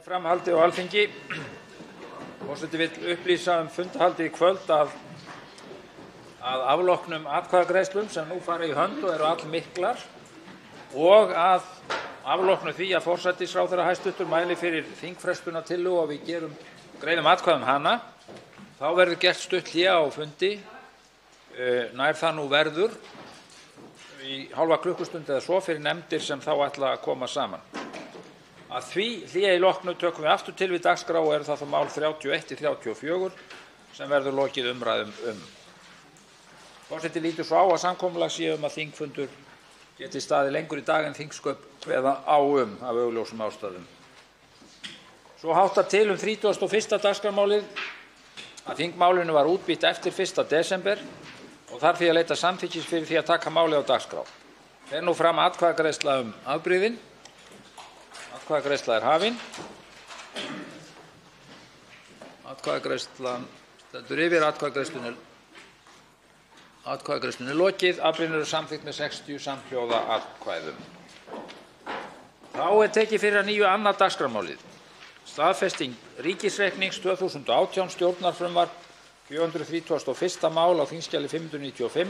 Framhaldið á Alþingi. Forseti vill upplýsa fundahaldið í kvöld að afloknum atkvæðagreiðslum sem nú fara í hönd og eru allmiklar og að afloknu því að forsætisráðherra hæstv. Mæli fyrir þingfrestunartillögu og við greiðum atkvæði hana. Þá verður gert stutt hlé á fundi, nær það nú verður, í hálfa klukkustund eða svo fyrir nefndir sem þá ætla að koma saman. Að því hléi loknu tökum við aftur til við dagskrá og eru það þá mál 31 til 34 sem verður lokið umræðum. Forseti lítur svo á að samkomulag sé að þingfundur geti staðið lengur í dag en þingsköp kveða á af augljósum ástæðum. Svo háttar til 31. dagskrármálið að þingmálinu var útbýtt eftir 1. desember og þarf því að leita samþykkis fyrir því að taka málið á dagskrá. Fer nú fram atkvæðagreiðsla afbrigðin. Atkvæðagreiðsla hafin. Atkvæðagreiðslan stendur yfir. Atkvæðagreiðslunni lokið. Afbrigðin eru samþykkt með 60 samhljóða atkvæðum. Þá tekið fyrir að nýju annað dagskrármálið. Staðfesting ríkisreiknings 2018 stjórnarfrumvarp 431. mál á þingskjali 595.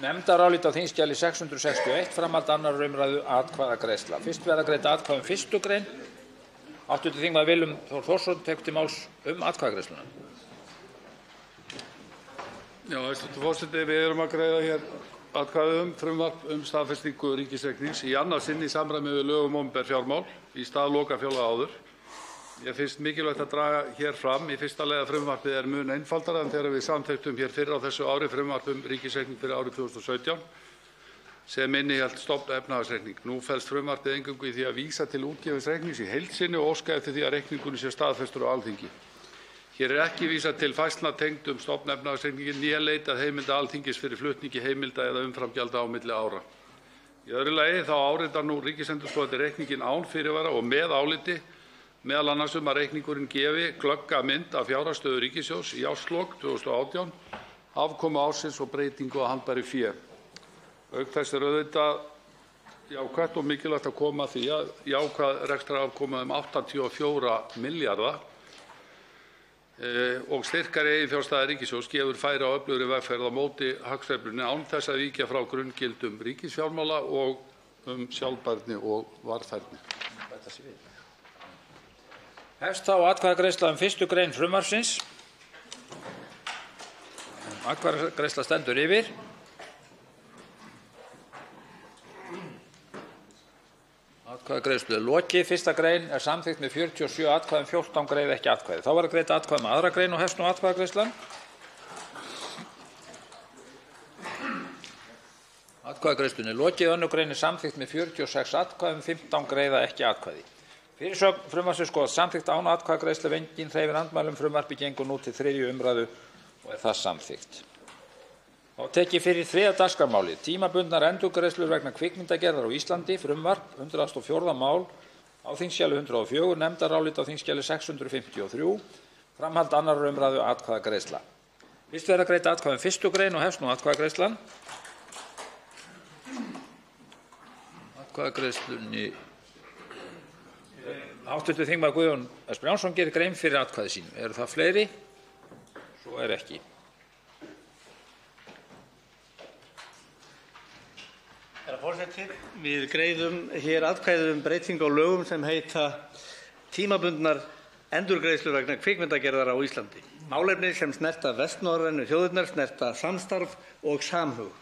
Nefndarálit á þingskjali 661, framhald 2. umræðu atkvæðagreiðsla. Fyrst verða greidd atkvæði 1. grein. Hv. þingmaður Willum Þór Þórsson tekur til máls atkvæðagreiðsluna. Já, hæstv. forseti, við erum að greiða hér atkvæði frumvarp staðfestingu ríkisreiknings í annað sinn í samræmi við lög opinber fjármál í stað lokafjárlaga áður. Ég finnst mikilvægt að draga hér fram í fyrsta lagi að frumvarpið mun einfaldara en þegar við samþykktum hér fyrr á þessu ári frumvarp ríkisreikning fyrir árið 2017 sem innihélt stofnefnahagsreikning. Nú felst frumvarpið eingöngu í því að vísa til útgefins reiknings í heild sinni og óska eftir því að reikningurinn sé staðfestur á Alþingi. Hér ekki vísað til færslna tengdum stofnefnahagsreikningi né leitað heimilda Alþingis fyrir flutningi heimilda eða umframgjalda á milli ára. Í öðru lagi þá áritar nú ríkisendurskoðandi reikninginn án fyrirvara og með áliti meðal annars að reikningurinn gefi glögga mynd af fjárhagsstöðu ríkissjóðs í árslok 2018, afkomu ársins og breytingu á handbæru fé. Auk þess auðvitað jákvætt og mikilvægt að koma að því að jákvæð rekstrarafkoma 84 milljarða og styrkari eiginfjárstaða ríkissjóðs gefur færi á öflugri vegferð á móti hagsveiflunni án þess að víkja frá grunngildum ríkisfjármála og sjálfbærni og varfærni. Hefst þá atkvæðagreiðsla 1. grein frumvarpsins. Atkvæðagreiðsla stendur yfir. Atkvæðagreiðslu lokið. 1. grein samþykkt með 47 atkvæðum, 14 greiða ekki atkvæði. Þá verður greidd atkvæði með 2. grein og hefst nú atkvæðagreiðslan. Atkvæðagreiðslunni lokið. 2. grein samþykkt með 46 atkvæðum, 15 greiða ekki atkvæði. Fyrirsögn frumvarpsins skoðast samþykkt án atkvæðagreiðslu ef enginn hreyfir andmælum. Frumvarpið gengur nú til 3. umræðu og það samþykkt. Þá tekið fyrir 3. dagskrármálið. Tímabundnar endurgreiðslur vegna kvikmyndagerðar á Íslandi. Frumvarp 104. mál á þingskjali 104, nefndarálit á þingskjali 653. Framhald 2. umræðu atkvæðagreiðsla. Fyrst verða greidd atkvæði 1. grein og hefst nú atkvæðagreiðslan. Atkvæðagreiðslunni Hv. þingmaður Guðjón S. Brjánsson gerir grein fyrir atkvæði sínu. Eru það fleiri? Svo ekki. Herra forseti, við greiðum hér atkvæði breytingu á lögum sem heita tímabundnar endurgreiðslur vegna kvikmyndagerðar á Íslandi. Málefni sem snerta vestnorrænu þjóðirnar, snerta samstarf og samhug.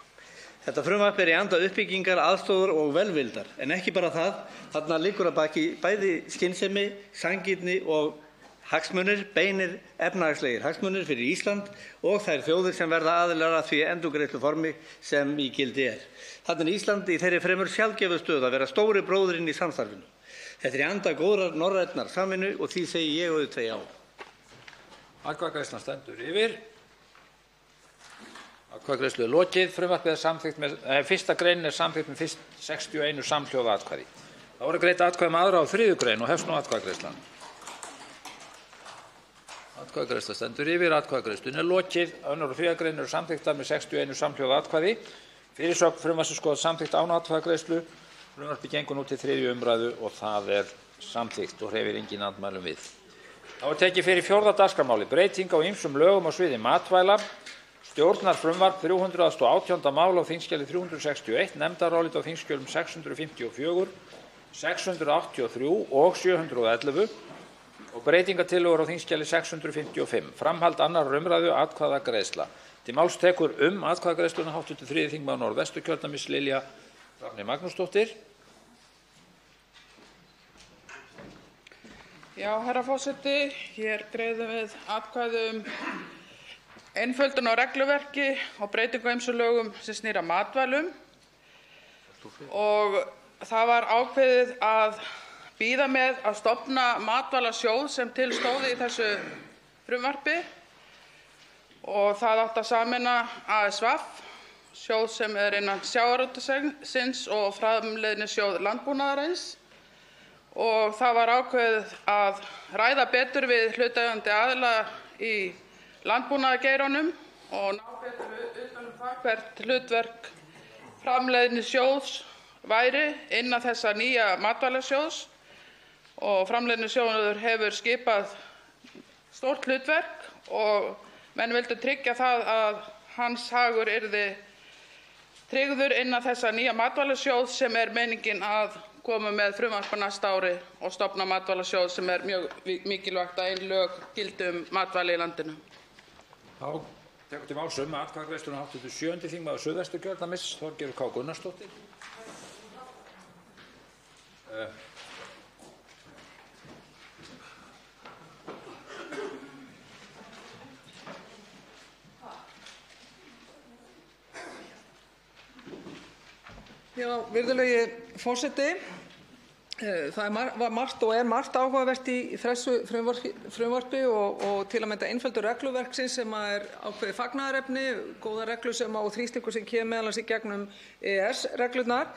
Þetta frumvarp í anda uppbyggingar, aðstoðar og velvildar, en ekki bara það. Þarna liggur að baki bæði skynsemi, sanngirni og hagsmunir, beinir efnahagslegir hagsmunir fyrir Ísland og þær þjóðir sem verða aðilar að því endurgreiðsluformi sem í gildi er. Þarna er Ísland í þeirri fremur sjaldgæfu stöðu að vera stóri bróðirinn í samstarfinu. Þetta er í anda góðrar norrænnar samvinnu og því segi ég auðvitað já. Atkvæðagreiðslan stendur yfir. Atkvæðagreiðslu lokið. Frumvarpið samþykkt með 1. grein samþykkt með 61 samhljóða atkvæði. Þá verður greidd atkvæði með 2. og 3. grein og hefst nú atkvæðagreiðslan. Atkvæðagreiðsla stendur yfir. Atkvæðagreiðslunni lokið. 2. og 3. grein eru samþykktar með 61 samhljóða atkvæði. Fyrirsögn frumvarpsins skoðast samþykkt án atkvæðagreiðslu. Frumvarpið gengur nú til 3. umræðu og það Samþykkt og hreyfir enginn andmælum við. Þá er tekið fyrir 4. dagskrármálið, breyting á ýmsum lögum á sviði matvæla, stjórnarfrumvarp 318. mál á þingskjali 361, nefndarálit á þingskjölum 654, 683 og 711 og breytingatillögur á þingskjali 655. Framhald annarrar umræðu, atkvæðagreiðsla. Til máls tekur atkvæðagreiðsluna hv. 3. þingmaður Norðvesturkjördæmis Lilja Rafney Magnúsdóttir. Já, herra forseti, hér greiðum við atkvæði einföldun á regluverki og breytingu á ýmsum lögum sem snýr að matvælum. Og það var ákveðið að bíða með að stofna matvælasjóð sem til stóð í þessu frumvarpi og það átti að sameina ASVAF, sjóð sem er innan sjávarútvegsins og Framleiðnisjóð landbúnaðarins. Og það var ákveðið að ræða betur við hlutaðeigandi aðila í landbúnaðargeiranum og ná betur utan það hvert hlutverk Framleiðnisjóðs væri innan þessa nýja matvælasjóðs. Og Framleiðnisjóður hefur skipað stórt hlutverk og menn vildu tryggja það að hans hagur yrði tryggður innan þessa nýja matvælasjóðs sem er meiningin að koma með frumvarp á næsta ári og stofna matvælasjóð sem er mjög mikilvægt að ein lög gildi matvæli í landinu. Þá tekur til máls atkvæðagreiðsluna hv. 7. þingmaður Suðvesturkjördæmis Þorgerður K. Gunnarsdóttir. Já, virðulegi forseti, það var margt og er margt áhugavert í þessu frumvarpi og til að mynda einföldur regluverksins sem er ákveðið fagnaðarefni, góðar reglur sem og þrýstingur sem kemur meðal annars í gegnum EES-reglurnar.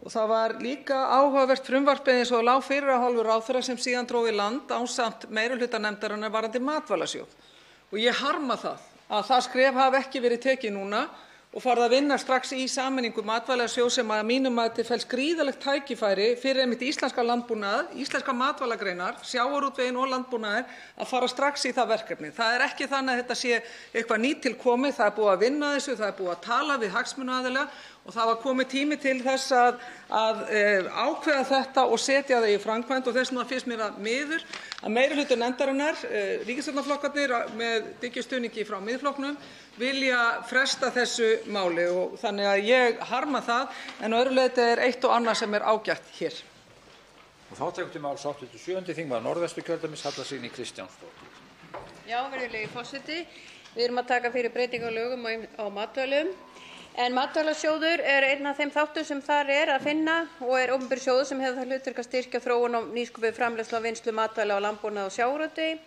Og það var líka áhugavert frumvarpið eins og lá fyrir af hálfu ráðherra sem síðan dró í land ásamt meirihluta nefndarinnar varðandi matvælasjóð. Og ég harma það að það skref hafi ekki verið tekið núna og farið að vinna strax í sameiningu matvælasjóðs sem að mínum mati felst gríðarlegt tækifæri fyrir einmitt íslenska landbúnað, íslenska matvælagreinar, sjávarútveginn og landbúnaðinn að fara strax í það verkefni. Það er ekki þannig að þetta sé eitthvað nýtilkomið, það er búið að vinna þessu, það er búið að tala við hagsmunaaðila og það var komið tími til þess að ákveða þetta og setja það í framkvæmd og þess vegna finnst mér það miður að meirihluti nefndarinnar, ríkisstjórnarflokkarnir með dyggjustuðningi frá Miðflokknum, vilja fresta þessu máli og þannig að ég harma það en á öðru leyti er eitt og annað sem er ágætt hér. Og þá tekur til máls hv. 7. þingmaður Norðvesturkjördæmis Halla Signý Kristjánsdóttir. Já, virðulegi forseti, við erum að taka fyrir breytingu á lögum á matvælum. En matvælasjóður er einn af þeim þáttum sem þar er að finna og er opinber sjóður sem hefur það hlutverk að styrkja þróun og nýsköpun, framleiðslu og vinnslu matvæla á landbúnaði og sjávarútvegi.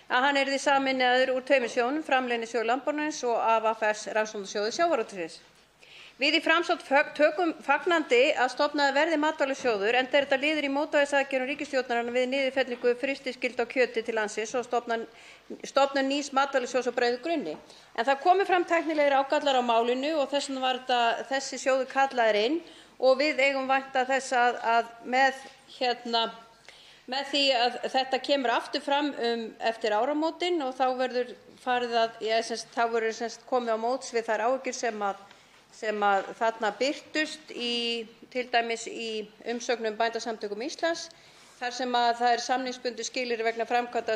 Að hann yrði sameinaður úr tveimur sjóðum, Framleiðnisjóði landbúnaðarins og AFS Rannsóknasjóði sjávarútvegsins. Við í Framsókn tökum fagnandi að stofnaður verði matvælasjóður enda er þetta liður í mótvægisaðgerðum ríkisstjórnarinnar við niðurfellingu frystiskyldu á kjöti til landsins og stofnun nýs matvælasjóðs á breiðum grunni. En það komu fram tæknilegir ágallar á málinu og þess vegna var þessi sjóður kallaður inn og við eigum vænta þess að með því að þetta kemur aftur fram eftir áramótin og þá verður komið á móts við þær áhyggjur sem þarna birtust til dæmis í umsögnum Bændasamtökum Íslands þar sem það er samningsbundið skilyrði vegna framkvæmda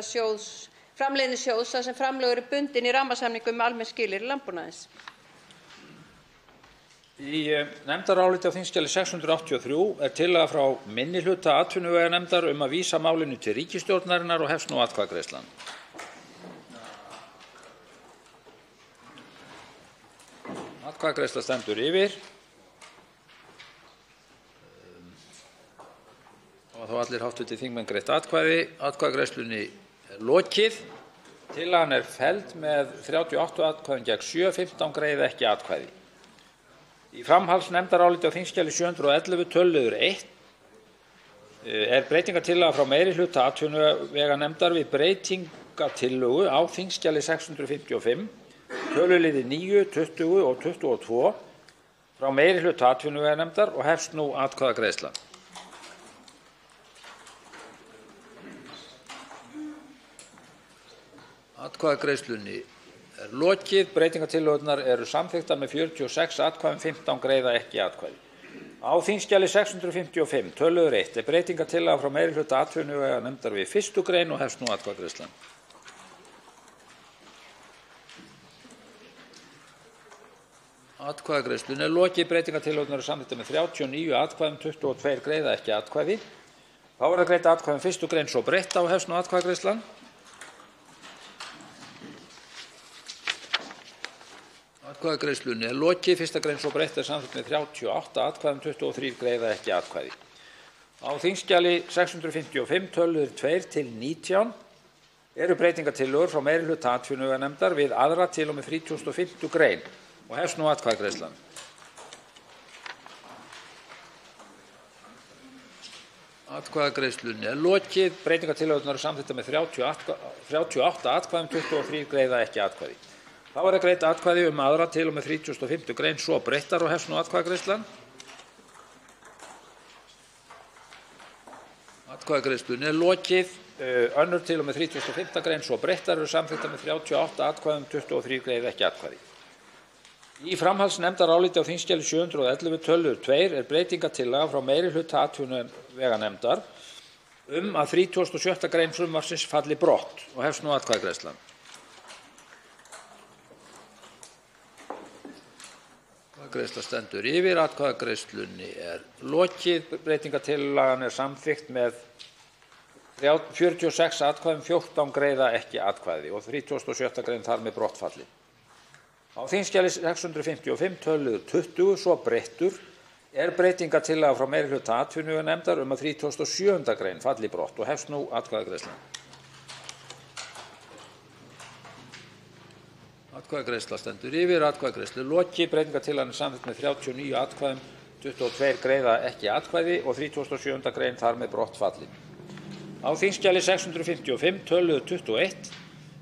Framleiðnisjóðs þar sem framlög eru bundin í rammasamningum almenn skilyrði landbúnaðarins. Í nefndaráliti á þingskjali 683 er tillaga frá minnihluta atvinnuveganefndar að vísa málinu til ríkisstjórnarinnar og hefst nú atkvæðagreiðslan. Atkvæðagreiðsla stendur yfir. Og þá allir hv. þingmenn greitt atkvæði. Atkvæðagreiðslunni er lokið. Tillagan er felld með 38 atkvæðum gegn 7, 15 greiða ekki atkvæði. Í framhaldsnefndaráliti á þingskjali 711 töluliður 1 er breytingartillaga frá meirihluta atvinnuveganefndar við breytingartillögu á þingskjali 655 töluliðir 9, 20 og 22 frá meirihluta atvinnuveganefndar og hefst nú atkvæðagreiðsla. Atkvæðagreiðslunni er lokið. Breytingartillögurnar eru samþykktar með 46 atkvæðum, 15 greiða ekki atkvæði. Á þingskjali 655, töluður 1, er breytingartillaga frá meirihluta atvinnuveganefndar við 1. grein og hefst nú atkvæðagreiðslan. Atkvæðagreiðslunni er lokið. Breytingartillögurnar eru samþykktar með 39 atkvæðum, 22 greiða ekki atkvæði. Þá verða greidd atkvæði 1. grein svo breytt og hefst nú atkvæðagreiðslan. Atkvæðagreiðslunni er lokið. 1. grein svo breytt er samþykkt með 38 atkvæðum, 23 greiða ekki atkvæði. Á þingskjali 655, töluður 2 til 19, eru breytingartillögur frá meirihluta atvinnuveganefndar við 2. til og með 35. grein og hefst nú atkvæðagreiðslan. Atkvæðagreiðslunni er lokið. Breytingartillögurnar eru samþykktar með 38 atkvæðum, 23 greiða ekki atkvæði. Þá verða greidd atkvæði 2. til og með 35. grein svo breyttar og hefst nú atkvæðagreiðslan. Atkvæðagreiðslunni er lokið. 2. til og með 35. grein svo breyttar eru samþykktar með 38 atkvæðum, 23 greiða ekki atkvæði. Í framhaldsnefndaráliti á þingskjali 711, töluður 2, er breytingartillaga frá meirihluta atvinnuveganefndar að 36. grein frumvarpsins falli brott og hefst nú atkvæðagreiðslan. Atkvæðagreiðsla stendur yfir. Atkvæðagreiðslunni er lokið. Breytingartillagan er samþykkt með 46 atkvæðum, 14 greiða ekki atkvæði og 37. grein þar með brottfalli. Á þingskjali 655, töluður 20, svo breyttur, er breytingartillaga frá meirihluta atvinnuveganefndar að 37. grein falli brott og hefst nú atkvæðagreiðslan. Atkvæðagreiðsla stendur yfir. Atkvæðagreiðslu lokið. Breytingartillagan er samþykkt með 39 atkvæðum, 22 greiða ekki atkvæði og 37. grein þar með brottfalli. Á þingskjali 655, töluður 21,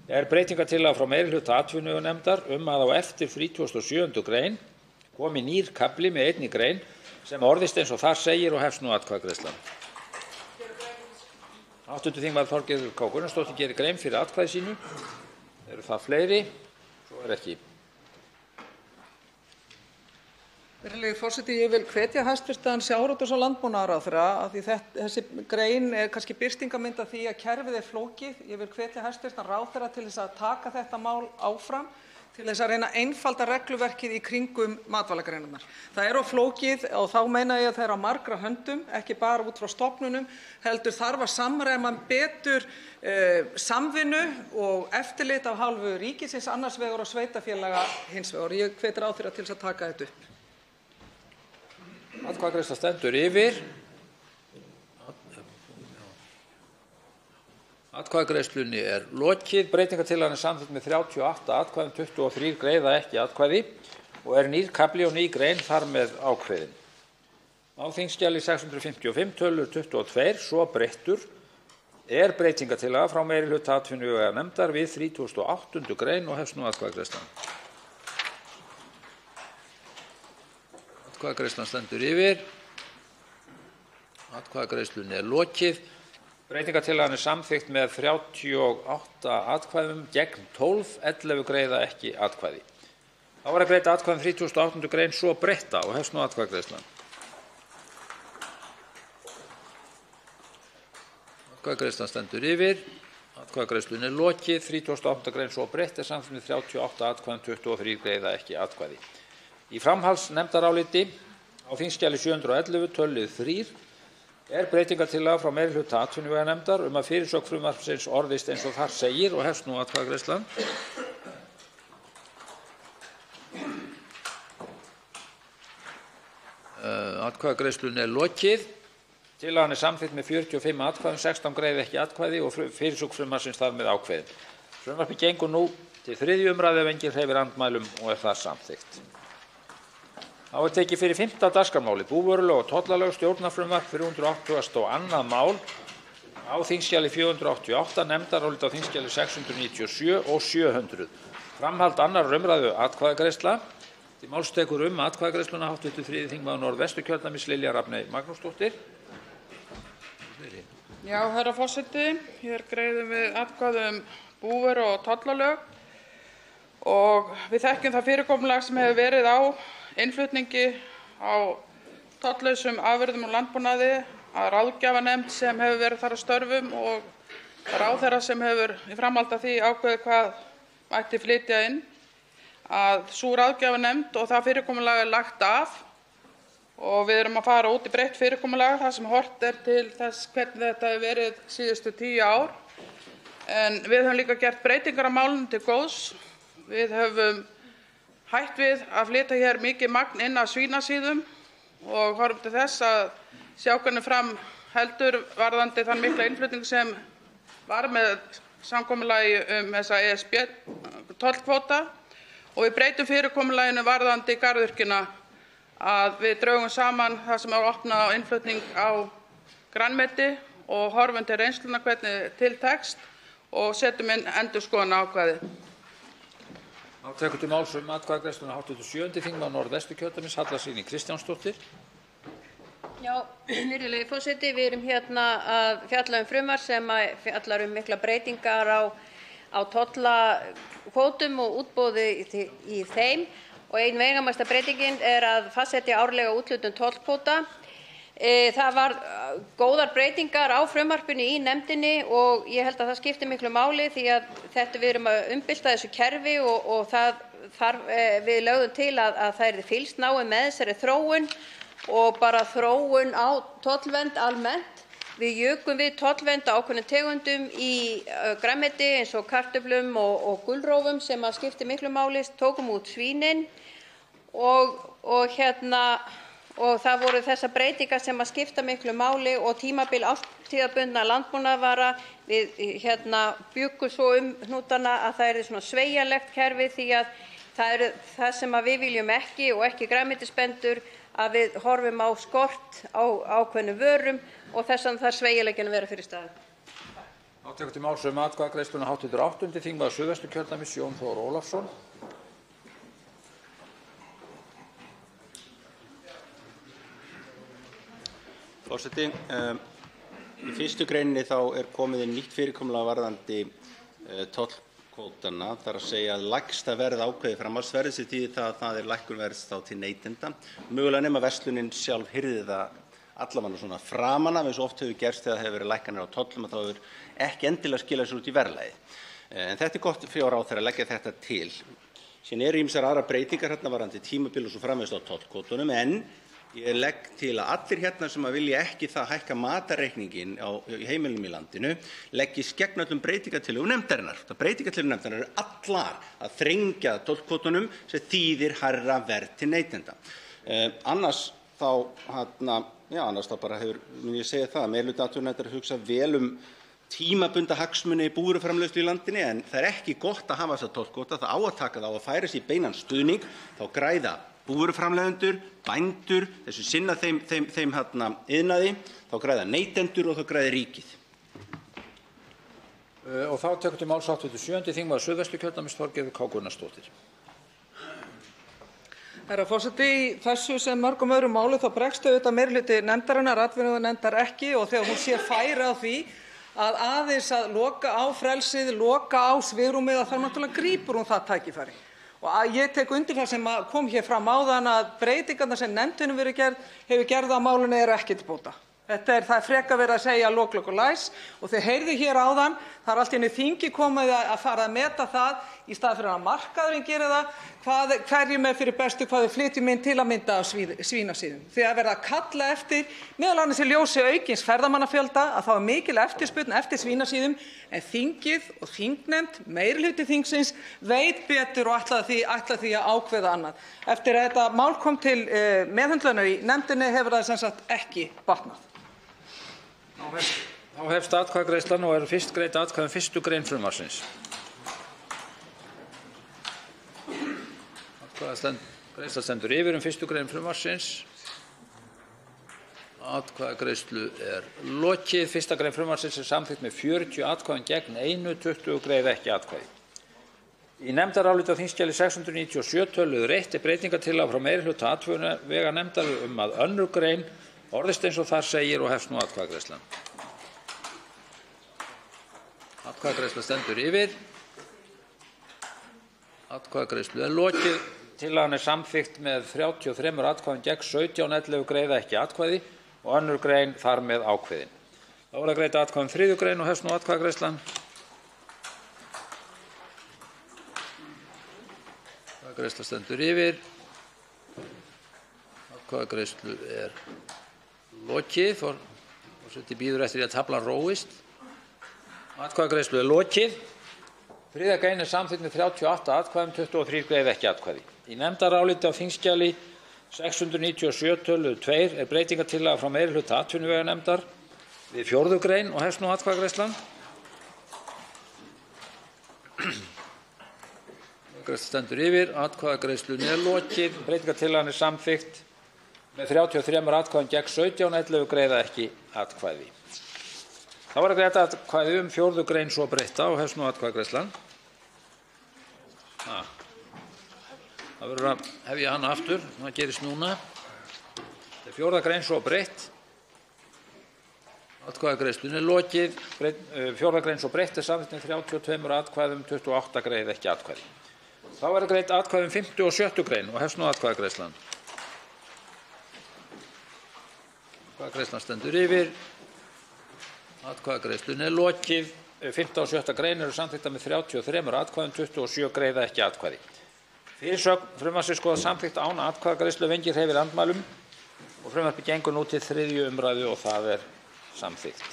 er breytingartillaga frá meirihluta atvinnuveganefndar að á eftir 37. grein komi nýr kafli með einni grein sem orðist eins og þar segir og hefst nú atkvæðagreiðslan. 8. þingmaður Þorgerður K. Gunnarsdóttir gerir grein fyrir atkvæði sínu. Eru það fleiri? Svo er ekki. Virðulegi forseti, ég vil hvetja hæstv. Sjávarútvegs- og landbúnaðarráðherra af því þessi grein er kannski birtingarmynd af því að kerfið er flókið. Ég vil hvetja hæstv. ráðherra til þess að taka þetta mál áfram til þess að reyna að einfalda regluverkið í kringum matvælagreinarnar. Það er of flókið og þá meina ég að það er á margra höndum, ekki bara út frá stofnunum, heldur þarf að samræma betur samvinnu og eftirlit af hálfu ríkisins annars vegar og sveitarfélaga hins vegar. Ég hvet ráðherra til þess að taka þetta upp. Atkvæðagreiðsla stendur yfir. Atkvæðagreiðslunni er lokið. Breytingartillagan er samþykkt með 38 atkvæðum, 23 greiða ekki atkvæði og er nýr kafli og ný grein þar með ákveðin. Á þingskjali 655, töluður 22, svo breyttur, er breytingartillaga frá meirihluta atvinnuveganefndar við 38. grein og hefst nú atkvæðagreiðslan. Atkvæðagreiðslan stendur yfir. Atkvæðagreiðslunni er lokið. Breytingartillagan er samþykkt með 38 atkvæðum gegn 12, 11 greiða ekki atkvæði. Þá var að greidda atkvæðum 38. grein svo breytta og hefst nú atkvæðagreiðslan. Atkvæðagreiðslan stendur yfir. Atkvæðagreiðslunni er lokið. 38. grein svo breytt er samþykkt með 38 atkvæðum, 23 greiða ekki atkvæði. Í framhaldsnefndaráliti á þingskjali 711, töluð 3, er breytingartillaga frá meirihluta atvinnuveganefndar að fyrirsögn frumvarpsins orðist eins og þar segir og hefst nú atkvæðagreiðslan. Atkvæðagreiðslunni er lokið. Tillagan er samþykkt með 45 atkvæðum, 16 greiða ekki atkvæði og fyrirsögn frumvarpsins þar með ákveðin. Frumvarpið gengur nú til 3. umræðu ef enginn hreyfir andmælum og er það samþykkt. Þá er tekið fyrir 5. dagskrármáli, búvörulög og tollalög, stjórnarfrumvarp 382. mál á þingskjali 488, nefndarálit á þingskjali 697 og 700. Framhald 2. umræðu atkvæðagreiðsla. Til máls tekur atkvæðagreiðsluna hv. 3. þingmaður Norðvesturkjördæmis Lilja Rafney Magnúsdóttir. Já, herra forseti, hér greiðum við atkvæði búvöru- og tollalög og við þekkjum það fyrirkomulag sem hefur verið á innflutningi á tollausum afurðum og landbúnaði, að ráðgjafarnefnd sem hefur verið þar að störfum og ráðherra sem hefur í framhaldi af því ákveðið hvað mætti flytja inn, að sú ráðgjafarnefnd og það fyrirkomulag er lagt af og við erum að fara út í breytt fyrirkomulag þar sem horft er til þess hvernig þetta hefur verið síðustu 10 ár. En við höfum líka gert breytingar á málinu til góðs. Við höfum hætt við að flytja hér mikið magn inn af svínasíðum og horfum til þess að sjá hvernig fram heldur varðandi þann mikla innflutning sem var með samkomulagi þessa ESB tollkvóta og við breytum fyrirkomulaginu varðandi garðyrkjuna að við drögum saman það sem er opnað á innflutning á grænmeti og horfum til reynsluna hvernig til tekst og setjum inn endurskoðunarákvæði. Þá tekur til máls atkvæðagreiðsluna hv. 7. þingmaður Norðvesturkjördæmis, Halla Signý Kristjánsdóttir. Já, virðulegi forseti, við erum hérna að fjalla frumvarp sem fjallar mikla breytingar á tollakvótum og útboði í þeim og ein veigamesta breytingin er að fastsetja árlega úthlutun tollkvóta. Það var góðar breytingar á frumvarpinu í nefndinni og ég held að það skipti miklu máli því að við erum að umbylta þessu kerfi og við lögðum til að það yrði fylgst náið með þessari þróun og bara þróun á tollvernd almennt. Við jukum við tollvernd á ákveðnum tegundum í grænmeti eins og kartöflum og gulrófum sem að skipti miklu máli, tókum út svínin og það voru þessar breytingar sem að skipta miklu máli og tímabil árstíðabundna landbúnaðarvara. Við bjuggum svo hnútana að það yrði svona sveigjanlegt kerfi því að það er það sem að við viljum ekki og ekki grænmetisbændur að við horfum á skort á ákveðnum vörum og þess vegna þarf sveigjanleikinn að vera fyrir staðinn. Þá tekur til máls atkvæðagreiðsluna hv. 8. þingmaður Suðvesturkjördæmis, Jón Þór Ólafsson. Forseti, í 1. greininni þá er komið inn nýtt fyrirkomulag varðandi tollkvótana, þar að segja að lægsta verð ákveðið framhaldsverðs, sem þýðir það að það er lækkun verðs þá til neytenda. Mögulega nema verslunin sjálf hirði það allavega svona framan af, eins og oft hefur gerst þegar það hefur verið lækkanir á tollum að þá hefur ekki endilega skilað sér út í verðlagið. En þetta er gott fyrir ráðherra að leggja þetta til. Síðan eru ýmsar aðrar breytingar hérna varðandi tímabil og svo framvegis á tollkvótunum, en ég legg til að allir hérna sem að vilja ekki það hækka matarreikninginn í heimilum í landinu leggist gegn öllum breytingartillögum nefndarinnar. Breytingartillögur nefndarinnar eru allar að þrengja tollkvótunum sem þýðir hærra verð til neytenda. Annars þá bara mun ég segja það að meirihluti atvinnuveganefndar hugsa vel tímabundna hagsmuni búvöruframleiðslu í landinu, en það er ekki gott að hafa þessa tollkvóta. Það á að taka það á að færa sig í beinan stuðning, þá græða búvöruframleiðendur, bændur, þessu sinna þeim iðnaði, þá græða neytendur og þá græðir ríkið. Og þá tekur til máls hv. 7. þingmaður Suðvesturkjördæmis, Þorgerður K. Gunnarsdóttir. Herra forseti, í þessu sem mörgum öðrum málum þá bregst auðvitað meirihluti nefndarinnar, atvinnuveganefndar ekki, og þegar hún sé færi á því að aðeins að loka á frelsið, loka á svigrúmið, þá náttúrulega grípur hún það tækifæri. Og ég tek undir það sem kom hér fram áðan að breytingarnar sem nefndin hefur gerð á málinu eru ekki til bóta. Það er frekar verið að segja lok og læs, og þið heyrðu hér áðan, það er allt í einu þingi komið að fara að meta það í stað fyrir að markaðurinn geri það, hverjum er fyrir bestu hvað við flytjum inn til að mynda af svínasíðum. Þegar verða að kalla eftir, meðal annars í ljósi aukins ferðamannafjölda, að þá er mikil eftirspurn eftir svínasíðum, en þingið og þingnefnd, meirihluti þingsins, veit betur og ætla því að ákveða annað. Eftir að þetta mál kom til meðhöndlunar í nefndinni hefur það sem sagt ekki batnað. Þá hefst atkvæðagreiðslan og fyrst greidd atkvæði um 1. grein frumvarpsins. Atkvæðagreiðsla stendur yfir um 1. grein frumvarpsins. Atkvæðagreiðslu er lokið. 1. grein frumvarpsins er samþykkt með 40 atkvæðum gegn 1, 20 greiða ekki atkvæði. Í nefndaráliti á þingskjali 697 töluliður 1 er breytingartillaga frá meirihluta atvinnuveganefndar að 2. grein orðist eins og þar segir og hefst nú atkvæðagreiðslan. Atkvæðagreiðsla stendur yfir. Atkvæðagreiðslu er lokið. Tillagan er samþykkt með 33 atkvæðum gegn 17, 11 greiða ekki atkvæði og 2. grein þar með ákveðin. Þá er að greiða atkvæði 3. grein og hefst nú atkvæðagreiðslan. Atkvæðagreiðsla stendur yfir. Atkvæðagreiðslu er lokið. Forseti bíður eftir því að taflan róist. Atkvæðagreiðslu er lokið. 3. grein er samþykkt með 38 atkvæðum, 23 greiða ekki atkvæði. Í nefndaráliti á þingskjali 697 töluð 2 er breytingartillaga frá meirihluta atvinnuveganefndar við 4. grein og hefst nú atkvæðagreiðslan. Atkvæðagreiðsla stendur yfir. Atkvæðagreiðslunni er lokið. Breytingartillagan er samþykkt með 33 atkvæðum gegn 17, 11 greiða ekki atkvæði. Þá er að greiða atkvæði 4. grein svo breytta og hefst nú atkvæðagreiðslan. Það verður að hefja hana aftur. Það gerist núna. Þetta er 4. grein svo breytt. Atkvæðagreiðslunni er lokið. 4. grein svo breytt er samþykkt með 32 atkvæðum, 28 greiða ekki atkvæði. Þá er að greiða atkvæði 5. og 6. grein og hefst nú atkvæðagreiðslan. Atkvæðagreiðslan stendur yfir. Atkvæðagreiðslunni er lokið. 5. og 6. grein eru samþykktar með 33 atkvæðum, 27 greiða ekki atkvæði. Fyrirsögn frumvarpsins skoðað samþykkt án atkvæðagreiðslu ef enginn hreyfir andmælum og frumvarpið gengur nú til 3. umræðu og það er samþykkt.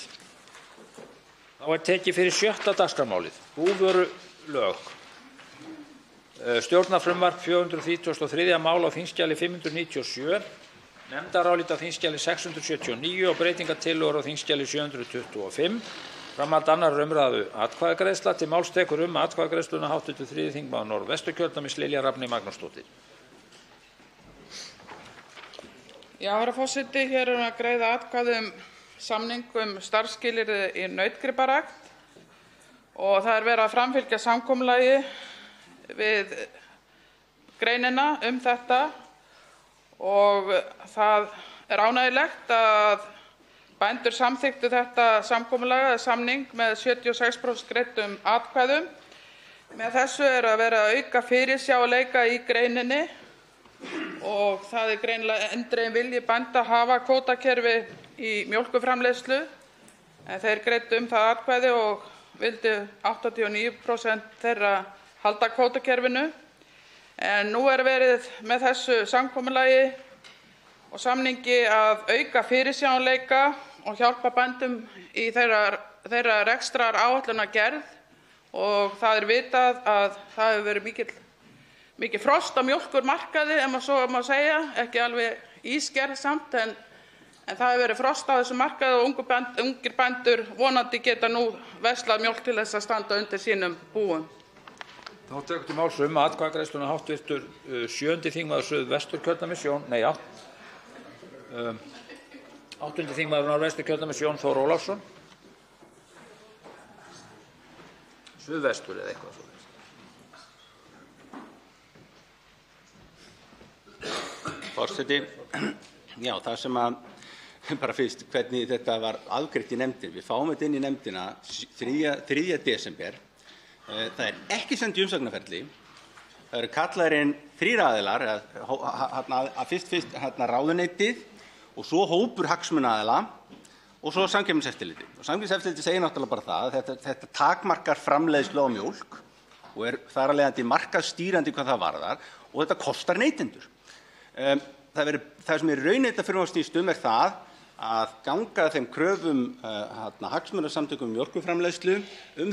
Þá er tekið fyrir 6. dagskrármálið, búvörulög. Stjórnarfrumvarp 433. mál á þingskjali 597, nefndarálit á þingskjali 679 og breytingartillögur á þingskjali 725. Framhald 2. umræðu atkvæðagreiðsla. Til máls tekur atkvæðagreiðsluna hv. 3. þingmaður Norðvesturkjördæmis Lilja Rafney Magnúsdóttir. Já, herra forseti, hér erum við að greiða atkvæði samning starfsskilyrði í nautgriparækt og það er verið að framfylgja samkomulagi við greinina þetta og það er ánægjulegt að bændur samþykktu þetta samkomulag samning með 76% greiddum atkvæðum. Með þessu er að vera að auka fyrirsjáanleika í greininni og það er greinilega eindreginn vilji bænda að hafa kvótakerfi í mjólkurframleiðslu en þeir greiddu það atkvæði og vildu 89% þeirra halda kvótakerfinu. En nú er verið með þessu samkomulagi og samningi að auka fyrirsjáanleika og hjálpa bændum í þeirra rekstraráætlunargerð og það er vitað að það hefur verið mikið frost á mjólkurmarkaði, ef svo má segja, ekki alveg ísgerð samt en það hefur verið frost á þessum markaði og ungir bændur vonandi geta nú verslað mjólk til þess að standa undir sínum búum. Þá tekur til máls atkvæðagreiðsluna hv. 7. þingmaður Suðvesturkjördæmis 8. þingmaður Norðvesturkjördæmis Jón Þór Ólafsson. Suðvestur eða eitthvað svoleiðis. Forseti, já, það sem að bara fyrst hvernig þetta var afgreitt í nefndin. Við fáum þetta inn í nefndina 3. desember. Það er ekki sent í umsagnarferli. Það eru kallaðir inn 3 aðilar, fyrst ráðuneytið og svo hópur hagsmunaaðila og svo samkeppniseftirlitið. Og samkeppniseftirlitið segir náttúrulega bara það að þetta takmarkar framleiðslu á mjólk og er þar af leiðandi markaðsstýrandi hvað það varðar og þetta kostar neytendur. Það sem í raun þetta frumvarp snýst er það að ganga þeim kröfum hagsmunasamtökum mjólkurframleiðslu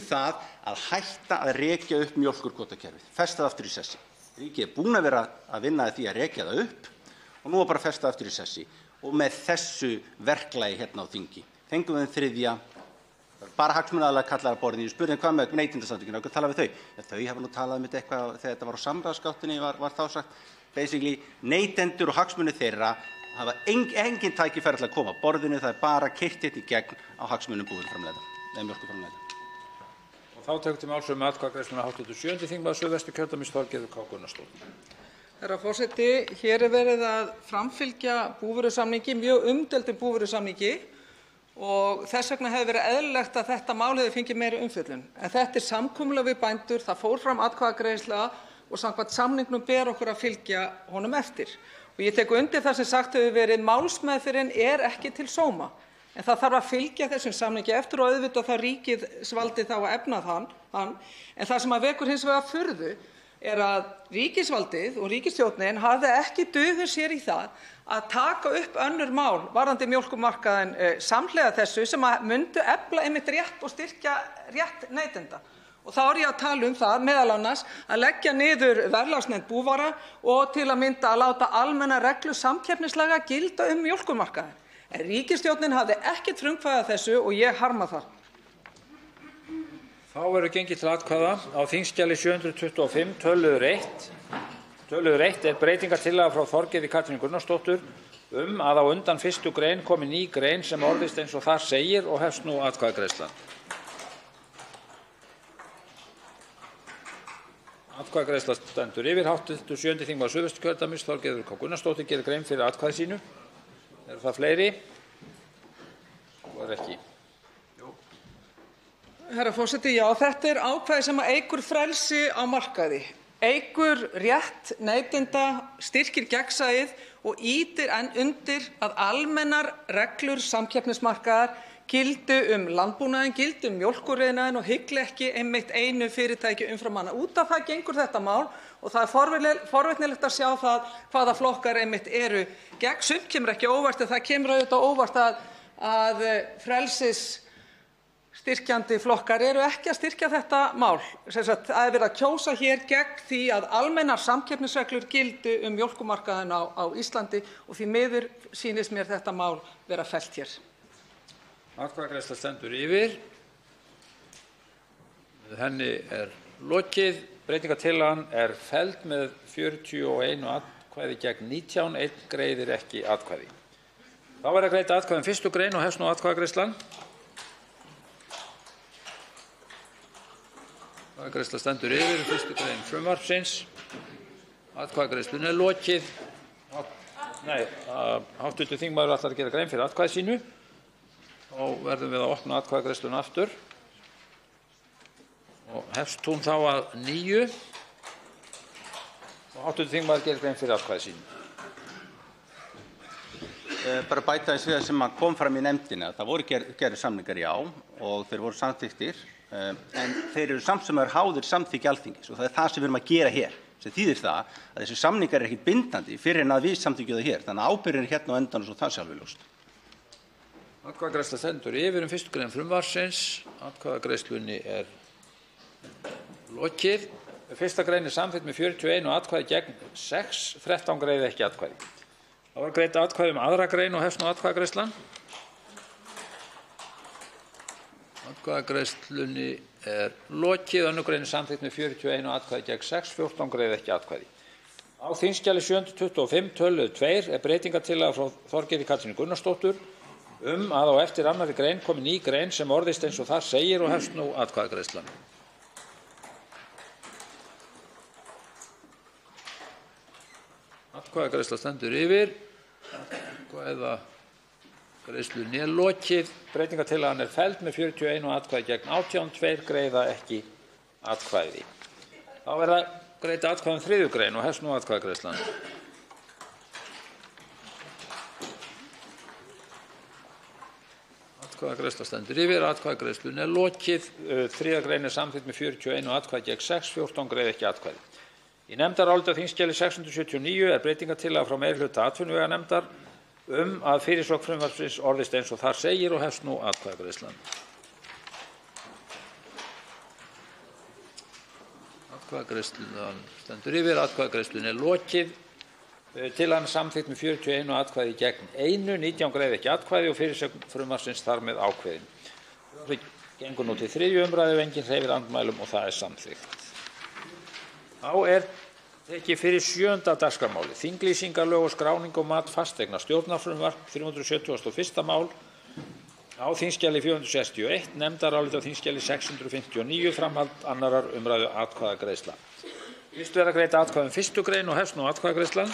það að hætta að rekja upp mjólkurkvótakerfið, festa það aftur í sessi. Ríkið er búin að vera að vinna að því að rekja það upp og nú bara festa það aftur í sessi og með þessu verklagi hérna á þingi. Fengum við 3. bara hagsmunaaðilar kallar að borðinu. Ég spurði hvað með Neytendasamtökin, hvað tala við þau? Þau hafa nú talað þetta eitthvað þegar þetta var á samráðsgáttinni var þá sagt. Basically, neytendur og hagsmunir þeirra hafa engin tækifæri til að koma að borðinu, það er bara keyrt í gegn á hagsmunum búvöruframleiðenda eða mjólkurframleiðenda. Og þá tekur til máls atkvæðagreiðsluna hv. 7. þingmaður Suðvesturkjördæmis Þorgerður K. Gunnarsdóttir. Herra forseti, hér er verið að framfylgja búvörusamningi, mjög umdeildum búvörusamningi og þess vegna hefði verið eðlilegt að þetta mál hefði fengið meiri umfjöllun. En þetta er samkomulag við bændur, það fór fram atkvæðagreiðsla og samkvæmt samningnum ber okkur að fylgja honum eftir. Og ég tek undir það sem sagt hefur verið, málsmeðferðin er ekki til sóma. En það þarf að fylgja þessum samningi eftir og auðvitað það ríkisvaldið þá að efna hann. En það sem vekur hins vegar furðu er að ríkisvaldið og ríkisstjórnin hafði ekki dugað sér í það að taka upp önnur mál varðandi mjólkurmarkaðinn samhliða þessu sem myndu efla einmitt rétt og styrkja rétt neytenda. Og þá er ég að tala um það meðal annars að leggja niður verðlagsnefnd búvara og til að mynda að láta almennar reglur samkeppnislaga gilda mjólkurmarkaðinn. En ríkisstjórnin hafði ekkert frumkvæði að þessu og ég harma það. Þá verður gengið til atkvæða á þingskjali 725 töluður 1. Töluður 1 er breytingartillaga frá Þorgerði Katrínu Gunnarsdóttur að á undan 1. grein komi ný grein sem orðist eins og þar segir og hefst nú atkvæðagreiðslan. Atkvæðagreiðsla stendur yfir. Hv. 7. þingmaður Suðvesturkjördæmis Þorgerður K. Gunnarsdóttir gerir grein fyrir atkvæði sínu. Eru það fleiri? Það er ekki. Herra forseti, já, þetta er ákvæði sem eykur frelsi á markaði, eykur rétt neytenda, styrkir gegnsæið og ýtir undir að almennar reglur samkeppnismarkaðar gildi landbúnaðinn, gildi mjólkuriðnaðinn og hygli ekki einmitt einu fyrirtæki umfram annað. Út af það gengur þetta mál og það er forvitnilegt að sjá það hvaða flokkar einmitt eru gegn. Sumt kemur ekki óvart, en það kemur auðvitað óvart að frelsisstyrkjandi flokkar eru ekki að styrkja þetta mál. Það er verið að kjósa hér gegn því að almennar samkeppnisreglur gildi mjólkurmarkaðinn á Íslandi og því miður sýnist mér þetta mál vera fellt hér. Atkvæðagreiðsla stendur yfir. Henni er lokið. Breytingartillagan er felld með 41 atkvæði gegn 19, einn greiðir ekki atkvæði. Þá er að greiða atkvæði 1. grein og hefst nú atkvæðagreiðslan. Atkvæðagreiðsla stendur yfir 1. grein frumvarpsins. Atkvæðagreiðslunni er lokið. Hv. þingmaður ætlar að gera grein fyrir atkvæði sínu. Þá verðum við að opna atkvæðagreiðsluna aftur og hefst hún þá að nýju og hv. þingmaður gerir grein fyrir atkvæði sínu. Bara bæta þess við það sem kom fram í nefndinni að það voru gerðir samningar já og þeir voru samþykktir en þeir eru samt sem er háðir samþykki Alþingis og það er það sem við erum að gera hér sem þýðir það að þessi samningar eru ekki bindandi fyrir en að við samþykkjum það hér þannig að ábyrgðin er hérna á endanum svo það sé alveg ljóst. Atkvæðagreiðsla stendur yfir 1. grein frumvarpsins. Atkvæðagreiðslunni er lokið. 1. grein er samþykkt með 41 og atkvæði gegn 6, 13 greiða ekki atkvæði. Þá er greitt atkvæði 2. grein og hefst nú atkvæðagreiðslan. Atkvæðagreiðslunni er lokið. 2. grein er samþykkt með 41 og atkvæði gegn 6, 14 greiða ekki atkvæði. Á þingskjali 725 töluð 2 er breytingartillaga frá Þorgerði Katrínu Gunnarsdóttur að á eftir 2. grein komi ný grein sem orðist eins og þar segir og hefst nú atkvæðagreiðslan. Atkvæðagreiðsla stendur yfir. Atkvæðagreiðslunni er lokið. Breytingartillagan er felld með 41 og atkvæði gegn 18, 2 greiða ekki atkvæði. Þá er það greitt atkvæði 3. grein og hefst nú atkvæðagreiðslan. Atkvæðagreiðsla stendur yfir. Atkvæðagreiðslunni er lokið. 3. grein er samþykkt með 41 og atkvæði gegn 6, 14 greiða ekki atkvæði. Í nefndaráliti á þingskjali 679 er breytingartillaga frá meirihluta atvinnuveganefndar að fyrirsögn frumvarpsins orðist eins og þar segir og hefst nú atkvæðagreiðslan. Atkvæðagreiðslan stendur yfir. Atkvæðagreiðslunni er lokið. Tillagan er samþykkt með 41 og atkvæði gegn 1, 19 greiða ekki atkvæði og fyrirsögn frumvarpsins þar með ákveðin. Gengur nú til 3. umræðu, enginn hreyfir andmælum og það er samþykkt. Þá er tekið fyrir 7. dagskrármálið. Þinglýsingarlög og skráning og mat fasteigna. Stjórnarfrumvarp 371. mál á þingskjali 461, nefndarálit á þingskjali 659, framhald 2. umræðu atkvæðagreiðsla. Fyrst verða greidd atkvæði 1. grein og hefst nú atkvæðagreiðslan.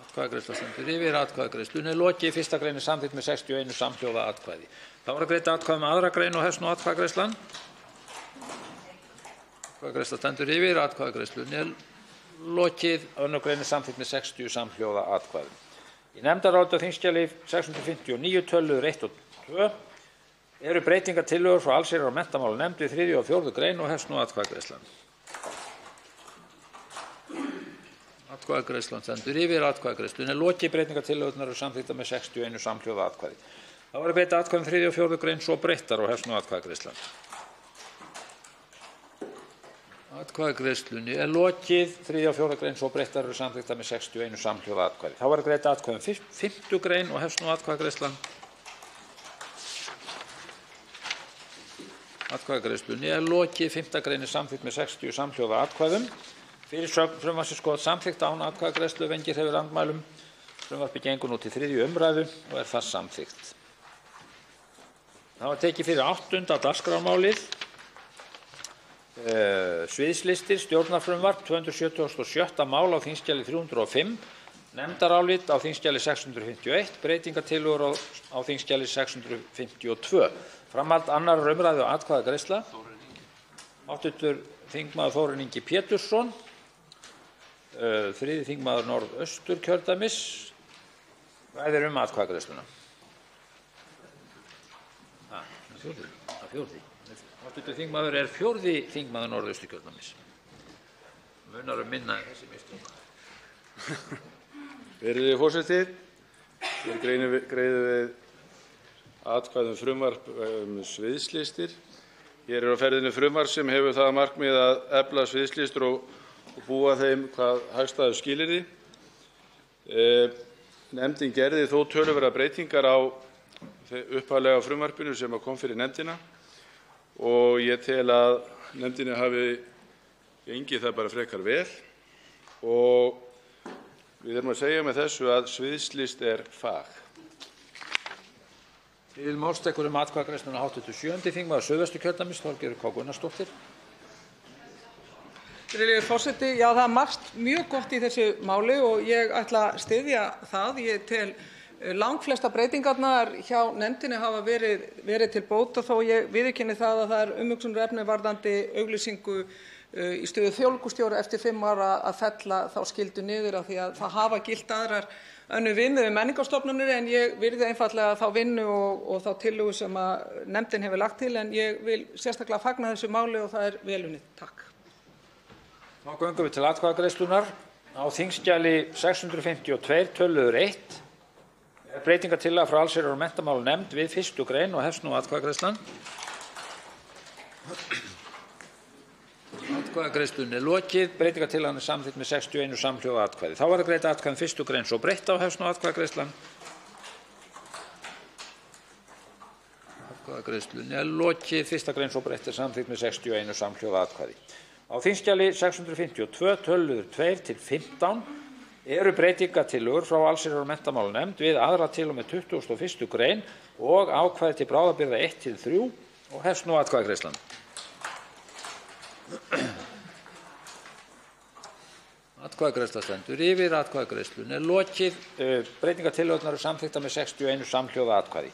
Atkvæðagreiðsla stendur yfir. Atkvæðagreiðslunni er lokið. 1. grein er samþykkt með 61 samhljóða atkvæði. Þá er að greidda atkvæði um 2. grein og hefst nú atkvæðagreiðslan. Atkvæðagreiðsla stendur yfir. Atkvæðagreiðslunni er lokið. 2. grein er samþykkt með 60 samhljóða atkvæði. Í nefndaráliti á þingskjali 659 töluliðir 1 og 2 eru breytingartillögur frá allsherjar- og menntamálanefnd við 3. og 4. grein og hefst nú atkvæðagreiðslan. Atkvæðagreiðslan stendur yfir. Atkvæðagreiðslunni er lokið. Breytingartillögurnar eru samþykktar með 61 samhljóða atkvæði. Þá er að greidda atkvæði um 3. og 4. grein svo breyttar og hefst nú atkvæðagreiðslan. Atkvæðagreiðslunni er lokið. 3. og 4. grein svo breyttar eru samþykktar með 61 samhljóða atkvæði. Þá er að greidda atkvæði um 5. grein og hefst nú atkvæðagreiðslan. Atkvæðagreiðslunni er lokið. 5. grein er samþykkt með 60 samhljóða atkvæðum. Fyrirsögn frumvarpsins skoðað samþykkt án atkvæðagreiðslu ef enginn hreyfir andmælum. Frumvarpið gengur nú til 3. umræðu og er það samþykkt. Það var tekið fyrir 8. dagskrármálið. Sviðslistir, stjórnarfrumvarp, 277. mál á þingskjali 305, nefndarálit á þingskjali 651, breytingartillögur á þingskjali 652. Framhald 2. umræðu og atkvæðagreiðsla. Hv. þingmaður Þórarinn Ingi Pétursson, 3. þingmaður Norðausturkjördæmis, ræðir um atkvæðagreiðsluna. Fjórði. Hv. þingmaður er 4. þingmaður Norðausturkjördæmis. Munar minna en þessi mistök. Virðulegi forseti, hér greiðum við atkvæði um frumvarp sviðslistir. Hér er á ferðinni frumvarp sem hefur það að markmið að efla sviðslistir og búa þeim hvað hagstæðu skilyrði. Nefndin gerði þó töluverðar breytingar á upphaflega frumvarpinu sem kom fyrir nefndina og ég tel að nefndinni hafi gengið það bara frekar vel og við erum að segja með þessu að sviðslist er fag. Til máls tekur atkvæðagreiðsluna hv. 7. þingmaður Suðvesturkjördæmis, Þorgerður K. Gunnarsdóttir. Virðulegi forseti, já, það er margt mjög gott í þessu máli og ég ætla að styðja það. Ég tel langflesta breytingarnar hjá nefndinni hafa verið til bóta þó ég viðurkenni það að það er umhugsunarefni varðandi auglýsingu í stöðu þjóðleikhússtjóra eftir 5 ára að fella þá skyldu niður af því að það hafa gilt aðrar önnur viðmið við menningarstofnanir en ég virði einfaldlega þá vinnu og þá tillögu sem að nefndin hefur lagt til en ég vil sérstaklega fagna þessu máli og það er vel unnið. Takk. Þá göngum við til atkvæðagreiðslunnar. Á þingskjali 652 töluliður 1 er breytingartillaga frá allsherjar- og menntamálanefnd við 1. grein og hefst nú atkvæðagreiðslan. Atkvæðagreiðslunni er lokið. Breytingartillagan er samþykkt með 61 samhljóða atkvæði. Þá er að greidda atkvæði um 1. grein svo breytt og hefst nú atkvæðagreiðslan. Atkvæðagreiðslunni er lokið. 1. grein svo breytt er samþykkt með 61 samhljóða atkvæði. Á þingskjali 652 töluliður 2 til 15 eru breytingartillögur frá allsherjar- og menntamálanefnd við 2. til og með 21. grein og ákvæði til bráðabirgða 1 til 3 og hefst nú atkvæðagreiðslan. Atkvæðagreiðsla stendur yfir. Atkvæðagreiðslunni er lokið. Breytingartillögurnar eru samþykktar með 61 samhljóða atkvæði.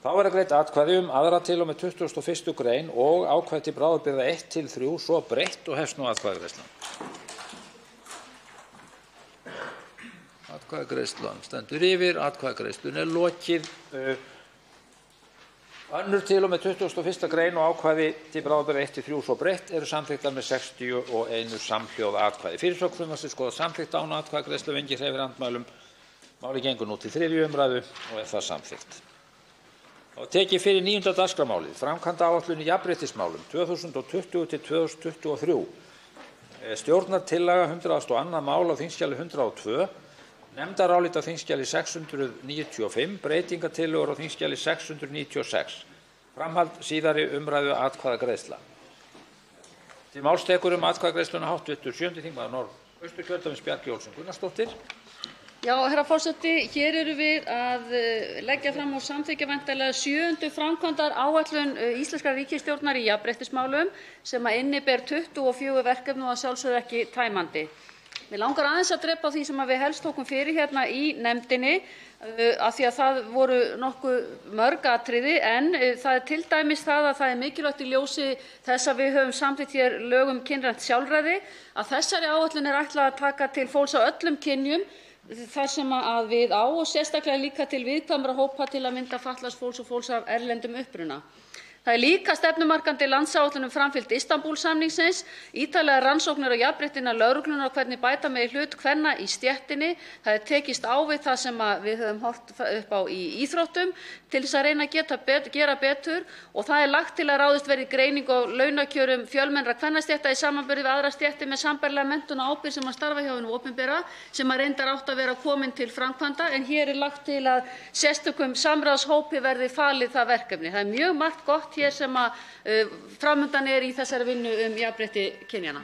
Þá er að greidda atkvæði um 2. til og með 21. grein og ákvæði til bráðabirgða 1 til 3 svo breytt og hefst nú atkvæðagreiðslan. Atkvæðagreiðslan stendur yfir. Atkvæðagreiðslunni er lokið. 2. til og með 21. grein og ákvæði til bráðabirgða 1 til 3 svo breytt eru samþykktar með 61 samhljóða atkvæði. Fyrirsögn frumvarpsins skoðað samþykkt án atkvæðagreiðslu ef enginn hreyfir andmælum. Málið gengur nú til 3. umræðu og er það samþykkt. Þá tekið fyrir 9. dagskrármálið, framkvæmdaáætlun í jafnréttismálum 2020 til 2023. Stjórnartillaga 102. mál á þingskjali 102, nefndarálit á þingskjali 695, breytingartillögur á þingskjali 696. Framhald síðari umræðu atkvæðagreiðsla. Til máls tekur atkvæðagreiðsluna hv. 7. þingmaður Norðausturkjördæmis Bjarkey Olsen Gunnarsdóttir. Já, herra forseti, hér erum við að leggja fram og samþykkja væntanlega 7. framkvæmdaáætlun íslenskrar ríkisstjórnar í jafnréttismálum sem inniber 24 verkefni og að sjálfsögðu ekki tæmandi. Mig langar aðeins að drepa á því sem við helst tókum fyrir hérna í nefndinni af því að það voru nokkuð mörg atriði en það til dæmis það að það mikilvægt í ljósi þess að við höfum samþykkt hér lög um kynrænt sjálfræði að þessari áætlun ætlað að taka til fólks á öllum kynjum þar sem að við á og sérstaklega líka til viðkvæmra hópa til að mynda fatlaðs fólks og fólks af erlendum uppruna. Það líka stefnumarkandi landsáætlun um framfylgd Istanbúl-samningsins, ítarlegar rannsóknir á jafnrétti innan lögreglunnar og hvernig bæta megi hlut kvenna í stéttinni. Það tekist á við það sem við höfum horft upp á í íþróttum til þess að reyna að gera betur og það lagt til að ráðist verði greining á launakjörum fjölmennra kvennastétta í samanburði við aðra stéttir með sambærilega menntun og ábyrgð sem að starfa hjá hinu opinbera sem að reyndar átt að vera komin til framkvæmda en hér lagt til að sérstökum samráðshópi verði falið það verkefni. Það mjög margt gott hér sem að framundan í þessari vinnu jafnrétti kynjanna.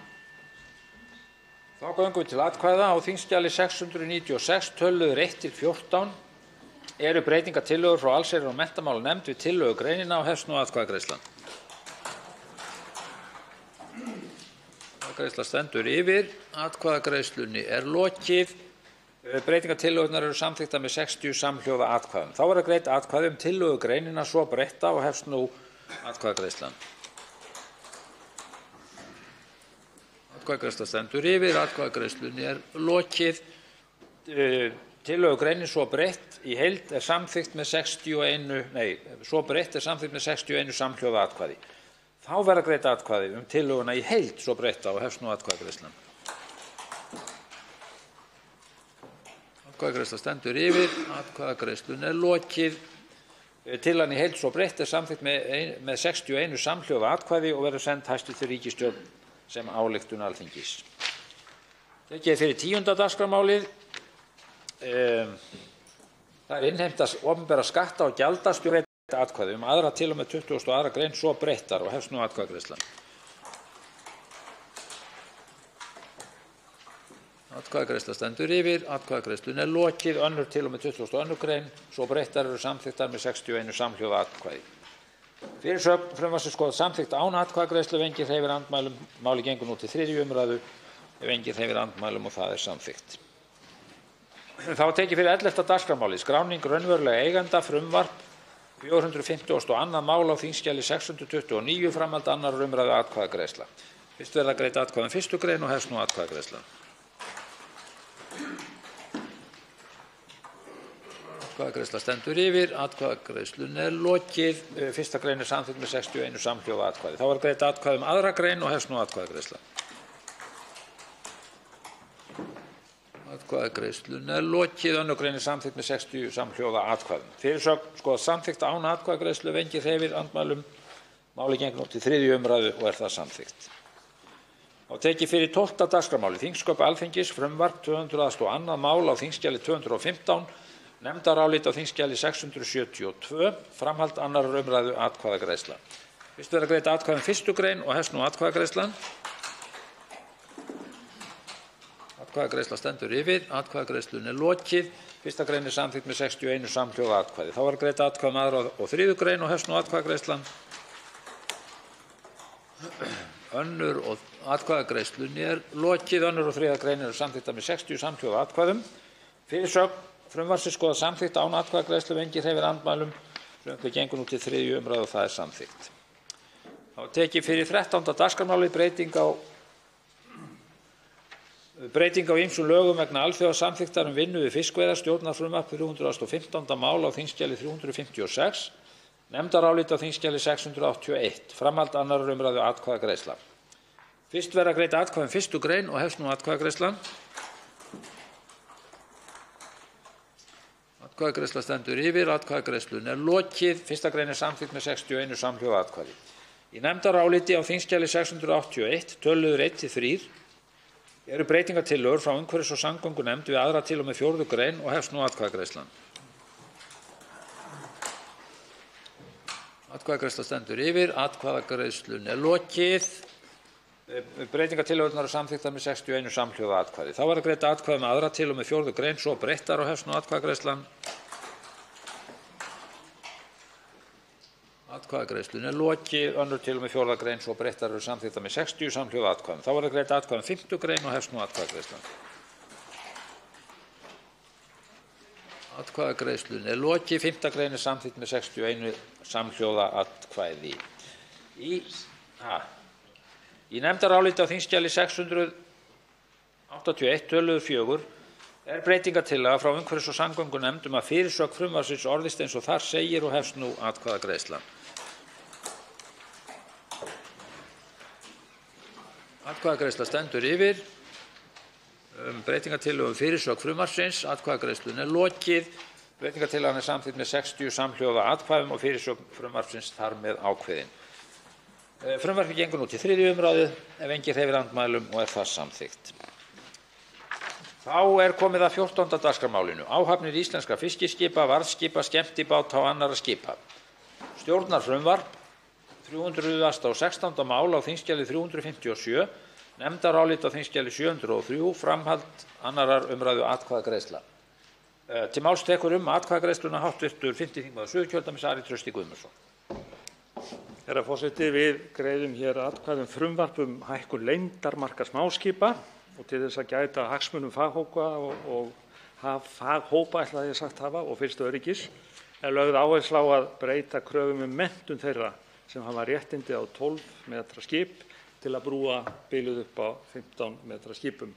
Þá göngum við til atkvæða. Á þingskjali 696 töluður 1–14 eru breytingartillögur frá allsherjar- og menntamálanefnd við tillögugreinina og hefst nú atkvæðagreiðslan. Atkvæðagreiðsla stendur yfir. Atkvæðagreiðslunni lokið. Breytingartillögurnar eru samþykktar með 60 samhljóða atkvæðum. Þá verða greidd atkvæði tillögugreinina svo breytta og hefst nú atkvæðagreiðslan. Atkvæðagreiðsla stendur yfir. Atkvæðagreiðslunni lokið. Tillögugreinin svo breytt í heild samþykkt með 61 samhljóða atkvæði. Þá verða greidd atkvæði tillöguna í heild svo breytta og hefst nú atkvæðagreiðslan. Atkvæðagreiðsla stendur yfir. Atkvæðagreiðslunni lokið. Tillagan í heild svo breytt samþykkt með 61 samhljóða atkvæði og verður send hæstv. Ríkisstjórn sem ályktun Alþingis. Tekið fyrir 10. dagskrármálið. Það innheimta opinberra skatta og gjalda greidd atkvæði aðra til og með 22. grein svo breyttar og hefst nú atkvæðagreiðslan. Atkvæðagreiðsla stendur yfir. Atkvæðagreiðslunni lokið. Önnur til og með 22. grein svo breyttar eru samþykktar með 61 samhljóða atkvæði. Fyrirsögn frumvarpsins skoðað samþykkt án atkvæðagreiðslu ef enginn hreyfir andmælum. Málið gengur nú til 3. umræðu ef enginn hreyfir andmælum og það samþykkt. Þá tekið fyrir 11. dagskrármálið skráning raunverulega eigenda frumvarp 452. mál á þingskjali 629 framhald 2. umræðu atkvæðagreiðsla. Fyrst verða greidd atkvæði 1. grein og hefst nú atkvæðagreiðsla. Atkvæðagreiðsla stendur yfir. Atkvæðagreiðslunni lokið. 1. grein samþykkt með 61 samhljóða atkvæði. Þá verða greidd atkvæði 2. grein og hefst nú atkvæðagreiðsla. Atkvæðagreiðslunni lokið. 2. grein samþykkt með 60 samhljóða atkvæðum. Fyrirsögn skoðað samþykkt án atkvæðagreiðslu ef enginn hreyfir andmælum. Málið gengur nú til 3. umræðu og það samþykkt. Þá tekið fyrir 12. dagskrármálið þingsköp Alþingis frumvarp 202. mál á þingskjali 215 nefndarálit á þingskjali 672 framhald 2. umræðu atkvæðagreiðsla. Fyrst verða greidd atkvæði 1. grein og hefst nú atkvæðagreiðslan. Atkvæðagreiðsla stendur yfir. Atkvæðagreiðslunni lokið. 1. grein samþykkt með 61 samhljóða atkvæði. Þá verða greidd atkvæði 2. og 3. grein og hefst nú atkvæðagreiðslan. Önnur og atkvæðagreiðslunni lokið. 2. og 3. grein eru samþykktar með 60 samhljóða atkvæðum. Fyrirsögn frumvarpsins skoðað samþykkt án atkvæðagreiðslu ef enginn hreyfir andmælum. Frumvarpið gengur nú til 3. umræðu og það samþykkt. Þá tekið fyrir 13. dagskrármálið breyting á ýmsum lögum vegna alþjóðasamþykktar vinnu við fiskveiðar stjórnarfrumvarp 315. mál á þingskjali 356 nefndarálit á þingskjali 681 framhald 2. umræðu atkvæðagreiðsla. Fyrst verða greidd atkvæði 1. grein og hefst nú atkvæðagreiðslan. Atkvæðagreiðsla stendur yfir. Atkvæðagreiðslunni lokið. 1. grein samþykkt með 61 samhljóða atkvæði. Í nefndaráliti á þingskjali 681 töluður 1–3 eru breytingartillögur frá umhverfis- og samgöngunefnd við 2. til og með 4. grein og hefst nú atkvæðagreiðslan. Atkvæðagreiðsla stendur yfir. Atkvæðagreiðslunni lokið. Breytingartillögurnar eru samþykktar með 61 samhljóða atkvæði. Þá verða greidd atkvæði með 2. til og með 4. grein svo breyttar og hefst nú atkvæðagreiðslan. Atkvæðagreiðslunni lokið. 2. til og með 4. grein svo breyttar eru samþykktar með 60 samhljóða atkvæðum. Þá verða greidd atkvæði 5. grein og hefst nú atkvæðagreiðslan. Atkvæðagreiðslunni er lokið. 5. grein er samþykkt með 61 samhljóða atkvæði. Í nefndaráliti á þingskjali 681 töluðu 4 er breytingartillaga frá umhverfis- og samgöngunefnd að fyrirsögn frumvarpsins orðist eins og þar segir og hefst nú atkvæðagreiðslan. Atkvæðagreiðsla stendur yfir. Breytingartillögu fyrirsögn frumvarpsins. Atkvæðagreiðslunni er lokið. Breytingartillagan er samþykkt með 60 samhljóða atkvæðum og fyrirsögn frumvarpsins þar með ákveðin. Frumvarpið gengur nú til 3. umræðu ef enginn hreyfir andmælum og er það samþykkt. Þá er komið að 14. dagskrármálinu. Áhafnir íslenskra fiskiskipa, varðskipa, skemmtibáta og annarra skipa. Stjórnarfrumvarp 316. mál á þingskjali 357, nefndarálit á þingskjali 703, framhald annarrar umræðu atkvæðagreiðsla. Til máls tekur atkvæðagreiðsluna hv. 5. þingmaður Suðurkjördæmis Ari Trausti Guðmundsson. Herra forseti, við greiðum hér atkvæði frumvarp hækkun lengdarmarka smáskipa og til þess að gæta hagsmunum faghópa ætla ég sagt hafa og fyrstu öryggis er lögð áhersla á að breyta kröfum menntun þeirra sem hafa réttindi á 12 metra skip til að brúa bilið upp á 15 metra skipum.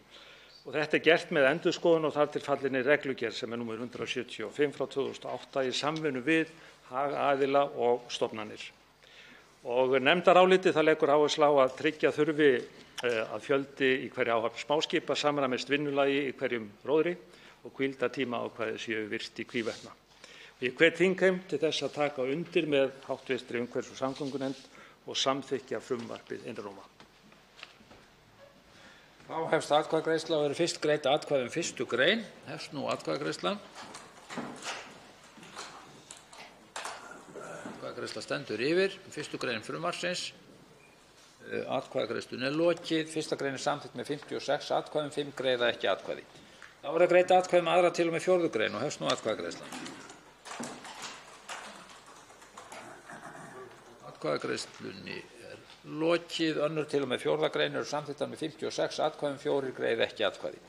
Og þetta er gert með endurskoðun og þar til fallinni reglugerð sem er númer 175/2008 í samvinnu við hagaðila og stofnanir. Og nefndarálitið það leggur áherslu á að tryggja þurfi að fjöldi í hverri áhöfn smáskipa samræmist vinnulagi í hverjum róðri og hvíldartíma ákvæði séu virt í hvívetna. Ég hvet þingheim til þess að taka undir með hv. umhverfis- og samgöngunefnd og samþykkja frumvarpið einróma. Þá hefst atkvæðagreiðsla og eru fyrst greidd atkvæði 1. grein. Hefst nú atkvæðagreiðslan. Atkvæðagreiðsla stendur yfir. 1. grein frumvarpsins. Atkvæðagreiðslunni er lokið. 1. grein er samþykkt með 56 atkvæðum, 5 greiða ekki atkvæði. Þá er að greidda atkvæði með 2. til og með 4. grein og hefst nú atkvæðagreiðslan. Atkvæðagreiðslunni er lokið. 2. til og með 4. grein eru samþykktar með 56 atkvæðum, 4 greiða ekki atkvæði.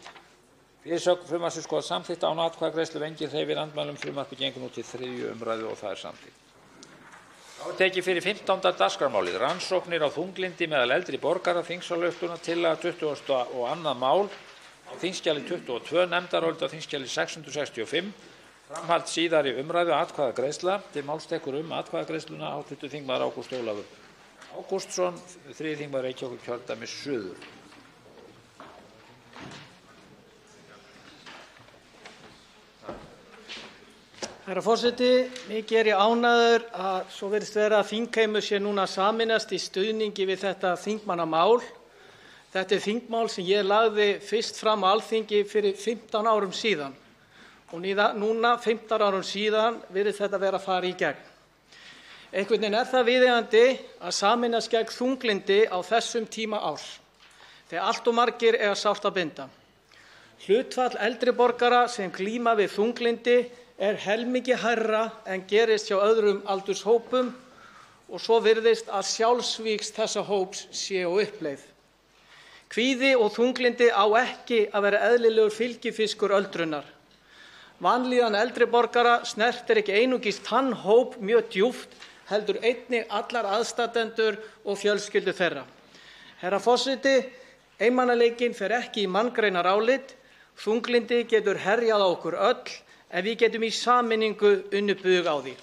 Fyrirsögn frumvarpsins skoðað samþykkt án atkvæðagreiðslu ef enginn hreyfir andmælum. Frumvarpið gengur nú til 3. umræðu og það er samþykkt. Þá er tekið fyrir 15. dagskrármálið. Rannsóknir á þunglyndi meðal eldri borgara, þingsályktunartillaga 22. mál á þingskjali 22, nefndarálit á þingskjali 665, framhald síðari umræðu atkvæðagreiðsla. Til máls tekur atkvæðagreiðsluna hv. þingmaður Ágúst Ólafur Ágústsson, 3. þingmaður Reykjavíkurkjördæmis suður. Herra forseti, mikið er ég ánægður að svo virðist vera að þingheimur sé núna sameinast í stuðningi við þetta þingmannamál. Þetta er þingmál sem ég lagði fyrst fram á Alþingi fyrir 15 árum síðan og núna 15 árum síðan virðist þetta vera að fara í gegn. Einhvern veginn er það viðeigandi að sameinast gegn þunglyndi á þessum tíma árs, þegar allt og margir eiga sárt að binda. Hlutfall eldri borgara sem glíma við þunglyndi er helmingi hærra en gerist hjá öðrum aldurshópum og svo virðist að sjálfsvígs þessa hóps sé á uppleið. Kvíði og þunglyndi á ekki að vera eðlilegur fylgifiskur öldrunar. Vanlíðan eldri borgara snertir ekki einungis þann hóp mjög djúpt, heldur einnig allar aðstandendur og fjölskyldur þeirra. Herra forseti, einmanaleikinn fer ekki í manngreinarálit. Þunglyndi getur herjað á okkur öll en við getum í sameiningu unnið bug á því.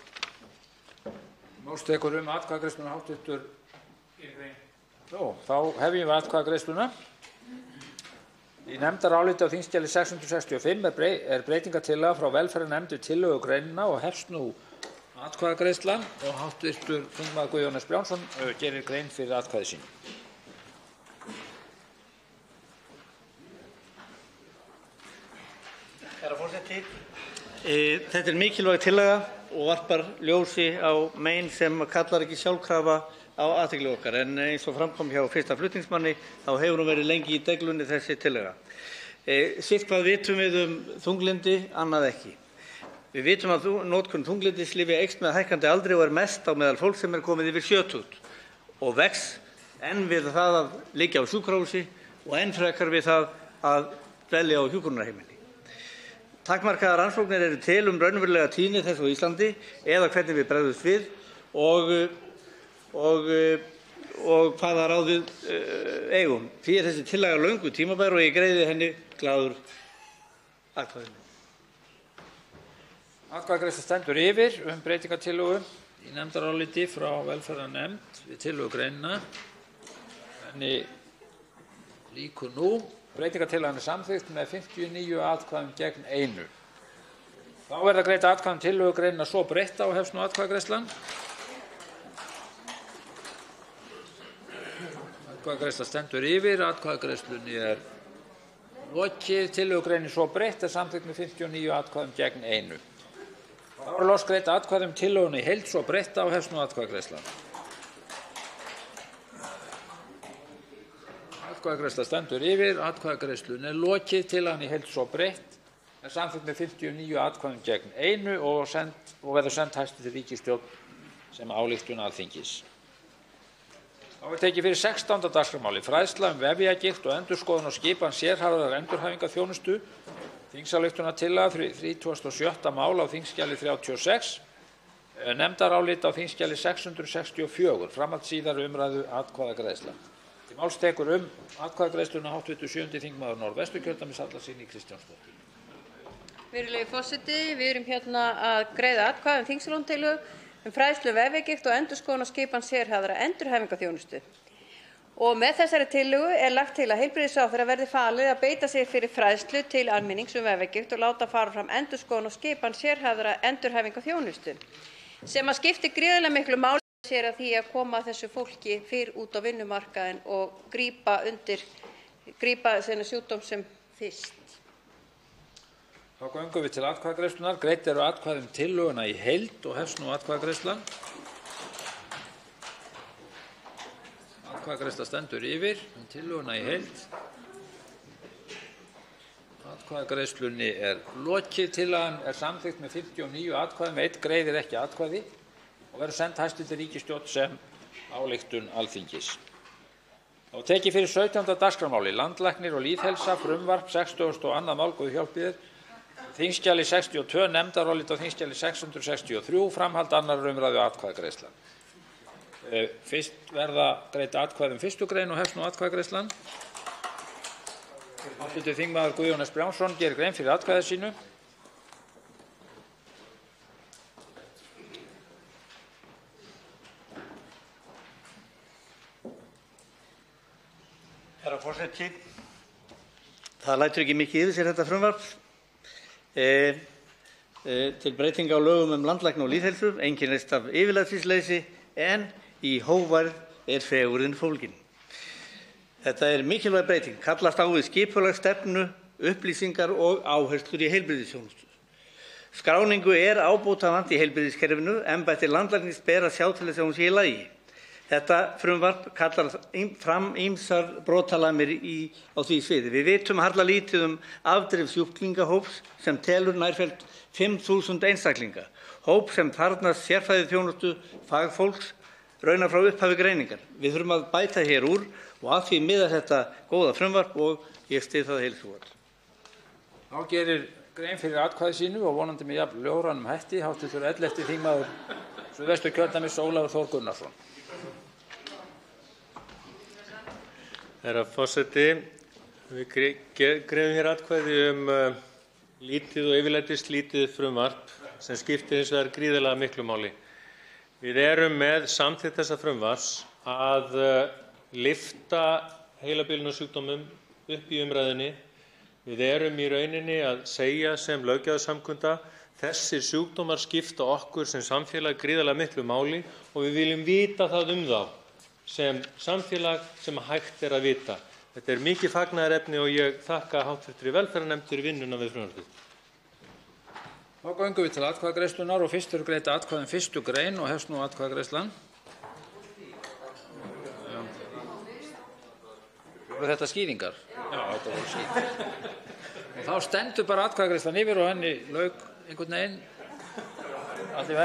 Máls tekur atkvæðagreiðsluna hv. Þá hefjum við atkvæðagreiðsluna. Í nefndaráliti á þingskjali 665 er breytingartillaga frá velferðarnefnd við tillögugreinina og hefst nú atkvæðagreiðslan og hv. þingmaður Guðjón S. Brjánsson gerir grein fyrir atkvæði sínu. Herra forseti, þetta er mikilvæg tillaga og varpar ljósi á mein sem kallar ekki sjálfkrafa á athygli okkar, en eins og fram kom hjá fyrsta flutningsmanni þá hefur hún verið lengi í deglunni þessi tillaga. Sitthvað vitum við þunglyndi, annað ekki. Við vitum að notkun þunglyndislyfja eykst með hækkandi aldri og er mest á meðal fólks sem er komið yfir 70 og vex enn við það að liggja á sjúkrahúsi og enn frekar við það að dvelja á hjúkrunarheimili. takmarkaðar rannsóknir eru til raunverulega tíðni þess á Íslandi eða hvernig við bregðumst við og hvaða ráð við eigum. Því er þessi tillaga löngu tímabær og ég greiði henni glaður atkvæði. Atkvæðagreiðsla stendur yfir breytingartillögu í nefndaráliti frá velferðarnefnd við tillögugreinina. Henni lýkur nú. Breytingartillagan er samþykkt með 59 atkvæðum gegn 1. Þá verða greidd atkvæði um tillögugreinina svo breytta og hefst nú atkvæðagreiðslan. Atkvæðagreiðsla stendur yfir. Atkvæðagreiðslunni er lokið. Tillögugreinin svo breytt er samþykkt með 59 atkvæðum gegn 1. Þá er loks greidd atkvæði um tillöguna í heild svo breytta og hefst nú atkvæðagreiðslan. Atkvæðagreiðsla stendur yfir. Atkvæðagreiðslunni er lokið. Tillagan í heild svo breytt er samþykkt með 59 atkvæðum gegn 1 og verður send hæstv. Ríkisstjórn sem ályktun Alþingis. Þá er tekið fyrir 16. dagskrármálið, fræðsla vefjagigt og endurskoðun og skipan sérhæfðrar endurhæfingarþjónustu, þingsályktunartillaga 36. mál á þingskjali 36, nefndarálit á þingskjali 664, framhald síðari umræðu atkvæðagreiðsla. Til máls tekur atkvæðagreiðsluna hv. 7. þingmaður Norðvesturkjördæmis Halla Signý Kristjánsdóttir. Virðulegi forseti, við erum hérna að greiða atkvæði um þingsályktunartillögu fræðslu vefjagigt og endurskoðun og skipan sérhæfðra endurhæfingarþjónustu. Og með þessari tillögu er lagt til að heilbrigðisráðherra verði falið að beita sér fyrir fræðslu til almennings vefjagigt og láta fara fram endurskoðun og skipan sérhæfðra endurhæfingarþjónustu, sem að skiptir gríðarlega miklu máli sér að því að koma þessu fólki fyrr út á vinnumarkaðinn og grípa þennan sjúkdóm sem fyrst. Þá göngum við til atkvæðagreiðslunnar. Greidd eru atkvæði um tillöguna í heild og hefst nú atkvæðagreiðslan. Atkvæðagreiðsla stendur yfir tillöguna í heild. Atkvæðagreiðslunni er lokið. Tillagan er samþykkt með 59 atkvæðum, 1 greiðir ekki atkvæði og verður send hæstv. Ríkisstjórn sem ályktun Alþingis. Þá tekið fyrir 17. dagskrármáli, landlæknir og lýðheilsa, frumvarp 62. mál, Guð hjálpi þér, þingskjali 62, nefndarálit á þingskjali 663, framhald 2. umræðu atkvæðagreiðsla. Fyrst verða greidd atkvæði um 1. grein og hefst nú atkvæðagreiðslan. Hv. þingmaður Guðjón S. Brjánsson gerir grein fyrir atkvæði sínu. Herra forseti, það lætur ekki mikið yfir sér þetta frumvarp til breytinga á lögum landlækni og lýðheilsu, einkennist af yfirlætisleysi en í hógværð er fegurðin fólgin. Þetta er mikilvæg breyting, kallast á við skipulag stefnu, upplýsingar og áherslur í heilbrigðisþjónustu. Skráningu er ábótavant í heilbrigðiskerfinu, embætti landlæknis ber að sjá til þess að hún sé í lagi. Þetta frumvarp kallar fram ýmsar brotalamir á því sviði. Við vitum harla lítið afdrif sjúklingahóps sem telur nærfellt 5.000 einstaklinga, hóp sem þarfnast sérfræðiþjónustu fagfólks raunar frá upphafi greiningar. Við þurfum að bæta hér úr og að því miðar þetta góða frumvarp og ég styð það heils hugar. Þá gerir grein fyrir atkvæði sínu og vonandi með jafn ljóðrænum hætti hv. 11. þingmaður Suðvesturkjördæmis Ólafur Þór Gunnarsson. Herra forseti, við greiðum hér atkvæði lítið og yfirlætislítið frumvarp sem skiptir hins vegar gríðarlega miklu máli. Við erum með samþykkt þessa frumvarps að lyfta heilabilunarsjúkdómum upp í umræðunni. Við erum í rauninni að segja sem löggjafarsamkunda þessir sjúkdómar skipta okkur sem samfélag gríðarlega miklu máli og við viljum vita það þá sem samfélag sem hægt er að vita. Þetta er mikið fagnaðarefni og ég þakka hv. velferðarnefnd fyrir vinnuna við frumvarpið. Þá göngum við til atkvæðagreiðslunnar og fyrst eru greidd atkvæði um 1. grein og hefst nú atkvæðagreiðslan. Voru þetta skýringar? Já, þetta voru skýringar. Og þá stendur bara atkvæðagreiðslan yfir og henni lauk einhvern veginn. Allir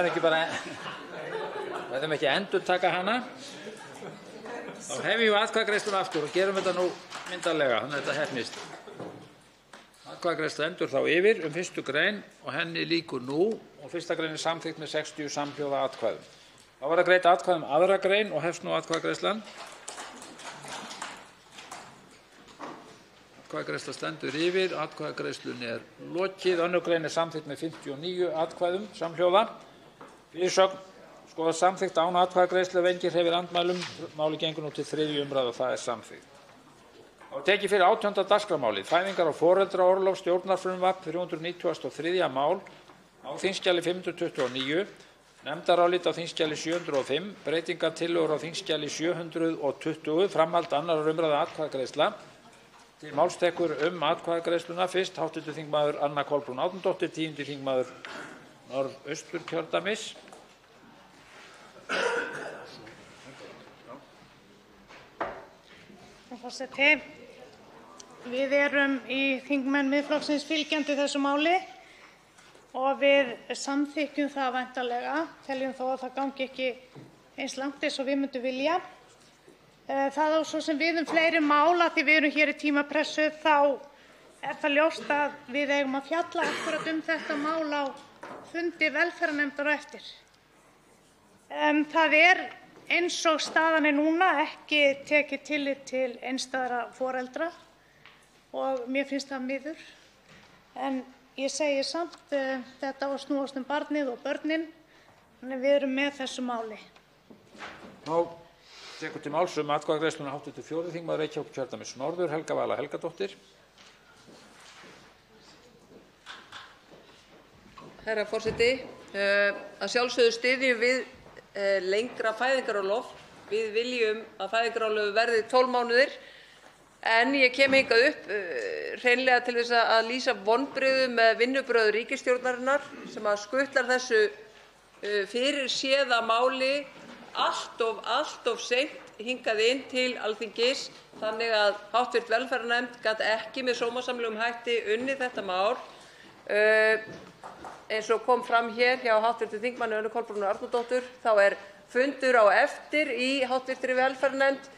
verðum ekki að endurtaka hana. Þá hefjum við atkvæðagreiðsluna aftur og gerum þetta nú myndarlega, þannig að þetta hefnist. Atkvæðagreiðsla stendur þá yfir 1. grein og henni lýkur nú og 1. grein er samþykkt með 60 samhljóða atkvæðum. Þá verða greidd atkvæði 2. grein og hefst nú atkvæðagreiðslan. Atkvæðagreiðsla stendur yfir, atkvæðagreiðslunni er lokið. 2. grein er samþykkt með 59 atkvæðum samhljóða. Fyrirsögn: skoðast samþykkt án atkvæðagreiðslu ef enginn hreyfir andmælum. Málið gengur nú til 3. umræðu og það er samþykkt. Þá er tekið fyrir 18. dagskrármálið, fæðingar- og foreldraorlof, stjórnarfrumvarp, 393. mál á þingskjali 529, nefndarálit á þingskjali 705, breytingartillögur á þingskjali 720, framhald 2. umræðu atkvæðagreiðsla. Til máls tekur atkvæðagreiðsluna fyrst hv. þingmaður Anna Kolbrún Árnadóttir, 10. þingmaður Norðausturkjördæmis. Forseti. Við erum í þingmenn Miðflokksins fylgjandi þessu máli og við samþykkjum það væntanlega, teljum þó að það gangi ekki eins langt eins og við myndum vilja. Það á svo sem við fleiri mál, að því við erum hér í tímapressu, þá er það ljóst að við eigum að fjalla akkúrat þetta mál á fundi velferðarnefndar á eftir. Það er eins og staðan er núna ekki tekið tillit til einstæðra foreldra og mér finnst það miður. En ég segi samt, þetta á að snúast barnið og börnin, þannig við erum með þessu máli. Þá tekur til máls atkvæðagreiðsluna hv. 4. þingmaður Reykjavíkurkjördæmis norður, Helga Vala Helgadóttir. Herra forseti, að sjálfsögðu styðjum við lengra fæðingarorlof. Við viljum að fæðingarorlofið verði 12 mánuðir, en ég kem hingað upp hreinlega til þess að lýsa vonbrigðum með vinnubrögð ríkisstjórnarinnar sem að skutlar þessu fyrirséða máli allt of seint hingað inn til Alþingis, þannig að hv. velferðarnefnd gat ekki með sómasamlegum hætti unnið þetta mál. Eins og kom fram hér hjá hv. þingmanni Önnu Kolbrúnu Árnadóttur, þá er fundur á eftir í hv. velferðarnefnd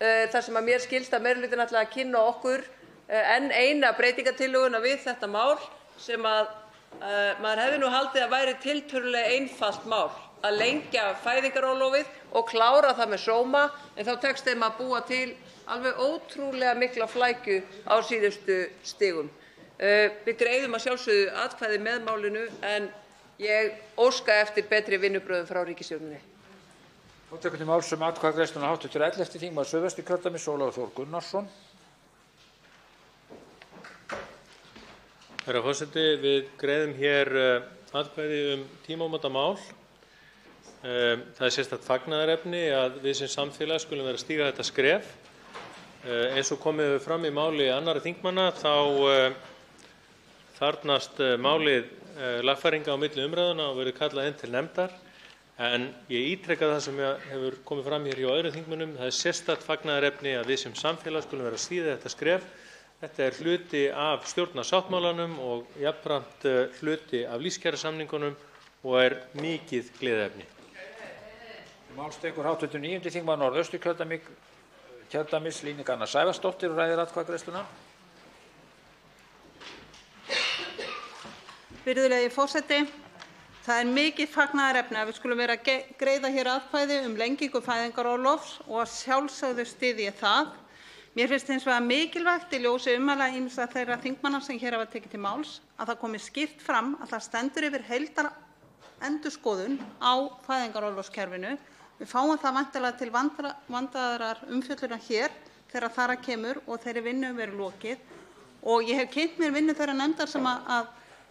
þar sem að mér skilst að meirihlutinn ætlaði að kynna okkur enn eina breytingartillöguna við þetta mál sem að maður hefði nú haldið að væri tiltölulega einfalt mál, að lengja fæðingarorlofið og klára það með sóma, en þá tekst þeim að búa til alveg ótrúlega mikla flækju á síðustu stigum. Við greiðum að sjálfsögðu atkvæði með málinu, en ég óska eftir betri vinnubrögðum frá ríkisstjórninni. Þá tekur til máls atkvæðagreiðsluna hv. 11. þingmaður Suðvesturkjördæmis, Ólafur Þór Gunnarsson. Herra forseti, við greiðum hér atkvæði tímamótamál. Það er sérstakt fagnaðarefni að við sem samfélag skulum vera að stíga þetta skref. Eins og komið hefur fram í máli annarra þingmanna þá þarfnast málið lagfæringa á milli umræðna og verður kallað inn til nefndar. En ég ítreka það sem hefur komið fram hér hjá öðrum þingmönnum. Það er sérstakt fagnaðarefni að við sem samfélag skulum vera að stíga þetta skref. Þetta er hluti af stjórnarsáttmálanum og jafnframt hluti af lífskjarasamningunum og er mikið gleðiefni. Máls tekur hv. 9. þingmaður Norðausturkjördæmis, Líneik Anna Sævarsdóttir, og ræðir atkvæðagreiðsluna. Virðulegi forseti, það er mikið fagnaðarefni að við skulum vera að greiða hér atkvæði lengingu fæðingarorlofs og að sjálfsögðu styð ég það. Mér finnst hins vegar mikilvægt í ljósi ummæla ýmissa þeirra þingmanna sem hér hafa tekið til máls að það komi skýrt fram að það stendur yfir heildarendurskoðun á fæðingarorlofskerfinu. Við fáum það væntanlega til vandaðrar umfjöllunar hér þegar þar að kemur og þeirri vinnu verður lokið. Og ég hef kynnt mér vinnu þeirra nefndar sem að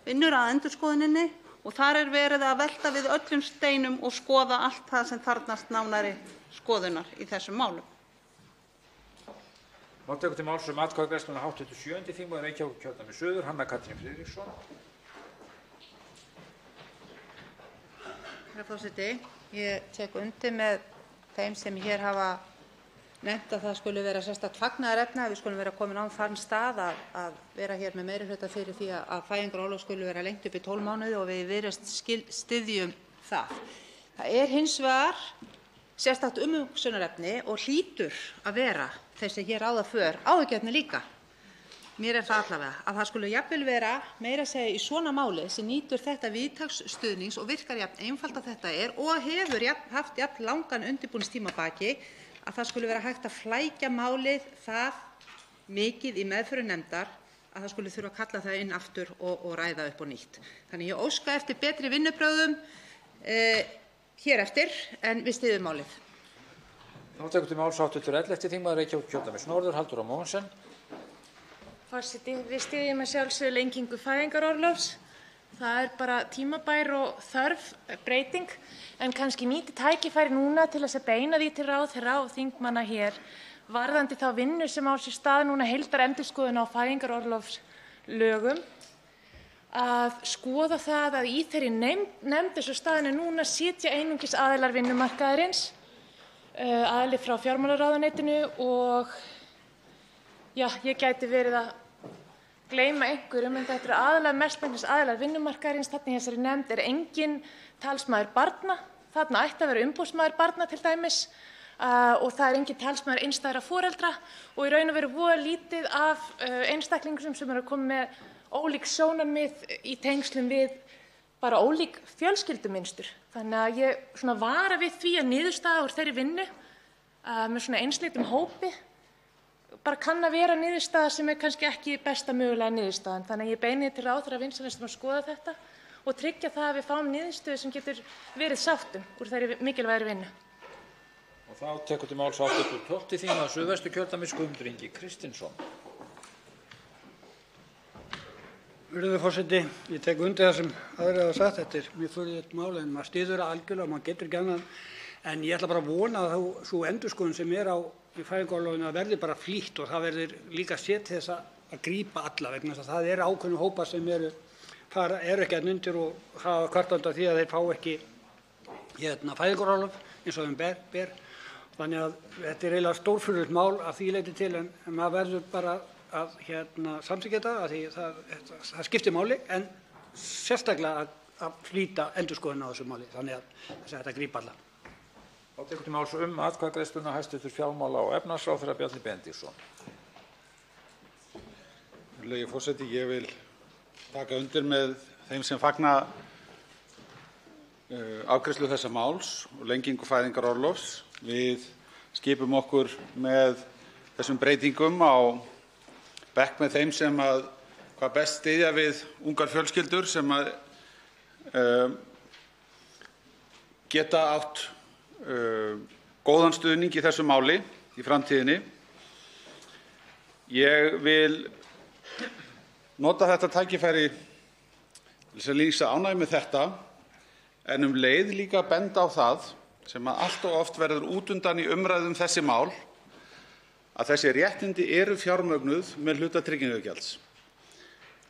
vinnur að endurskoðuninni og þar er verið að velta við öllum steinum og skoða allt það sem þarfnast nánari skoðunar í þessum málum. Þá tekur til máls atkvæðagreiðsluna hv. 7. þingmaður Reykjavíkurkjördæmis suður, Hanna Katrín Friðriksson. Herra forseti, ég tek undir með þeim sem hér hafa nefnt að það skuli vera sérstakt fagnaðarefni að við skulum vera komin á þann stað að vera hér með meirihluta fyrir því að fæðingarorlof skuli vera lengt upp í 12 mánuði og við Viðreisn styðjum það. Það er hins vegar sérstakt umhugsunarefni og hlýtur að vera þessi hér áða för áhyggjuefni líka. mér er það allavega, að það skuli jafnvel vera meira að segja í svona máli sem nýtur þetta víðtæks stuðnings og virkar jafn einfalt að þetta er og hefur haft jafn langan undirbúningstíma að baki, að það skuli vera hægt að flækja málið það mikið í meðferð nefndar að það skuli þurfa að kalla það inn aftur og ræða upp á nýtt. Þannig ég óska eftir betri vinnubrögðum hér eftir en við styðjum málið. Þá tekur til máls hv. 11. þingmaður Reykjavíkurkjördæmis norður, Halldóra Mogensen. Forseti, við styðjum að sjálfsögðu lengingu fæðingarorlofs. Það er bara tímabær og þörf breyting, en kannski nýti tækifæri núna til þess að beina því til ráðherra og þingmanna hér varðandi þá vinnu sem á sér stað núna heildarendurskoðun á fæðingarorlofslögum, að skoða það að í þeirri nefnd eins og staðan er núna sitja einungis aðilar vinnumarkaðarins, aðili frá fjármálaráðuneytinu og ég gæti verið að gleyma einhverjum, en þetta eru aðalega mestmegnis aðilar vinnumarkaðarins. Þarna í þessari nefnd er enginn talsmaður barna, þarna ætti að vera umboðsmaður barna til dæmis, og það er enginn talsmaður einstæðra foreldra og í raun og veru voða lítið af einstaklingum sem eru að koma með ólík sjónarmið í tengslum við bara ólík fjölskyldumynstur. Þannig að ég vara við því að niðurstaða úr þeirri vinnu með svona einsleitum hópi bara kann að vera niðurstaða sem er kannski ekki besta mögulega niðurstaðan. Þannig að ég beini til ráðherra vinsamlegast að skoða þetta og tryggja það að við fáum niðurstöðu sem getur verið sáttum úr þeirri mikilvægri vinnu. Og þá tekur til máls hv. 12. þingmaður Suðvesturkjördæmis Guðmundur Ingi Kristinsson. Virðulegur forseti, ég tek undir það sem aðrir hafa sagt. Þetta er mjög furðulegt mál en maður styður það algjörlega og maður getur ekki annað. En ég ætla bara að vona að sú endurskoðun sem er í fæðingarorlofinu verði bara flýtt og það verður líka séð til þess að grípa alla, vegna þess að það eru ákveðnir hópar sem eru ekki undir og hafa kvartað því að þeir fá ekki fæðingarorlof eins og þeim ber. Þannig að þetta er eiginlega stórfurðulegt mál að því leyti til, en maður verður bara að samþykkja þetta af því það skiptir máli, en sérstaklega að flýta endurskoðun á þessu máli þannig að þetta grípa alla. Þá tekur til máls atkvæðagreiðsluna hæstv. fjármála- og efnahagsráðherra Bjarni Benediktsson. Virðulegi forseti, ég vil taka undir með þeim sem fagna afgreiðslu þessa máls og lengingu fæðingarorlofs. Við skipum okkur með þessum breytingum á bekk með þeim sem hvað best styðja við ungar fjölskyldur sem geta átt góðan stuðning í þessu máli í framtíðinni. Ég vil nota þetta tækifæri til að lýsa ánægju með þetta, en leið líka benda á það sem allt of oft verður út undan í umræðum þessi mál, að þessi réttindi eru fjármögnuð með hluta tryggingagjalds.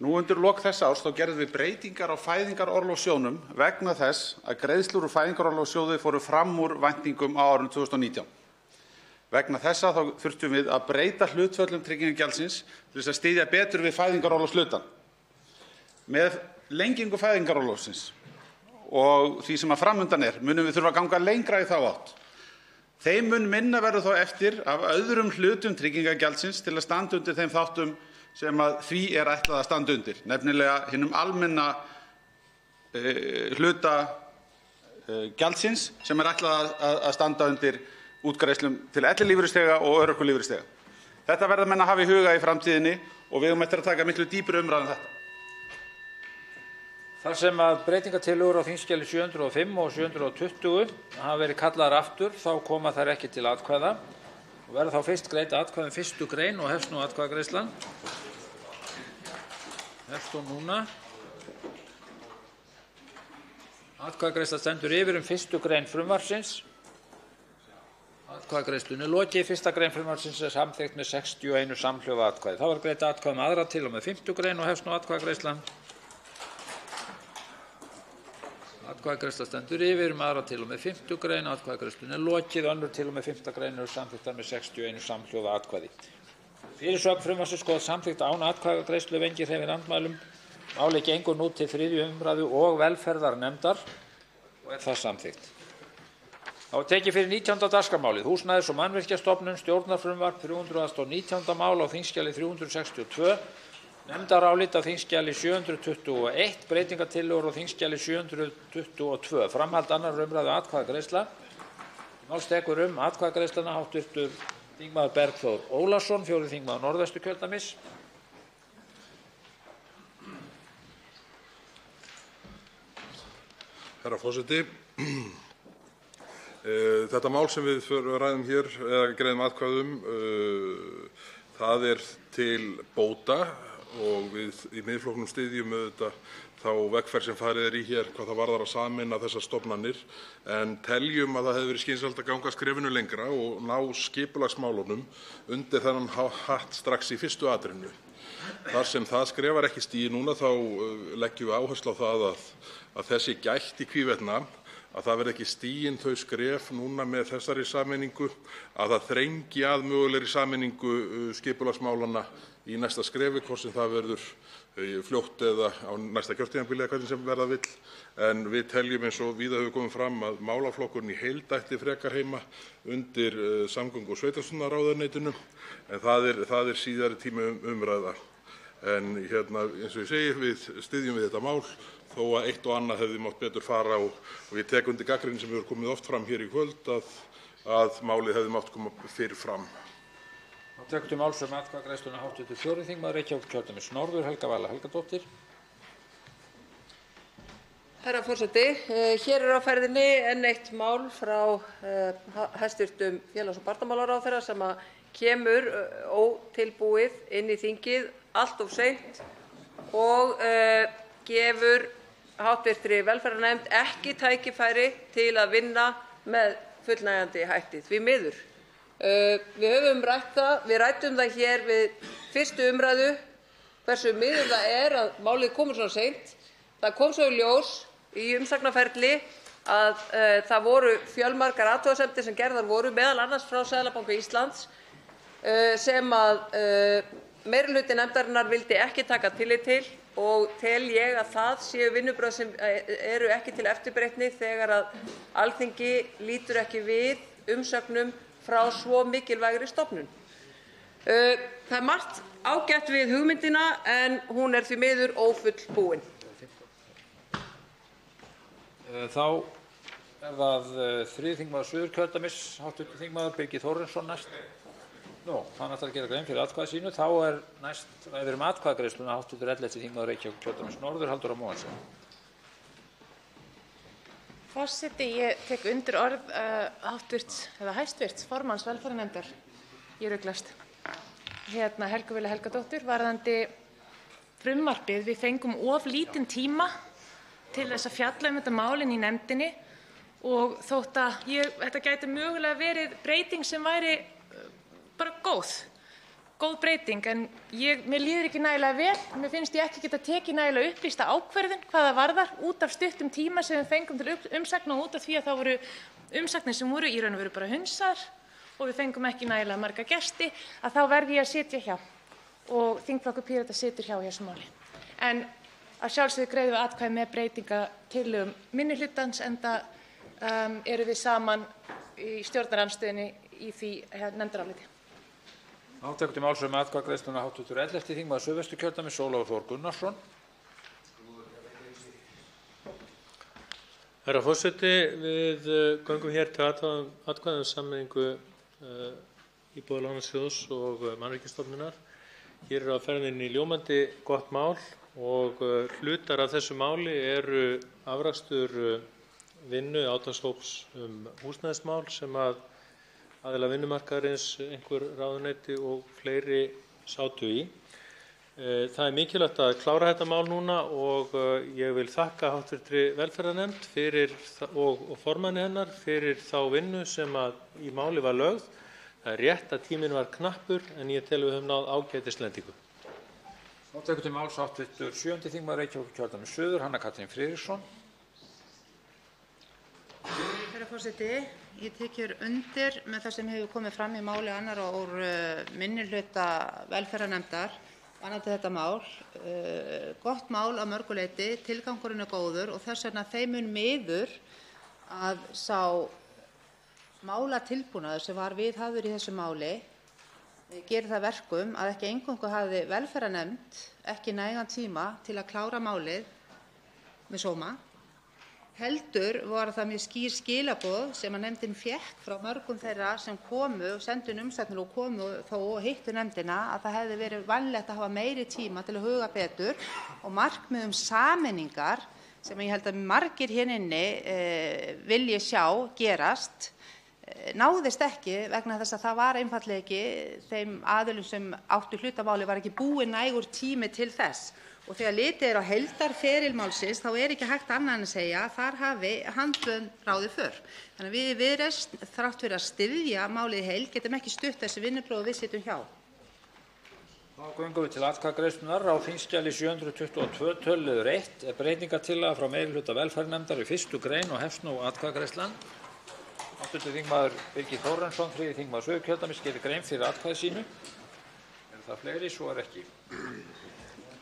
Nú undir lok þessa árs gerðum við breytingar á fæðingarorlofssjóðnum vegna þess að greiðslur úr fæðingarorlofssjóði fóru fram úr væntingum á árinu 2019. Vegna þessa þurftum við að breyta hlutföllum tryggingagjaldsins til þess að styðja betur við fæðingarorlofshlutann. Með lengingu fæðingarorlofsins og því sem fram undan munum við þurfa að ganga lengra í þá átt. Þeim mun minna verður þó eftir af öðrum hlutum tryggingagjaldsins til að standa undir þeim þáttum sem því er ætlað að standa undir, nefnilega hinum almenna hluta gjaldsins sem ætlað að standa undir útgreiðslum til ellilífeyrisþega og örorkulífeyrisþega. Þetta verða menn að hafa í huga í framtíðinni og við eigum eftir að taka miklu dýpri umræðu um þetta. Þar sem að breytingartillögur á þingskjali 705 og 720 hafa verið kallaðar aftur, þá koma þær ekki til atkvæða og verða þá fyrst greidd atkvæði um 1. grein og hefst nú atkvæðagreiðslan. Hefst hún núna. Atkvæðagreiðsla stendur yfir um 1. grein frumvarpsins. Atkvæðagreiðslunni lokið. 1. grein frumvarpsins er samþykkt með 61 samhljóða atkvæði. Þá var greidd atkvæði um aðra til og með 5. grein og hefst nú atkvæðagreiðslan. Atkvæðagreiðsla stendur yfir aðra til og með 5. grein. Atkvæðagreiðslunni er lokið. Önnur til og með 5. grein eru samþykktar með 61 samhljóða atkvæði. Fyrirsögn frumvarpsins skoðast samþykkt án atkvæðagreiðslu ef enginn hreyfir andmælum. Málið gengur nú til 3. umræðu og velferðarnefndar og er það samþykkt. Þá er tekið fyrir 19. dagskrármálið, Húsnæðis- og mannvirkjastofnun, stjórnarfrumvarp 319. mál á þingskjali 362, nefndarálit á þingskjali 721, breytingartillögur á þingskjali 722, framhald 2. umræðu atkvæðagreiðsla. Máls tekur atkvæðagreiðsluna hv. þingmaður Bergþór Ólason, 4. þingmaður Norðvesturkjördæmis. Herra forseti. Þetta mál sem við ræðum hér eða greiðum atkvæði það er til bóta og við í Miðflokknum styðjum auðvitað þá vegferð sem farið er í hér hvað það varðar að sameina þessar stofnanir, en teljum að það hefði verið skynsamlegt að ganga skrefinu lengra og ná skipulagsmálunum undir þennan hatt strax í fyrstu atrinu. Þar sem það skref var ekki stigið núna þá leggjum við áherslu á það að þess sé gætt í hvívetna að það verði ekki stigin þau skref núna með þessari sameiningu að það þrengi að mögulegri sameiningu skipulagsmálanna í næsta skrefi, hvort sem það verður fljótt eða á næsta kjörtímabili eða hvernig sem verða vill. En við teljum, eins og víða hefur komið fram, að málaflokkurinn í heild ætti frekar heima undir samgöngu- og sveitarstjórnarráðuneytinu, en það er síðari tíma umræða. En eins og ég segi, við styðjum við þetta mál þó að eitt og annað hefði mátt betur fara og ég tek undir gagnrýni sem hefur komið oft fram hér í kvöld að málið hefði mátt koma fyrr fram. Þá tekur til máls atkvæðagreiðsluna hv. 4. þingmaður Reykjavíkurkjördæmis norður, Helga Vala Helgadóttir. Herra forseti, hér er á ferðinni enn eitt mál frá hæstv. félags- og barnamálaráðherra sem kemur ótilbúið inn í þingið allt of seint og gefur hv. velferðarnefnd ekki tækifæri til að vinna með fullnægjandi hætti, því miður. Við höfum rætt það, við ræddum það hér við 1. umræðu hversu miður það er að málið komur svona seint. Það kom svo í ljós í umsagnarferli að það voru fjölmargar athugasemdir sem gerðar voru, meðal annars frá Seðlabanka Íslands, sem að meirihluti nefndarinnar vildi ekki taka tillit til og tel ég að það séu vinnubrögð sem eru ekki til eftirbreytni þegar að Alþingi lítur ekki við umsögnum frá svo mikilvægri stofnun. Það er margt ágætt við hugmyndina en hún er því miður ófullbúin. Þá er það 3. þingmaður Suðurkjördæmis, hv. þingmaður Birgir Þórarinsson næst. Hann ætlar að gera grein fyrir atkvæði sínu. Þá er næst ræðir atkvæðagreiðsluna hv. 11. þingmaður Reykjavíkurkjördæmis norður, Halldóra Mogensen. Forseti, ég tek undir orð hæstv. formanns velferðarnefndar. Ég ruglast. Helgu Vili Helgadóttur, varðandi frumvarpið. Við fengum of lítinn tíma til þess að fjalla þetta málin í nefndinni og þótt að þetta gæti mögulega verið breyting sem væri bara góð breyting, en mér líður ekki nægilega vel. Mér finnst ég ekki geta tekið nægilega upplýsta ákvörðun hvað það varðar út af stuttum tíma sem við fengum til umsagna og út af því að það voru umsagnir sem voru í raun og veru bara hunsaðar og við fengum ekki nægilega marga gesti, að þá verði ég að sitja hjá og þingflokkur Pírata situr hjá þessu máli. En að sjálfsögðu greiðum við atkvæði með breytingartillögum minnihlutans enda erum við saman í stjórnarandstöðunni í því nefndaráliti. Þá tekur til máls atkvæðagreiðsluna hv. 11. þingmaður Suðvesturkjördæmis, Ólafur Þór Gunnarsson. Herra forseti, við göngum hér til atkvæða sameiningu Íbúðalánasjóðs og Mannvirkjastofnunar. Hér er á ferðinni ljómandi gott mál og hlutar af þessu máli eru afrakstur vinnu átakshóps húsnæðismál sem aðilar vinnumarkaðarins, einhver ráðuneyti og fleiri sátu í. Það er mikilvægt að klára þetta mál núna og ég vil þakka hv. velferðarnefnd og formanni hennar fyrir þá vinnu sem í máli var lögð. Það er rétt að tíminn var knappur en ég tel við höfum náð ágætislendingu. Þá tekur til máls hv. 7. þingmaður Reykjavíkurkjördæmis suður, Hanna Katrín Friðriksson. Herra forseti, ég tek hér undir með það sem hefur komið fram í máli annarra úr minnihluta velferðarnefndar varðandi þetta mál. Gott mál að mörgu leyti, tilgangurinn er góður og þess vegna þeim mun miður að sá málatilbúnaður sem var viðhafður í þessu máli gerir það að verkum að ekki eingöngu hafði velferðarnefnd ekki nægan tíma til að klára málið með sóma, heldur voru það mjög skýr skilaboð sem að nefndin fékk frá mörgum þeirra sem komu og sendu inn umsagnir og komu þó og hittu nefndina, að það hefði verið vænlegt að hafa meiri tíma til að huga betur og markmið sameiningar sem ég held að margir hér inni vilji sjá gerast náðist ekki vegna þess að það var einfaldlega ekki þeim aðilum sem áttu hlut að máli var ekki búinn nægur tími til þess. Og þegar litið er á heildarferil málsins þá er ekki hægt annað en að segja að þar hafi handvöðin ráðið för. Þannig að við í Viðreisn, þrátt fyrir að styðja málið í heild, getum ekki stutt þessi vinnubrögð og við sitjum hjá. Þá göngum við til atkvæðagreiðslunnar á þingskjali 722 töluliður 1 er breytingartillaga frá meirihluta velferðarnefndar við 1. grein og hefst nú atkvæðagreiðslan. Hv. þingmaður Birgir Þórarinsson, 3. þingmaður Suðurkjördæmis, gerir grein fyrir atkvæði sínu. Er það fleiri? Svo er ekki.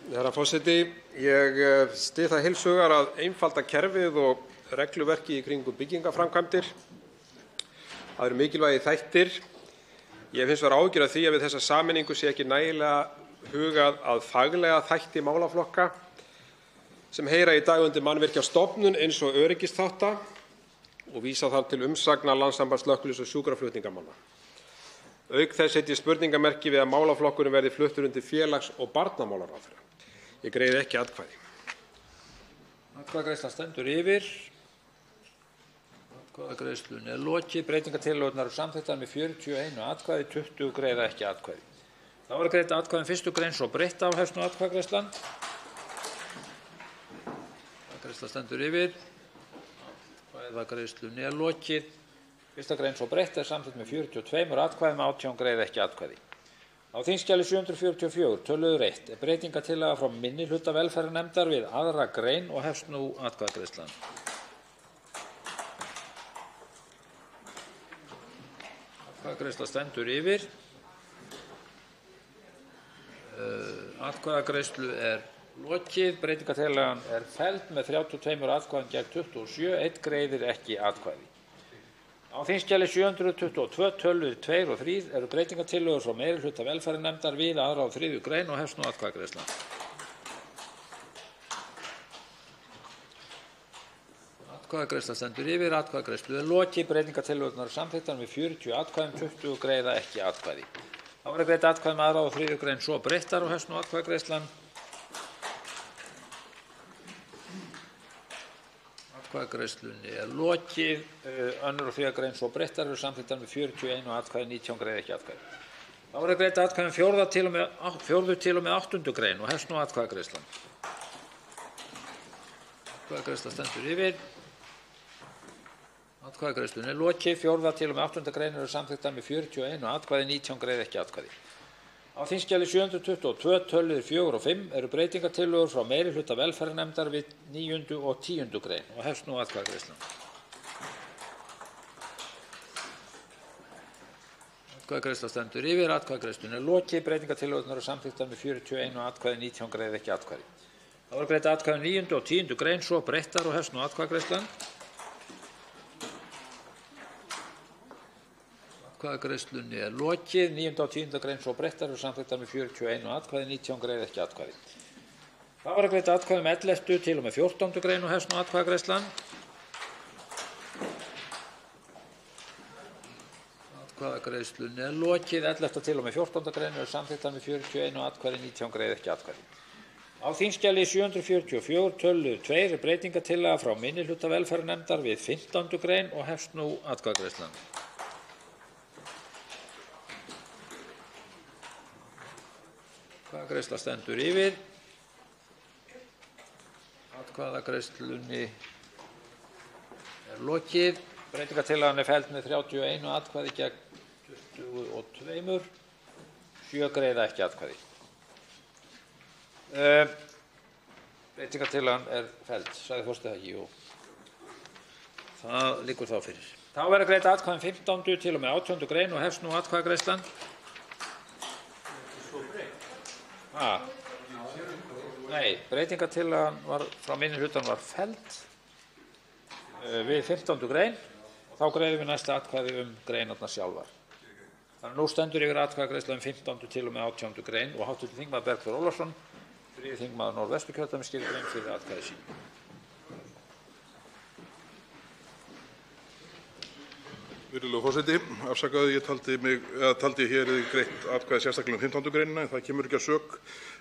Herra forseti, ég styð það heils hugar að einfalda kerfið og regluverki í kringum byggingaframkvæmdir. Það eru mikilvægir þættir. Ég hef hins vegar áhyggjur af því að við þessa sameiningu sé ekki nægilega hugað að faglega þætti málaflokka sem heyra í dag undir Mannvirkjastofnun eins og öryggisþátta og vísa þar til umsagna Landssambands slökkviliðs- og sjúkraflutningamanna. Auk þess set ég spurningamerki við að málaflokkurinn verði fluttur undir félags- og barnamálaráðherra. Ég greiði ekki atkvæði. Atkvæðagreiðslan stendur yfir. Atkvæðagreiðslunni er lokið. Breytingartillögurnar eru samþykktar með 41 atkvæði, 20 greiða ekki atkvæði. Þá er greidd atkvæði um 1. grein svo breytt á hefst nú atkvæðagreiðslan. Atkvæðagreiðslan stendur yfir. Atkvæðagreiðslunni er lokið. 1. grein svo breytt er samþykkt með 42 atkvæðum, 18 greiða ekki atkvæði. Á þingskjali 744 töluliður 1 er breytingartillaga frá minnihluta velferðarnefndar við 2. grein og hefst nú atkvæðagreiðslan. Atkvæðagreiðsla stendur yfir. Atkvæðagreiðslu er lokið. Breytingartillagan er felld með 32 atkvæðum gegn 27. Einn greiðir ekki atkvæði. Á þingskjali 722 töluliðir 2 og 3 eru breytingartillögur frá meirihluta velferðarnefndar við 2. og 3. grein og hefst nú atkvæðagreiðslan. Atkvæðagreiðsla stendur yfir. Atkvæðagreiðslu er lokið. Breytingartillögurnar eru samþykktar með 40 atkvæðum, 20 greiða ekki atkvæði. Þá verður greidd atkvæði með 2. og 3. grein svo breyttar og hefst nú atkvæðagreiðslan. Atkvæðagreiðslunni er lokið. 2. og 3. grein svo breyttar eru samþykktar með 41 atkvæði, 19 greiða ekki atkvæði. Þá verður greidd atkvæði um 4. til og með 8. grein og hefst nú atkvæðagreiðslan. Atkvæðagreiðsla stendur yfir. Atkvæðagreiðslunni er lokið. 4. til og með 8. grein eru samþykktar með 41 atkvæði, 19 greiða ekki atkvæði. Á þingskjali 722 töluliðir 4 og 5 eru breytingartillögur frá meirihluta velferðarnefndar við 9. og 10. grein og hefst nú atkvæðagreiðslan. Atkvæðagreiðsla stendur yfir. Atkvæðagreiðslunni er lokið. Breytingartillögurnar eru samþykktar með 41 atkvæði, 19 greiða ekki atkvæði. Þá verður greidd atkvæði um 9. og 10. grein svo breyttar og hefst nú atkvæðagreiðslan. Atkvæðagreiðslunni er lokið. 9. og 10. grein svo breyttar eru samþykktar með 41 atkvæði, 19 greiða ekki atkvæði. Þá verður greidd atkvæði um 11. til og með 14. grein og hefst nú atkvæðagreiðslan. Atkvæðagreiðslunni er lokið. 11. til og með 14. grein eru samþykktar með 41 atkvæði, 19 greiða ekki atkvæði. Á þingskjali 744 töluliður 2 er breytingartillaga frá minnihluta velferðarnefndar við 15. grein og hefst nú atkvæðagreiðslan. Atkvæðagreiðsla stendur yfir. Atkvæðagreiðslunni er lokið. Breytingartillagan er felld með 31 atkvæði gegn 22. 7 greiða ekki atkvæði. Breytingartillagan er felld, sagði forseti það ekki. Jú. Það liggur þá fyrir. Þá verður greidd atkvæði um 15. til og með 18. grein og hefst nú atkvæðagreiðslan. Nei, breytingartillagan frá minnihlutanum var felld við 15. grein og þá greiðum við næsta atkvæði greinarnar sjálfar. Þannig að nú stendur yfir atkvæðagreiðsla 15. til og með 18. grein og hv. þingmaður Bergþór Ólason, 3. þingmaður Norðvesturkjördæmis, gerir grein fyrir atkvæði sínu. Virðulegur forseti, afsakaðu, ég taldi hér greitt atkvæði sérstaklega 15. greinina en það kemur ekki að sök.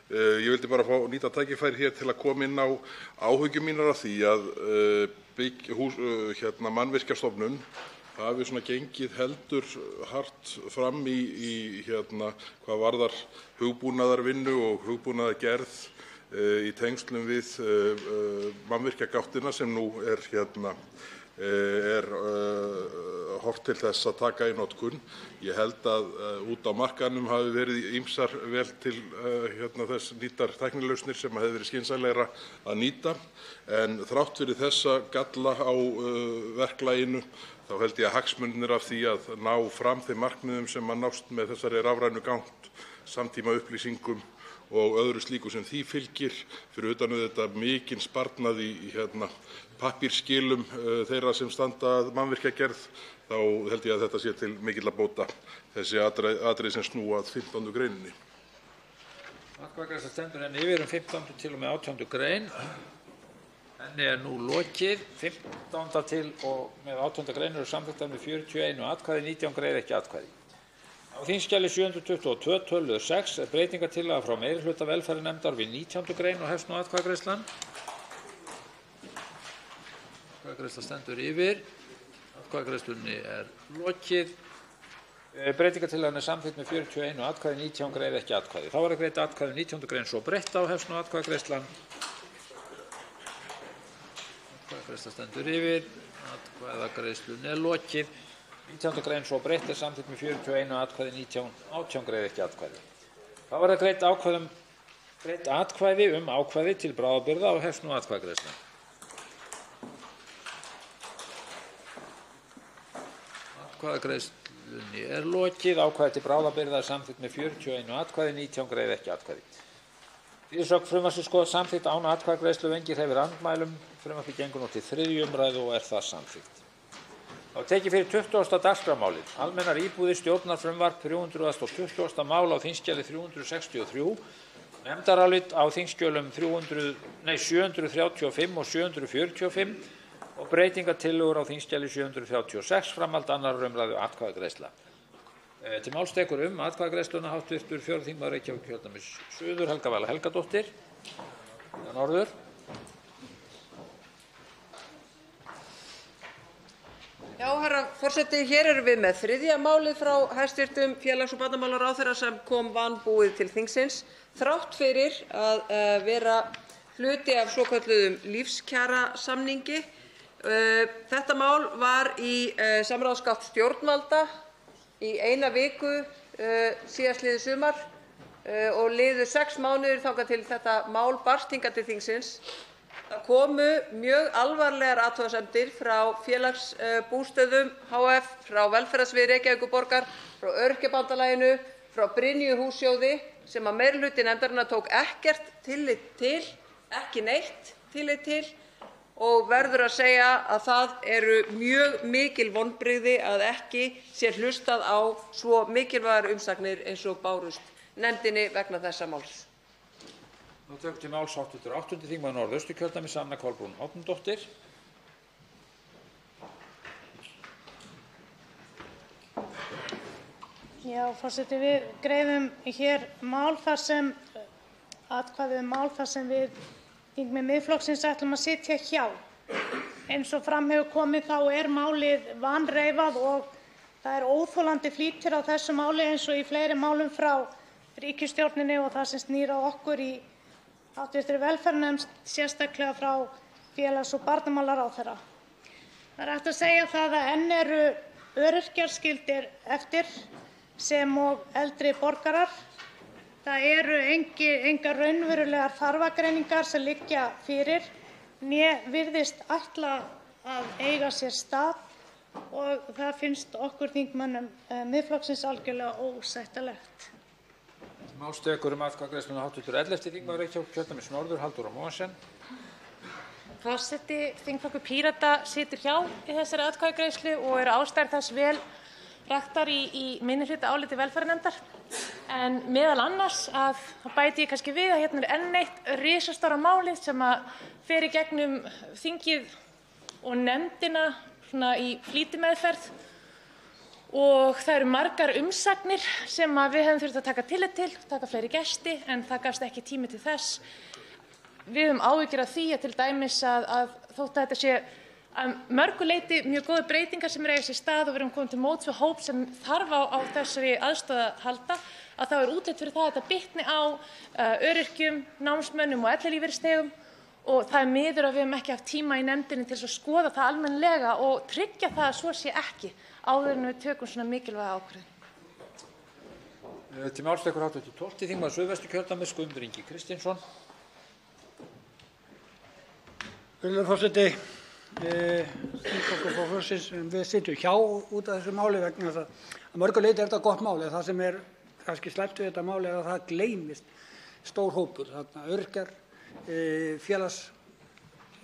Ég vildi bara fá nýta tækifæri hér til að koma inn á áhyggjur mínar af því að Mannvirkjastofnun hafi gengið heldur hart fram í hvað varðar hugbúnaðarvinnu og hugbúnaðargerð í tengslum við mannvirkjagáttina sem nú er horft til þess að taka í notkun. Ég held að út á markaðnum hafi verið ýmsar vel til þess nýttar tæknilausnir sem hefði verið skynsamlegra að nýta, en þrátt fyrir þessa galla á verklaginu þá held ég að hagsmunirnir af því að ná fram þeim markmiðum sem að nást með þessari rafrænu gátt, samtíma upplýsingum og öðru slíku sem því fylgir, fyrir utan auðvitað mikinn sparnað í pappírsskilum þeirra sem standa að mannvirkjagerð, þá held ég að þetta sé til mikilla bóta, þessi atriði sem snúa að 15. greininni. Atkvæðagreiðsla stendur enn yfir 15. til og með 18. grein. Henni er nú lokið. 15. til og með 18. grein eru samþykktar með 41 atkvæði, 19 greiða ekki atkvæði. Á þingskjali 722 töluliður 6 er breytingartillaga frá meirihluta velferðarnefndar við 19. grein og hefst nú atkvæðagreiðslan. Atkvæðagreiðsla stendur yfir. Atkvæðagreiðslunni er lokið. Breytingartillagan er samþykkt með 41 atkvæði, 19 greiða ekki atkvæði. Þá er greitt atkvæði 19. grein svo breytt á hefst nú atkvæðagreiðslan. Atkvæðagreiðsla stendur yfir. Atkvæðagreiðslunni er lokið. 19. grein svo breytt er samþykkt með 41 atkvæði, 18 greiða ekki atkvæði. Þá verða greitt atkvæði ákvæði til bráðabirgða og hefst nú atkvæðagreiðslan. Atkvæðagreiðslunni er lokið. Ákvæði til bráðabirgða er samþykkt með 41 atkvæði, 19 greiða ekki atkvæði. Fyrirsögn frumvarpsins skoðast samþykkt án atkvæðagreiðslu ef enginn hreyfir andmælum. Frumvarpið gengur nú til 3. umræðu og er það samþykkt. Þá tekið fyrir 20. dagskrármálið, almennar íbúðir, stjórnarfrumvarp, 320. mál á þingskjali 363, nefndarálit á þingskjölum 735 og 745 og breytingartillögur á þingskjali 736, framhald 2. umræðu atkvæðagreiðsla. Til máls tekur atkvæðagreiðsluna hv. 4. þingmaður Reykjavíkurkjördæmis suður, Helga Vala Helgadóttir. Norður. Já, herra forseti, hér erum við með 3. málið frá hæstv. félags- og barnamálaráðherra sem kom vanbúið til þingsins þrátt fyrir að vera hluti af svokölluðum lífskjarasamningi. Þetta mál var í samráðsgátt stjórnvalda í 1 viku síðastliðið sumar og liðu 6 mánuðir þangað til þetta mál barst hingað til þingsins. Það komu mjög alvarlegar athugasemdir frá Félagsbústöðum hf., frá Velferðarsviði Reykjavíkurborgar, frá Öryrkjabandalaginu, frá Brynju hússjóði sem að meirihluti nefndarinnar tók ekkert tillit til, ekki neitt tillit til, og verður að segja að það eru mjög mikil vonbrigði að ekki sé hlustað á svo mikilvægar umsagnir eins og bárust nefndinni vegna þessa máls. Nú tekur til máls hv. 8. þingmaður Norðausturkjördæmis, Anna Kolbrún Árnadóttir. Já, forseti, við greiðum hér atkvæði mál þar sem við þingmenn Miðflokksins ætlum að sitja hjá. Eins og fram hefur komið þá er málið vanreifað og það er óþolandi flýtir á þessu máli eins og í fleiri málum frá ríkisstjórninni og það sem snýr að okkur í hv. velferðarnefnd, sérstaklega frá félags- og barnamálaráðherra. Það er hægt að segja það að enn eru öryrkjar skildir eftir sem og eldri borgarar. Það eru engar raunverulegar þarfagreiningar sem liggja fyrir né virðist ætla að eiga sér stað og það finnst okkur þingmönnum Miðflokksins algjörlega óásættanlegt. Máls tekur atkvæðagreiðsluna hv. 11. þingmaður Reykjavíkurkjördæmis norður, Halldóra Mogensen. Forseti, þingflokkur Pírata situr hjá í þessari atkvæðagreiðslu og eru ástæður þess vel raktar í minnihlutaáliti velferðarnefndar. En meðal annars þá bæti ég kannski við að hérna er enn eitt risastóra málið sem fer í gegnum þingið og nefndina svona í flýtimeðferð og það eru margar umsagnir sem við hefðum þurft að taka tillit til, taka fleiri gesti, en það gafst ekki tími til þess. Við höfum áhyggjur af því að til dæmis að þótt að þetta sé að mörgu leyti mjög góðar breytingar sem eiga sér stað og við erum komin til móts við hóp sem þarf á þessari aðstoð að halda, að þá er útlit fyrir það að þetta bitni á öryrkjum, námsmönnum og ellilífeyrisþegum og það er miður að við höfum ekki haft tíma í nefndinni til að skoða það almennilega og tryggja það að svo sé ekki áður en við tökum svona mikilvæga ákvörðun. Til máls tekur hv. 12. þingmaður Suðvesturkjördæmis Guðmundur Ingi Kristinsson. Virðulegur forseti, þingflokkur Flokksins, við sitjum hjá út af þessu máli vegna þess að mörgu leyti er þetta gott mál, en það sem er kannski slæmt við þetta mál er að það gleymist stór hópur, þarna öryrkjar, þeir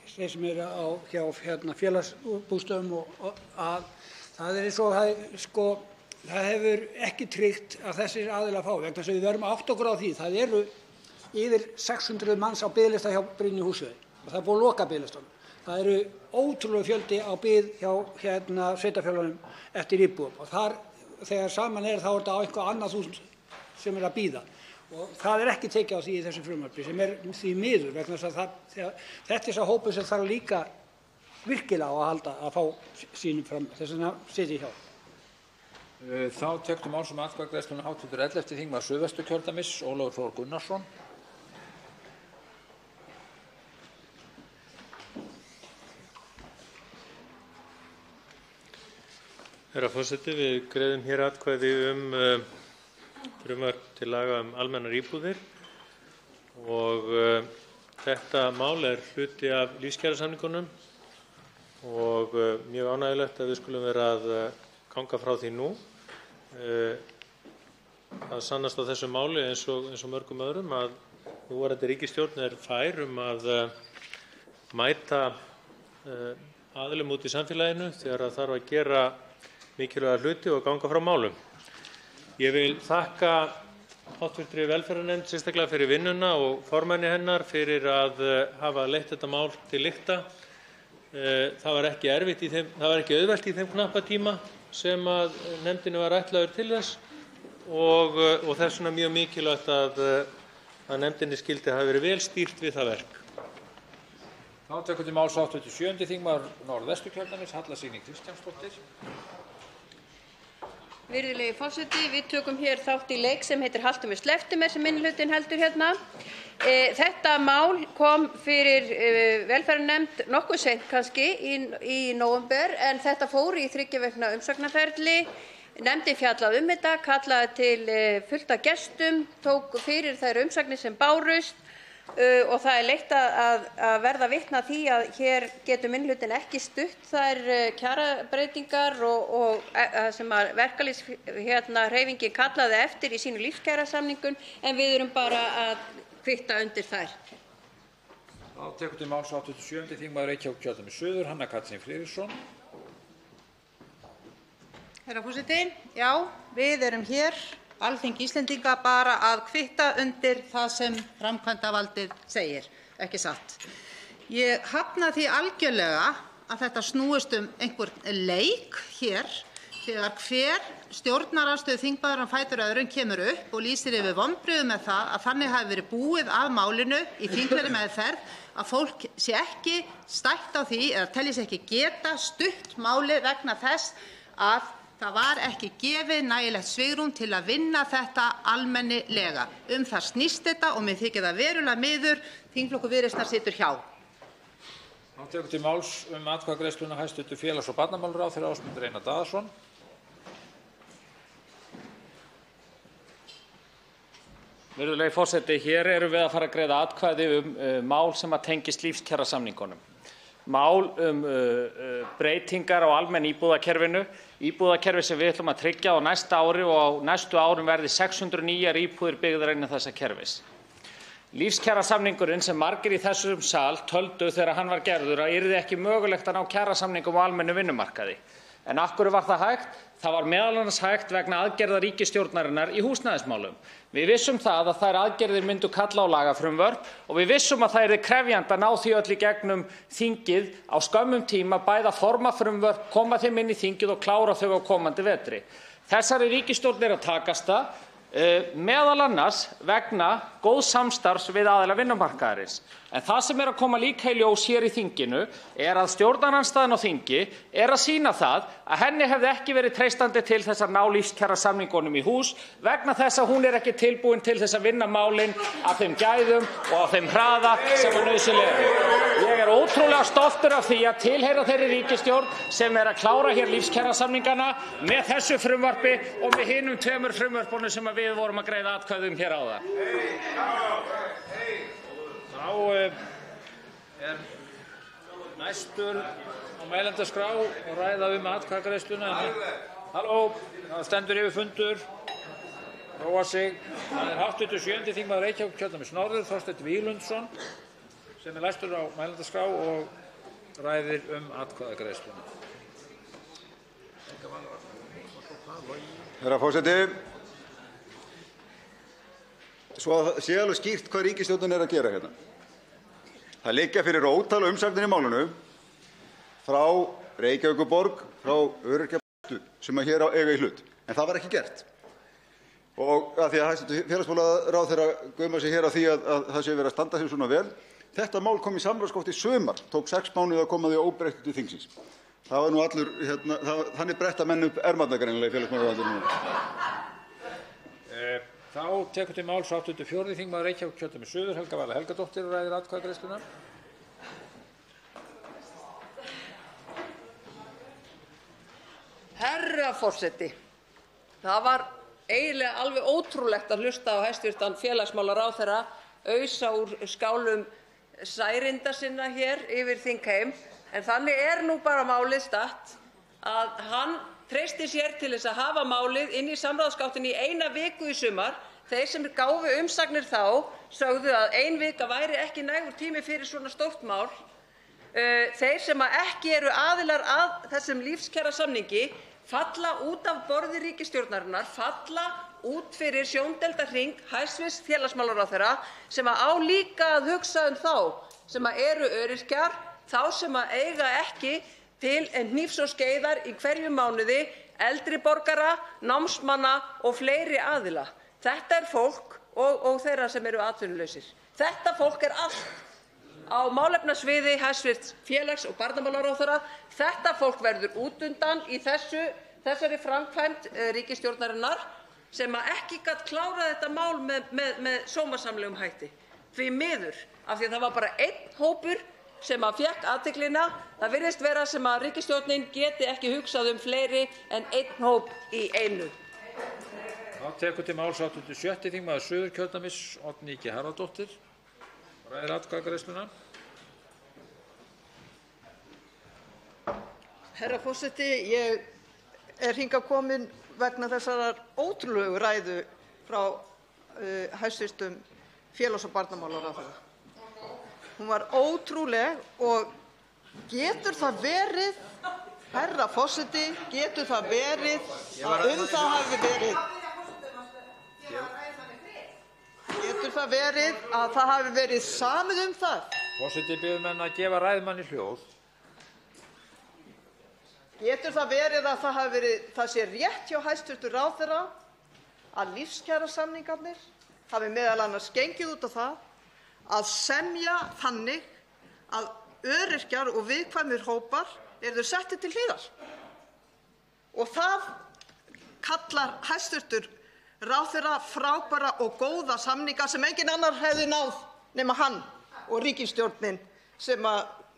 sem eru hjá félagsbústöðum og að það er eins og það hefur ekki tryggt að þessir aðilar fá vegna þess að við verðum að átta okkur á því. Það eru yfir 600 manns á biðlista hjá Brynju Húsvegi og það er búið að loka biðlistanum. Það eru ótrúlegur fjöldi á bið hjá sveitarfélögunum eftir íbúðum og þar þegar saman þá er þetta á eitthvað annað þúsund sem er að bíða og það er ekki tekið á því í þessu frumvarpi sem er því miður vegna þess að þetta er sá hópur sem þarf líka virkilega á að halda að fá sínum fram, þess vegna sit ég hjá. Þá tekur máls atkvæðagreiðsluna hv. 11. þingmaður Suðvesturkjördæmis Ólafur Þór Gunnarsson. Herra forseti, við greiðum hér atkvæði frumvarp til laga almennar íbúðir og þetta mál er hluti af lífskjarasamningunum og mjög ánægjulegt að við skulum vera að ganga frá því nú. Það sannast á þessu máli eins og mörgum öðrum að núverandi ríkisstjórn er fær að mæta aðilum út í samfélaginu þegar það þarf að gera mikilvæga hluti og ganga frá málum. Ég vil þakka hv. velferðarnefnd sérstaklega fyrir vinnuna og formanni hennar fyrir að hafa leitt þetta mál til lykta. Það var ekki auðvelt í þeim knappa tíma sem að nefndinni var ætlaður til þess og þess vegna mjög mikilvægt að nefndinni skyldi hafa verið vel stýrt við það verk. Þá tekur til máls hv. 7. þingmaður Norðvesturkjördæmis Halla Signý Kristjánsdóttir. Virðulegi forseti, við tökum hér þátt í leik sem heitir Haltu mér slepptu mér sem minnihlutinn heldur hérna. Þetta mál kom fyrir velferðarnefnd nokkuð seint kannski í nóvember en þetta fór í 3 vikna umsagnarferli. Nefndin fjallaði þetta, kallaði til fullt af gestum, tók fyrir þær umsagnir sem bárust og það er leitt að verða vitni að því að hér getur minnihlutinn ekki stutt þær kjarabreytingar og sem að verkalýðshreyfingin kallaði eftir í sínu lífskjarasamningun en við erum bara að kvitta undir þær. Þá tekur til máls hv. 7. þingmaður Reykjavíkurkjördæmis suður Hanna Katrín Friðriksson. Herra forseti, já, við erum hér Alþingi Íslendinga bara að kvitta undir það sem framkvæmdarvaldið segir, ekki satt. Ég hafna því algjörlega að þetta snúist einhvern leik hér þegar hver stjórnarandstöðuþingmaður á fætur öðrum kemur upp og lýsir yfir vonbrigðum með það að þannig hafi verið búið að málinu í þinglegri meðferð að fólk sé ekki stætt á því eða telji sig ekki geta stutt málið vegna þess að það var ekki gefið nægilegt svigrúm til að vinna þetta almennilega. Það snýst þetta og mér þykir það verulega miður. Þingflokkur Viðreisnar situr hjá. Þá tekur til máls atkvæðagreiðsluna hæstv. félags- og barnamálaráðherra Ásmundur Einar Daðason. Virðulegi forseti, hér erum við að fara að greiða atkvæði mál sem að tengist lífskjarasamningunum. Mál breytingar á almenna íbúðakerfi sem við ætlum að tryggja á næsta ári og á næstu árum verði 600 nýjar íbúðir byggðar innan þessa kerfis. Lífskjarasamningurinn sem margir í þessum sal töldu þegar hann var gerður að yrði ekki mögulegt að ná kjarasamningum á almennum vinnumarkaði. En af hverju var það hægt? Það var meðal annars hægt vegna aðgerða ríkisstjórnarinnar í húsnæðismálum. Við vissum það að þær aðgerðir myndu kalla á lagafrumvörp og við vissum að það yrði krefjandi að ná því öll í gegnum þingið á skömmum tíma, bæði að forma frumvörp, koma þeim inn í þingið og klára þau á komandi vetri. Þessari ríkisstjórn er að takast það, meðal annars vegna góðs samstarfs við aðila vinnumarkaðarins. En það sem er að koma líka í ljós hér í þinginu er að stjórnarandstaðan á þingi er að sýna það að henni hefði ekki verið treystandi til þess að ná lífskjarasamningunum í hús vegna þess að hún er ekki tilbúin til þess að vinna málin af þeim gæðum og af þeim hraða sem er nauðsynlegur. Ég er ótrúlega stoltur af því að tilheyra þeirri ríkisstjórn sem er að klára hér lífskjarasamningana með þessu frumvarpi og með hinum 2 frumvörpunum sem við vorum að greiða atkvæði hér áðan. Þá er næstur á mælendaskrá og ræða atkvæðagreiðsluna. Halló, það stendur yfir fundur. Róa sig. Það er hv. 7. þingmaður Reykjavíkurkjördæmis norður, Þorsteinn Víglundsson, sem er næstur á mælendaskrá og ræðir atkvæðagreiðsluna. Herra forseti, svo að sé alveg skýrt hvað ríkisstjórnin er að gera hérna. Það liggja fyrir ótal umsagnir í málinu frá Reykjavíkurborg, frá öryrkjabændur sem hér eiga í hlut, en það var ekki gert. Og að því að hæstv. Félagsmálaráðherra gaumar sig hér að því að það sé verið að standa sig svona vel, þetta mál kom í samráðsgátt í sumar, tók 6 mánuði að koma því óbreytt til þingsins. Það var nú allur, þannig bretta menn upp ermarnar greinilega í félagsmálaráðuneytinu. Þá tekur til máls hv. 4. þingmaður Reykjavíkurkjördæmis suður, Helga Vala Helgadóttir, og ræðir atkvæðagreiðsluna. Herra forseti, það var eiginlega alveg ótrúlegt að hlusta á hæstv. Félagsmálaráðherra ausa úr skálum særinda sinna hér yfir þingheim, en þannig er nú bara málið statt að hann treysti sér til þess að hafa málið inn í samráðsgáttinni í 1 viku í sumar. Þeir sem gáfu umsagnir þá sögðu að 1 vika væri ekki nægur tími fyrir svona stórt mál. Þeir sem ekki eru aðilar að þessum lífskjarasamningi falla út af borði ríkisstjórnarinnar, falla út fyrir sjóndeildarhring hæstv. Félagsmálaráðherra sem á líka að hugsa þá sem eru öryrkjar, þá sem eiga ekki til hnífs og skeiðar í hverjum mánuði, eldri borgara, námsmanna og fleiri aðila. Þetta er fólk og þeirra sem eru atvinnulausir. Þetta fólk er allt á málefnasviði hæstv. félags- og barnamálaráðherra. Þetta fólk verður út undan í þessari framkvæmd ríkisstjórnarinnar sem ekki gat klárað þetta mál með sómasamlegum hætti. Því miður, af því að það var bara einn hópur sem fékk athyglina. Það virðist vera sem að ríkisstjórnin geti ekki hugsað fleiri en einn hóp í einu. Þá tekur til máls hv. 7. þingmaður Suðurkjördæmis, Oddný G. Harðardóttir, og ræðir atkvæðagreiðsluna. Herra forseti, ég er hingað komin vegna þessarar ótrúlegu ræðu frá hæstv. félags- og barnamálaráðherra. Hún var ótrúleg og getur það verið, herra forseti, getur það verið að það hafi verið, getur það verið að það hafi verið samið það? Forseti biður menn að gefa ræðumanni hljóð. Getur það verið að það sé rétt hjá hæstv. ráðherra að lífskjarasamningarnir hafi meðal annars gengið út á það að semja þannig að öryrkjar og viðkvæmir hópar yrðu settir til hliðar? Og það kallar hæstv. ráðherra frábæra og góða samninga sem enginn annar hefði náð nema hann og ríkisstjórnin sem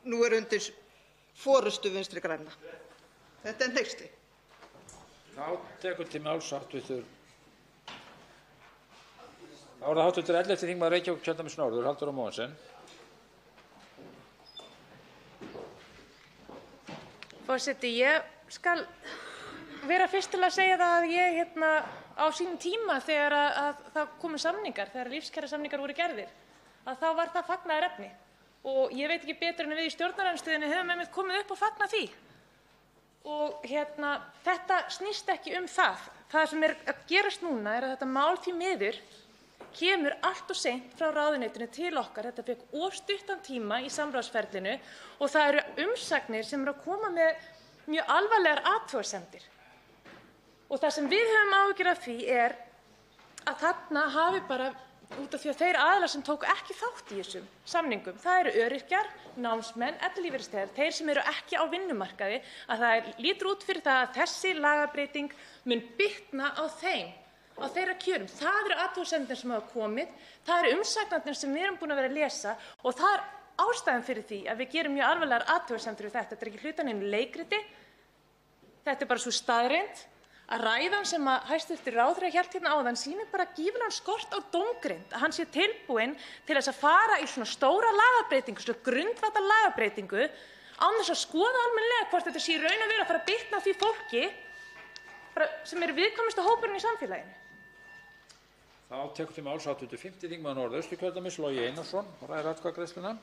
nú er undir forystu Vinstri grænna. Þetta er hneyksli. Þá tekur til máls Þá er það hv. 11. þingmaður Reykjavíkurkjördæmis norður, Halldór Mogensen. Forseti, ég skal vera fyrst til að segja það að ég á sínum tíma þegar að það komu samningar, þegar lífskjarasamningar voru gerðir, þá var það fagnaðarefni. Og ég veit ekki betur en við í stjórnarandstöðunni höfum einmitt komið upp og fagnað því. Og þetta snýst ekki um það. Það sem að gerast núna að þetta mál því miður kemur allt of seint frá ráðuneytinu til okkar. Þetta fékk of stuttan tíma í samráðsferlinu og það eru umsagnir sem eru að koma með mjög alvarlegar athugasemdir. Og það sem við höfum áhyggjur af því að þarna hafi bara, út af því að þeir aðilar sem tóku ekki þátt í þessum samningum, það eru öryrkjar, námsmenn, ellilífeyrisþegar, þeir sem eru ekki á vinnumarkaði, að það lítur út fyrir það að þessi lagabreyting mun bitna á þeim, á þeirra kjörum. Það eru athugasemdir sem hafa komið, það eru umsagnirnar sem við erum búin að vera að lesa og það er ástæðan fyrir því að við gerum mjög alvarlegar athugasemdir við þetta. Þetta er ekki hluti af neinu leikriti, þetta er bara sú staðreynd að ræðan sem að hæstv. Ráðherra hélt hérna áðan sýnir bara gífurlegan skort á dómgreind, að hann sé tilbúinn til þess að fara í svona stóra lagabreytingu, svona grundvallarlagabreytingu, án þess að skoða almennilega hvort þetta sé í raun og veru að fara að bitna á því fólki sem eru viðkvæmustu hópurinn í samfélaginu. Þá tekur til máls hv. 5. þingmaður Norðausturkjördæmis, Logi Einarsson, og ræðir atkvæðagreiðsluna.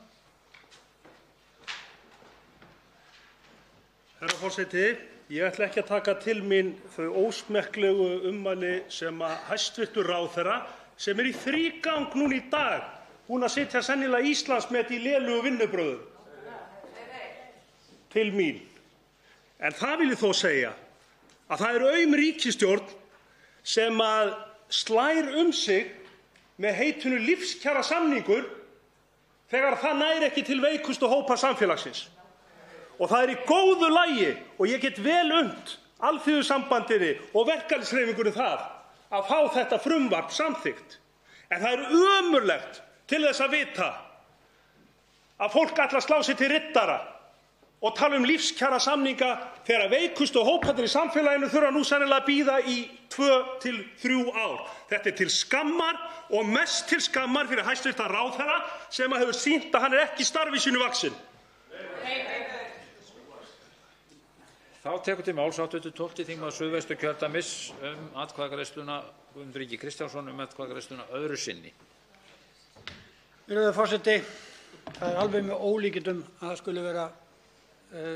Herra forseti, ég ætla ekki að taka til mín þau ósmekklegu ummæli sem að hæstv. Ráðherra, sem í þrígang núna í dag, búinn að setja sennilega Íslandsmet í lélegu vinnubrögðum, til mín. En það vil ég þó segja að það er aum ríkisstjórn sem að slær sig með heitinu lífskjarasamningur þegar það nær ekki til veikustu hópa samfélagsins. Og það er í góðu lagi og ég get vel unnt Alþýðusambandinu og verkalýðshreyfingunni það að fá þetta frumvarp samþykkt. En það er ömurlegt til þess að vita að fólk ætlar að slá sig til riddara og tala um lífskjarasamninga þegar veikustu hóparnir í samfélaginu þurfa nú sennilega að bíða í 2 til 3 ár. Þetta er til skammar og mest til skammar fyrir hæstv. Ráðherra sem hefur sýnt að hann er ekki starfi sínu vaxinn. Þá tekur til máls hv. 12. þingmaður Suðvesturkjördæmis atkvæðagreiðsluna, Guðmundur Ingi Kristjánsson, atkvæðagreiðsluna öðru sinni. Virðulegur forseti, það er alveg með ólíkindum að það skuli vera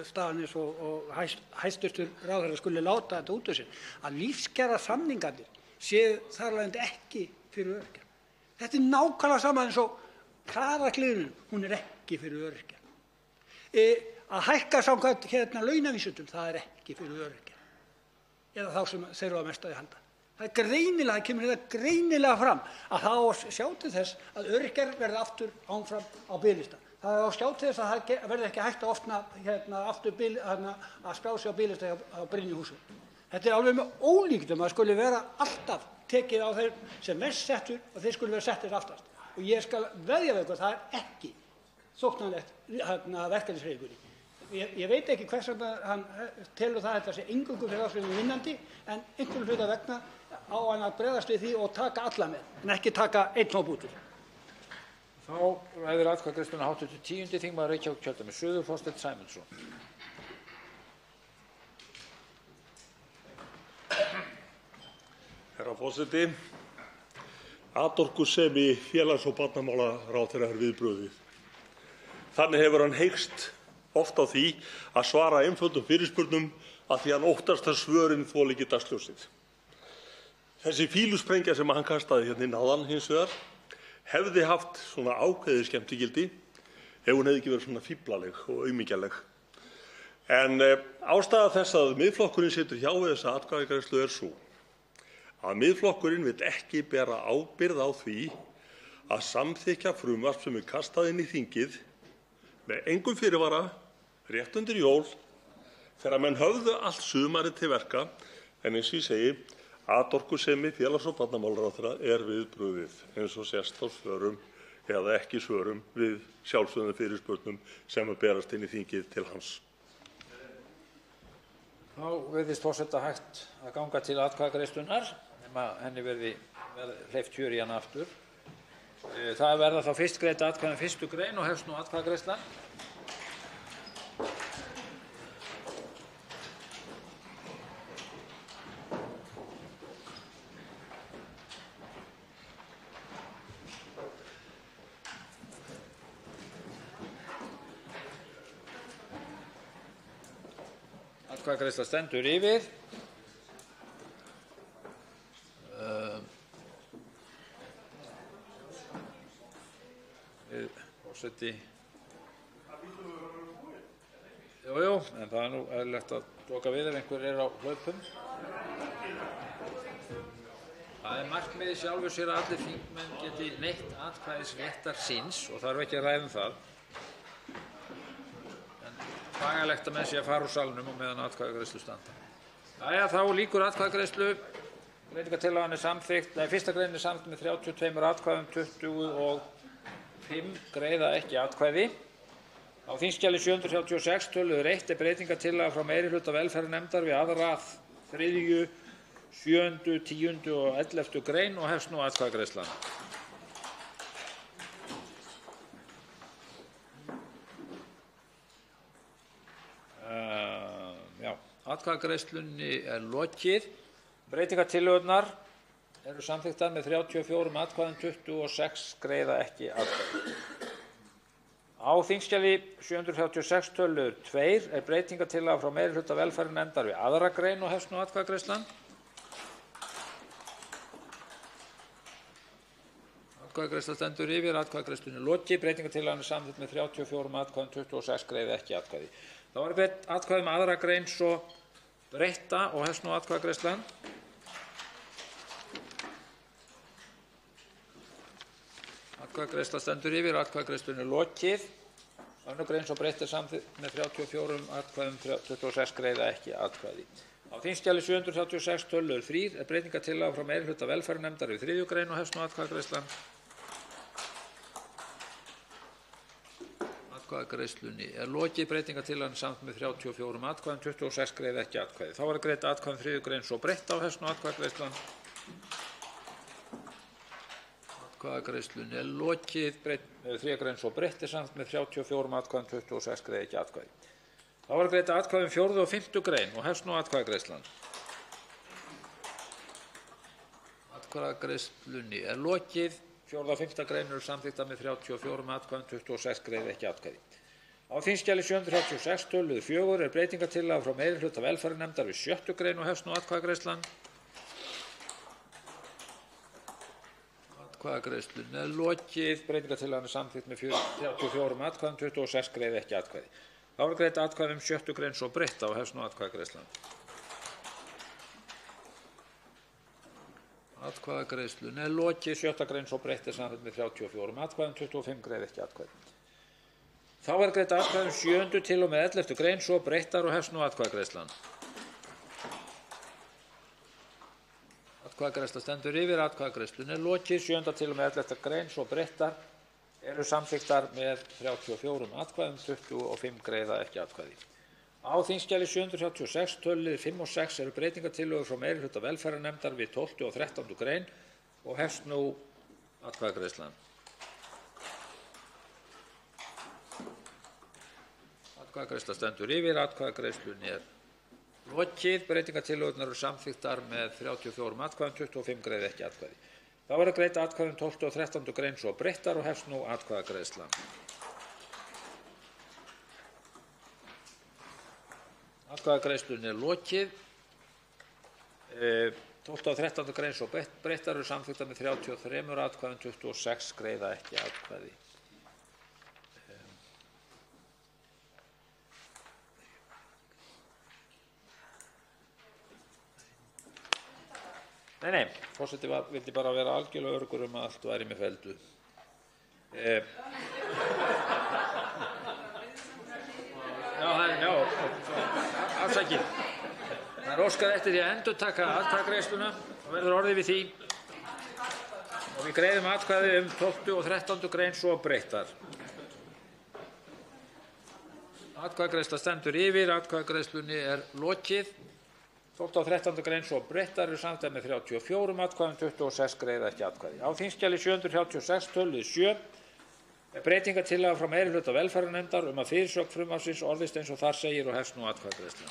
staðan eins og hæstv. Ráðherra skuli láta þetta út úr sér, að lífskjarasamningarnir séu þar af leiðandi ekki fyrir öryrkja. Þetta er nákvæmlega sama eins og kjaragliðnunin, hún er ekki fyrir öryrkja. Að hækka samkvæmt launavísitölu, það er ekki fyrir öryrkja eða þá sem þeir eru að mest að halda. Það er greinilega, kemur þetta greinilega fram að það á að sjá til þess að öryrkjar verði aftur áfram á biðlista. Það á að sjá til þess að það verði ekki hægt að opna aftur að skrá sig á biðlista á Brynjuhúsi. Þetta er alveg með ólíkindum að skuli vera alltaf tekið á þeir sem mest settur og þeir skuli vera settir aftast. Og ég skal veðja við ykkur, það er ekki þóknanlegt verkalýðshreyfingunni. Ég veit ekki hvers vegna hann telur það að þetta sé eingöngu fyrir þá sem er vinnandi, en einhverjum hluta vegna á hann að bregðast við því og taka alla með, en ekki taka einn hóp út úr. Þá ræðir atkvæðagreiðsluna hv. 10. þingmaður Reykjavíkurkjördæmis suður, Þorsteinn Sæmundsson. Herra forseti, atorkusemi félags- og barnamálaráðherra er viðbrögðið. Þannig hefur hann heykst oft á því að svara einföldum fyrirspurnum af því hann óttast að svörin þoli ekki dagsljósið. Þessi fílusprengja sem hann kastaði hérna inn áðan hins vegar hefði haft svona ákveðið skemmtigildi ef hún hefði ekki verið svona fíblaleg og aumingjaleg. En ástæða þess að Miðflokkurinn situr hjá við þessa atkvæðagreiðslu er sú að Miðflokkurinn vill ekki bera ábyrgð á því að samþykkja frumvarp sem er kastað inn í þingið með engum fyrirvara rétt undir jól þegar menn höfðu allt sumarið til verka, en eins og ég segi, atorkusemi félags- og barnamálaráðherra er viðbrögðið eins og sést á svörum eða ekki svörum við sjálfsögðum fyrirspurnum sem að berast inn í þingið til hans. Þá virðist forseta hægt að ganga til atkvæðagreiðslunnar nema henni verði hleypt kjör í hana aftur. Það verða þá fyrst greidd atkvæði um 1. grein og hefst nú atkvæðagreiðslan. Atkvæðagreiðsla stendur yfir. Forseti. Jú, en það er nú eðlilegt að doka við ef einhver er á hlaupum. Það er markmiðið sjálfu sér að allir þingmenn geti neytt atkvæðisréttar síns og þarf ekki að ræða það. En bagalegt að menn sé að fara úr salnum og meðan atkvæðagreiðslu standa. Jæja, þá lýkur atkvæðagreiðslu. Breytingartillagan er samþykkt. Fyrsta greinin er samþykkt með 32 atkvæðum, 25 greiða ekki atkvæði. Á þingskjali 736 töluður 1 er breytingartillaga frá meirihluta velferðarnefndar við 2., 3., 7., 10. og 11. grein og hefst nú atkvæðagreiðslan. Atkvæðagreiðslunni er lokið. Breytingartillögurnar eru samþykktar með 34 atkvæðum, 26 greiða ekki atkvæði. Á þingskjali 736 töluður 2 er breytingartillaga frá meirihluta velferðarnefndar við 2. grein og hefst nú atkvæðagreiðslan. Atkvæðagreiðsla stendur yfir, atkvæðagreiðslunni er lokið. Breytingartillagan er samþykkt með 34 atkvæðum, 26 greiða ekki atkvæði. Þá er greitt atkvæði um 2. grein svo breytta og hefst nú atkvæðagreiðslan. Atkvæðagreiðsla stendur yfir, atkvæðagreiðslunni er lokið. 2. grein svo breytt er samþykkt með 34 atkvæðum, 26 greiða ekki atkvæði. Á þingskjali 736 töluður 3 er breytingartillaga frá meirihluta velferðarnefndar við 3. grein og hefst nú atkvæðagreiðslan. Atkvæðagreiðslunni er lokið. Breytingartillagan er samþykkt með 34 atkvæðum, 26 greiða ekki atkvæði. Þá er greitt atkvæði um 3. grein svo breytt og hefst nú atkvæðagreiðslan. Atkvæðagreiðslunni er lokið. 3. grein svo breytt er samþykkt með 34 atkvæðum, 26 greiða ekki atkvæði. Þá er greitt atkvæði um 4. og 5. grein og hefst nú atkvæðagreiðslan. Atkvæðagreiðslunni er lokið. 4. og 5. grein eru samþykktar með 34 atkvæðum, 26 greiða ekki atkvæði. Á þingskjali 736 töluður 4 er breytingartillaga frá meirihluta velferðarnefndar við 6. grein og hefst nú atkvæðagreiðslan. Atkvæðagreiðslunni er lokið. Breytingartillagan er samþykkt með 34 atkvæðum, 26 greiða ekki atkvæði. Þá er greitt atkvæði um 6. grein svo breytt og hefst nú atkvæðagreiðslan. Atkvæðagreiðslunni er lokið. 6. grein svo breytt er samþykkt með 34 atkvæðum, 25 greiða ekki atkvæði. Þá er greitt atkvæði um 7. til og með 11. grein svo breyttar og hefst nú atkvæðagreiðslan. Atkvæðagreiðsla stendur yfir, atkvæðagreiðslunni er lokið. 7. til og með 11. grein svo breyttar eru samþykktar með 34 atkvæðum, 25 greiða ekki atkvæði. Á þingskjali 736 töluliðir 5 og 6 eru breytingartillögur frá meirihluta velferðarnefndar við 12. og 13. grein og hefst nú atkvæðagreiðslan. Atkvæðagreiðsla stendur yfir, atkvæðagreiðslunni er lokið. Breytingartillögurnar eru samþykktar með 34 atkvæðum, 25 greiða ekki atkvæði. Þá er að greita atkvæðum 12. og 13. grein svo breyttar og hefst nú atkvæðagreiðsla. Atkvæðagreiðslunni er lokið. 12. og 13. grein svo breyttar eru samþykktar með 33 atkvæðum, 26 greiða ekki atkvæði. Nei, forseti vildi bara vera algjörlega öruggur að allt væri með felldu. Afsakið. Það er óskað eftir því að endurtaka atkvæðagreiðsluna og verður orðið við því. Og við greiðum atkvæði um 12. og 13. grein svo breyttar. Atkvæðagreiðsla stendur yfir, atkvæðagreiðslunni er lokið. 12. og 13. grein svo breyttar eru samþykktar með 34 atkvæðum, 26 greiða ekki atkvæði. Á þingskjali 736 töluliður 7 er breytingartillaga frá meirihluta velferðarnefndar að fyrirsögn frumvarpsins orðist eins og þar segir og hefst nú atkvæðagreiðsla.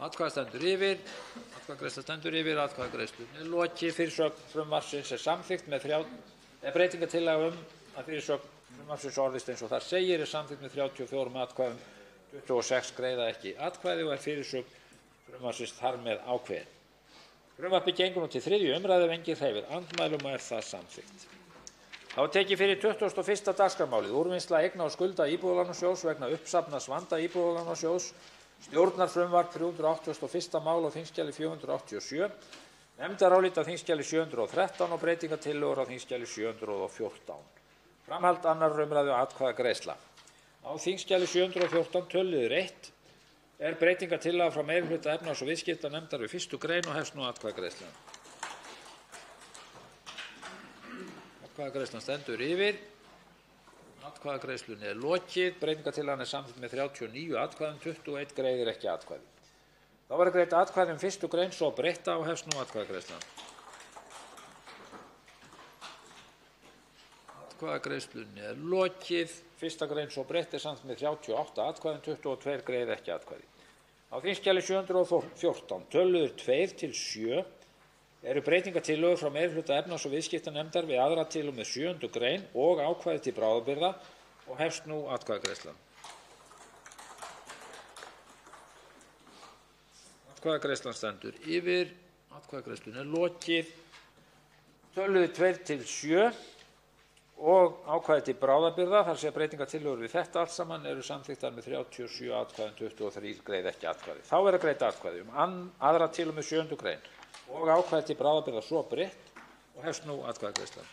Atkvæðagreiðsla stendur yfir, atkvæðagreiðslunni er lokið. Fyrirsögn frumvarpsins er samþykkt með breytingartillaga að fyrirsögn frumvarpsins orðist eins og þar segir er samþykkt með 34 atkvæðum, 26 greiða ekki atkvæði og er fyrirsögn frumvarpsins þar með ákveðin. Frumvarpið gengur nú til 3. umræðu ef enginn hreyfir andmælum og er það samþykkt. Þá er tekið fyrir 21. dagskrármálið, úrvinnsla eigna og skulda Íbúðalánasjóðs vegna uppsafnaðs vanda Íbúðalánasjóðs, stjórnarfrumvarp 381. mál á þingskjali 487, nefndarálit á þingskjali 713 og breytingartillögur á þingskjali 714. Framhald 2. umræðu og atkvæðagreiðsla. Á þingskjali 714 töluliður 1 er breytingartillaga frá meirihluta efnahags- og viðskiptanefndar við 1. grein og hefst nú atkvæðagreiðslan. Atkvæðagreiðslan stendur yfir. Atkvæðagreiðslunni er lokið. Breytingartillagan er samþykkt með 39 atkvæðum, 21 greiðir ekki atkvæði. Þá verður greitt atkvæði 1. grein svo breytta og hefst nú atkvæðagreiðslan. Atkvæðagreiðslunni er lokið. 1. grein svo breytt er samþykkt með 38 atkvæðum, 22 greiðir ekki atkvæði. Á þingskjali 714 töluður 2 til 7 eru breytingartillögur frá meirihluta efnahags- og viðskiptanefndar við 2. til og með 7. grein og ákvæði til bráðabirgða og hefst nú atkvæðagreiðslan. Atkvæðagreiðslan stendur yfir. Atkvæðagreiðslunni er lokið. Töluður 2 til 7 og ákvæði til bráðabirgða, þar sé breytingartillögur við þetta allt saman eru samþykktar með 37 atkvæðum, 23 greiða ekki atkvæði. Þá verður greitt atkvæði 2. til og með 7. grein og ákvæði til bráðabirgða svo breytt og hefst nú atkvæðagreiðslan.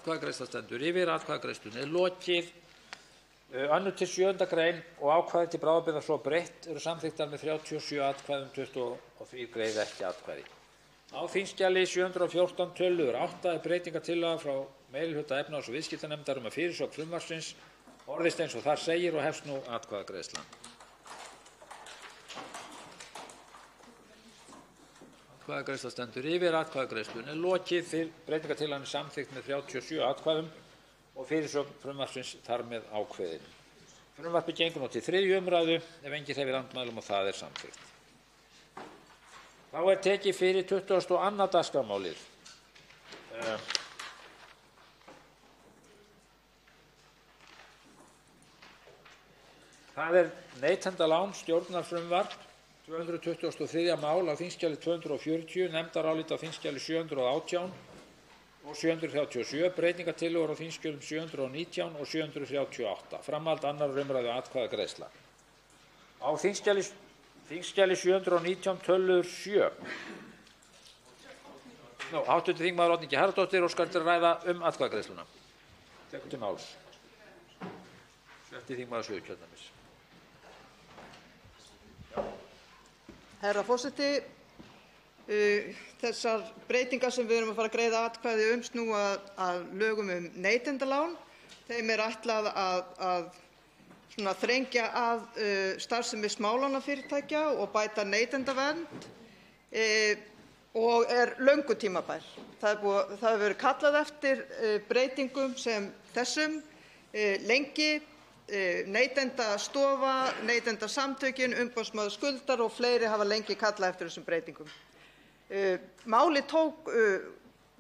Atkvæðagreiðsla stendur yfir. Atkvæðagreiðslunni er lokið. 2. til 7. grein og ákvæði til bráðabirgða svo breytt eru samþykktar með 37 atkvæðum, 23 greiða ekki atkvæði. Á þingskjali 714 töluður 8 er breytingartillaga frá meirihluta efnahags- og viðskiptanefndar að fyrirsögn frumvarpsins orðist eins og þar segir og hefst nú atkvæðagreiðslan. Atkvæðagreiðsla stendur yfir. Atkvæðagreiðslunni er lokið. Breytingartillagan er samþykkt með 37 atkvæðum og fyrirsögn frumvarpsins þar með ákveðin. Frumvarpið gengur nú til 3. umræðu ef enginn hreyfir andmælum og það er samþykkt. Þá er tekið fyrir 22. dagskrármálið. Það er neytendalán stjórnarfrumvarp 223. mál á þingskjali 240, nefndarálit á þingskjali 718 og 737, breytingartillögur á þingskjölum 719 og 738. Framhald 2. umræðu atkvæðagreiðsla. Á þingskjali 719 töluður 7. Hv. þingmaður Oddný G. Harðardóttir óskar til að ræða atkvæðagreiðsluna. Tekur til máls. 6. þingmaður Suðurkjördæmis. Herra forseti, þessar breytingar sem við erum að fara að greiða atkvæði snúa að lögum neytendalán. Þeim er ætlað að þrengja að starfsemi smálánafyrirtækja og bæta neytendavernd og er löngu tímabær. Það hefur verið kallað eftir breytingum sem þessum lengi. Neytendastofa, Neytendasamtökin, umboðsmaður skuldara og fleiri hafa lengi kallað eftir þessum breytingum. Málið tók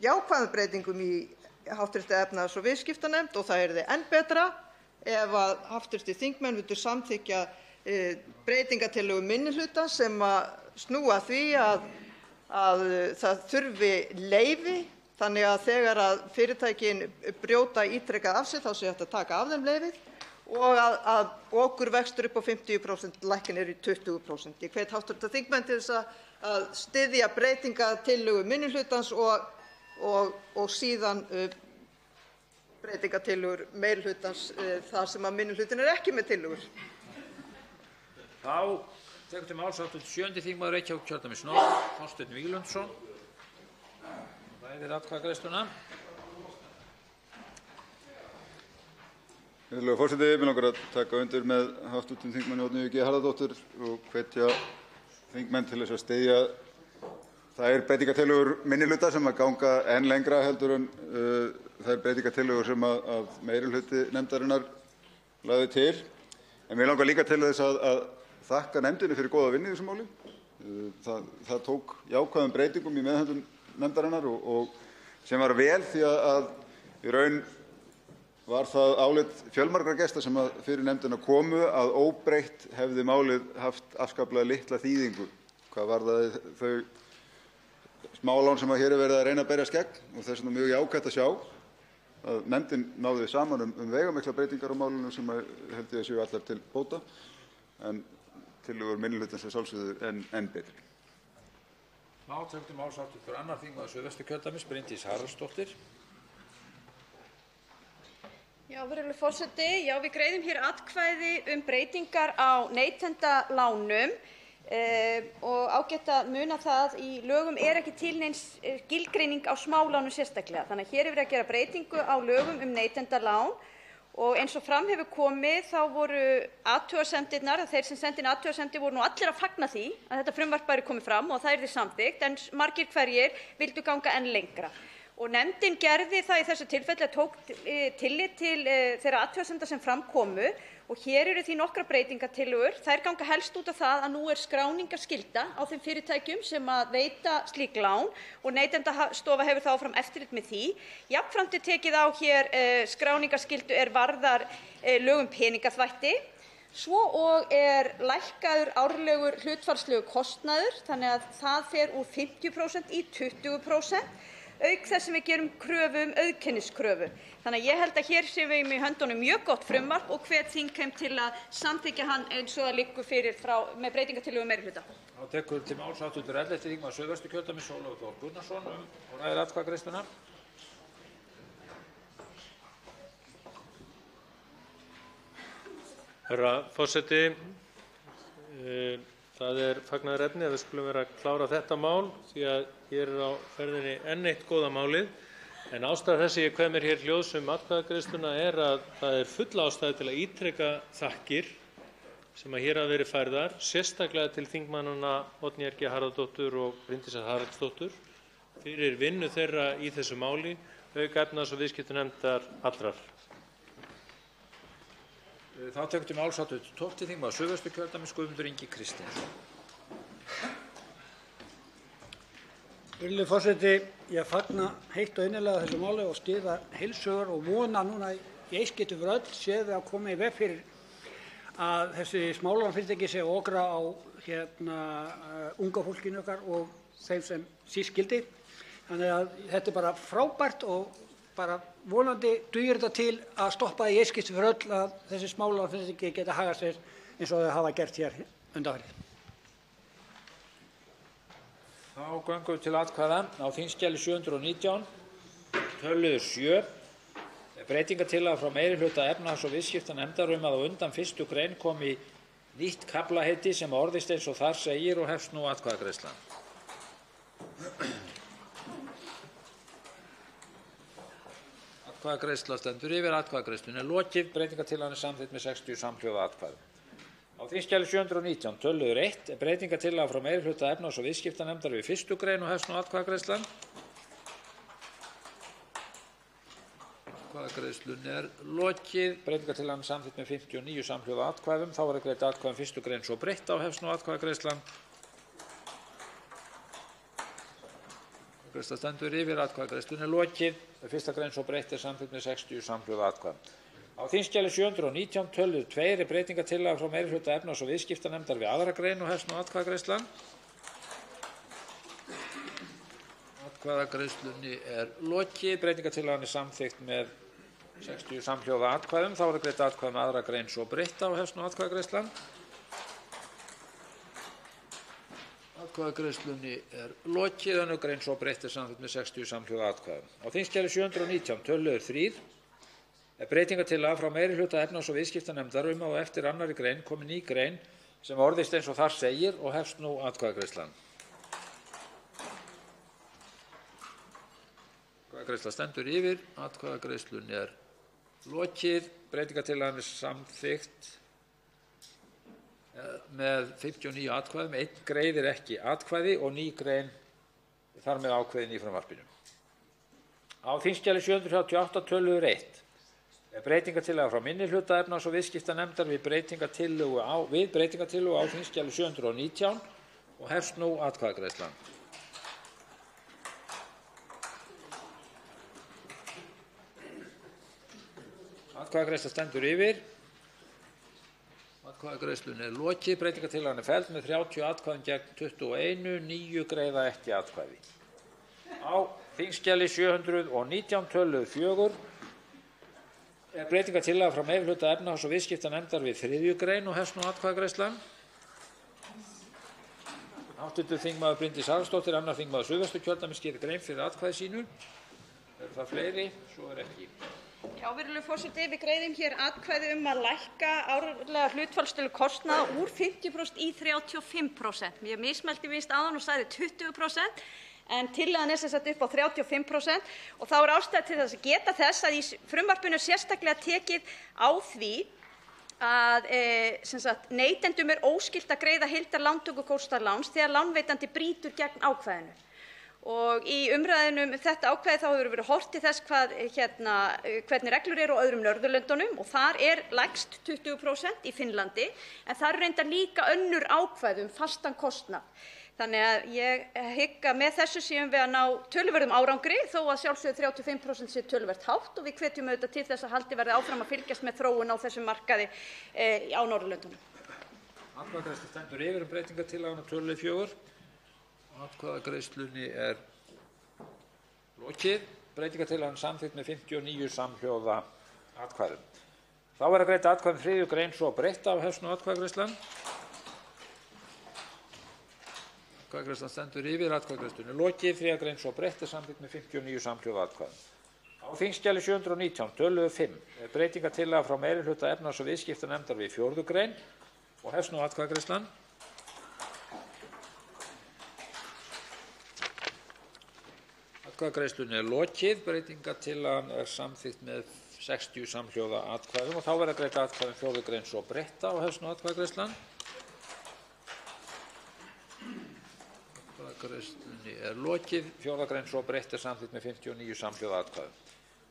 jákvæðum breytingum í hv. efnahags- og viðskiptanefnd og það yrði enn betra ef að hv. þingmenn myndu samþykkja breytingartillögu minnihluta sem snúa að því að það þurfi leyfi þannig að þegar að fyrirtækin brjóta ítrekað af sér þá sé hægt að taka af þeim leyfið og að okurvextur upp á 50% lækki niður í 20%. Ég hvet hv. þingmenn til þess að styðja breytingartillögu minnihlutans og síðan breytingartillögur meirihlutans þar sem að minnihlutinn er ekki með tillögur. Þá tekur til máls hv. 7. þingmaður Reykjavíkurkjördæmis norður, Þorsteinn Víglundsson. Ræðir atkvæðagreiðsluna. Virðulegur forseti, mig langar að taka undir með hv. þingmanni Oddnýju G. Harðardóttur og hvetja þingmenn til þess að styðja þær breytingartillögur minnihluta sem að ganga enn lengra heldur en þær breytingartillögur sem að meirihluti nefndarinnar lagði til. En mig langar líka til þess að þakka nefndinni fyrir góða vinnu í þessu máli. Það tók jákvæðum breytingum í meðhöndlun nefndarinnar og sem var vel því að í raun var það álit fjölmargra gesta sem fyrir nefndina komu að óbreytt hefði málið haft afskaplega litla þýðingu hvað varðaði þau smálán sem hér er verið að reyna að berjast gegn og þess vegna mjög jákvætt að sjá að nefndin náði saman veigamiklar breytingar á málinu sem held ég að séu allar til bóta en tillögur minnihlutans að sjálfsögðu enn betri. Máls hv. 2. þingmaður Suðvesturkjördæmis, Bryndís Haraldsdóttir. Já, virðulegur forseti. Já, við greiðum hér atkvæði breytingar á neytendalánum og ágætt að muna það í lögum ekki til nein skilgreining á smálánum sérstaklega. Þannig að hér er verið að gera breytingu á lögum neytendalán og eins og fram hefur komið þá voru athugasemdirnar, þeir sem sendu inn athugasemdir voru allir að fagna því að þetta frumvarp væri komið fram og það yrði samþykkt en margir hverjir vildu ganga enn lengra. Og nefndin gerði það í þessu tilfelli að tók tillit til þeirra athugasemda sem fram komu og hér eru því nokkrar breytingartillögur. Þær ganga helst út á það að nú er skráningarskylda á þeim fyrirtækjum sem veita slík lán og Neytendastofa hefur þá áfram eftirlit með því. Jafnframt er tekið á hér skráningarskyldu er varðar lög peningaþvætti. Svo og er lækkaður árlegur hlutfallslegur kostnaður þannig að það fer úr 50% í 20%. Auk þess sem við gerum kröfu auðkenniskröfu. Þannig að ég held að hér séum við í höndunum mjög gott frumvarp og hvet þingheim til að samþykkja hann eins og það liggur fyrir með breytingartillögu meirihluta. Þá tekur til máls hv. 11. þingmaður Suðvesturkjördæmis, Ólafur Þór Gunnarsson og ræðir atkvæðagreiðsluna. Herra forseti, það er fagnaðarefni að við skulum vera að klára þetta mál því að hér er á ferðinni enn eitt góða málið. En ástæða þess að ég kveð mér hér hljóðs atkvæðagreiðsluna er að það er full ástæða til að ítreka þakkir sem hér hafa verið færðar, sérstaklega til þingmannanna Oddnýjar G. Harðardóttur og Bryndísar Haraldsdóttur fyrir vinnu þeirra í þessu máli, auk efnahags- og viðskiptanefndar allrar. Þá tekur til máls hv. 12. þingmaður Suðvesturkjördæmis, Guðmundur Ingi Kristinsson. Virðulegur forseti, ég fagna heitt og innilega þessu máli og styð það heils hugar og vona núna í eitt skipti fyrir öll séum við að koma í veg fyrir að þessi smálánafyrirtæki séu að okra á unga fólkinu okkar og þeim sem síst skyldi. Þannig að þetta er bara frábært og bara vonandi dugir þetta til að stoppa í eitt skipti fyrir öll að þessi smálánafyrirtæki geta hagað sér eins og þau hafa gert hér undanfarið. Þá göngum við til atkvæða á þingskjali 719, töluður 7. Breytingartillaga frá meirihluta efnahags- og viðskiptanefndar að á undan 1. grein komi nýtt kaflaheiti sem orðist eins og þar segir og hefst nú atkvæðagreiðslan. Atkvæðagreiðsla stendur yfir, atkvæðagreiðslunni er lokið. Breytingartillagan er samþykkt með 60 samhljóða atkvæðum. Á þingskjali 719, töluður 1, breytingartillaga frá meirihluta efnahags- og viðskiptanefndar við 1. grein og hefst nú atkvæðagreiðslan. Atkvæðagreiðslunni er lokið. Breytingartillagan er samþykkt með 59 samhljóða atkvæðum. Þá verður greidd atkvæði um 1. grein svo breytt og hefst nú atkvæðagreiðslan. Atkvæðagreiðsla stendur yfir, atkvæðagreiðslunni er lokið. 1. grein svo breytt er samþykkt með 60 samhljóða atkvæðum. Á þingskjali 719, töluður 2, breytingartillaga frá meirihluta efnahags- og viðskiptanefndar við 2. grein og hefst nú atkvæðagreiðslan. Atkvæðagreiðslunni er lokið. Breytingartillagan er samþykkt með 60 samhljóða atkvæðum. Þá verður greidd atkvæði um 2. grein svo breytta og hefst nú atkvæðagreiðslan. Atkvæðagreiðslunni er lokið. 2. grein svo breytt er samþykkt með 60 samhljóða atkvæðum. Á þingskjali 719, töluður 3, breytingartillaga frá meirihluta efnahags- og viðskiptanefndar að á eftir 2. grein komi ný grein sem orðist eins og þar segir og hefst nú atkvæðagreiðslan. Atkvæðagreiðsla stendur yfir, atkvæðagreiðslunni er lokið. Breytingartillagan er samþykkt með 59 atkvæðum. 1 greiðir ekki atkvæði og ný grein þar með ákveðin í frumvarpinu. Á þingskjali 738, töluður 1, breytingartillaga frá minnihluta efnahags- og viðskiptanefndar við breytingartillögu á þingskjali 719 og hefst nú atkvæðagreiðslan. Atkvæðagreiðsla stendur yfir. Atkvæðagreiðslunni er lokið. Breytingartillagan er felld með 30 atkvæðum gegn 21, 9 greiða ekki atkvæði. Á þingskjali 719 töluð 4 er breytingartillaga frá meirihluta efnahags- og viðskiptanefndar við 3. grein og hefst nú atkvæðagreiðslan. Hv. þingmaður Bryndís Haraldsdóttir, 2. þingmaður Suðvesturkjördæmis, gerir grein fyrir atkvæði sínu. Eru það fleiri? Svo er ekki. Já, virðulegur forseti, við greiðum hér atkvæði að lækka árlega hlutfallstölu kostnaðar úr 50% í 35%. Ég mismælti víst áðan og sagði 20%, en tillagan er sem sagt upp á 35% og þá er ástæða til þess að geta þess að í frumvarpinu er sérstaklega tekið á því að neytendum er óskylt að greiða heildarlántökukostnað láns þegar lánveitandi brýtur gegn ákvæðinu. Og í umræðunni þetta ákvæði þá hefur verið horft til þess hvernig reglur eru á öðrum Norðurlöndunum og þar er lægst 20% í Finnlandi, en þar eru reyndar líka önnur ákvæði fastan kostnað. Þannig að ég hygg að með þessu séum við að ná töluverðum árangri, þó að sjálfsögðu 35% sé töluvert hátt og við hvetjum auðvitað til þess að haldið verði áfram að fylgjast með þróun á þessum markaði á Norðurlöndunum. Atkvæðagreiðsla stendur yfir breytingartillaguna töluð 4. Atkvæðagreiðslunni er lokið. Breytingartillagan samþykkt með 59 samhljóða atkvæðum. Þá er að greidda atkvæði 3. grein svo breytta á hefst nú atkvæðagreiðslan. Atkvæðagreiðslan stendur yfir, atkvæðagreiðslunni er lokið. 3. grein svo breytt er samþykkt með 59 samhljóða atkvæðum. Á þingskjali 719 töluð 5 er breytingartillaga frá meirihluta efnahags- og viðskiptanefndar við 4. grein og hefst nú atkvæðagreiðslan. Atkvæðagreiðslunni er lokið. Breytingartillagan er samþykkt með 60 samhljóða atkvæðum og þá verða greidd atkvæði 4. grein svo breytta og hefst nú atkvæðagreiðslan. Atkvæðagreiðslunni er lokið. 4. grein svo breytt er samþykkt með 59 samhljóða atkvæðum.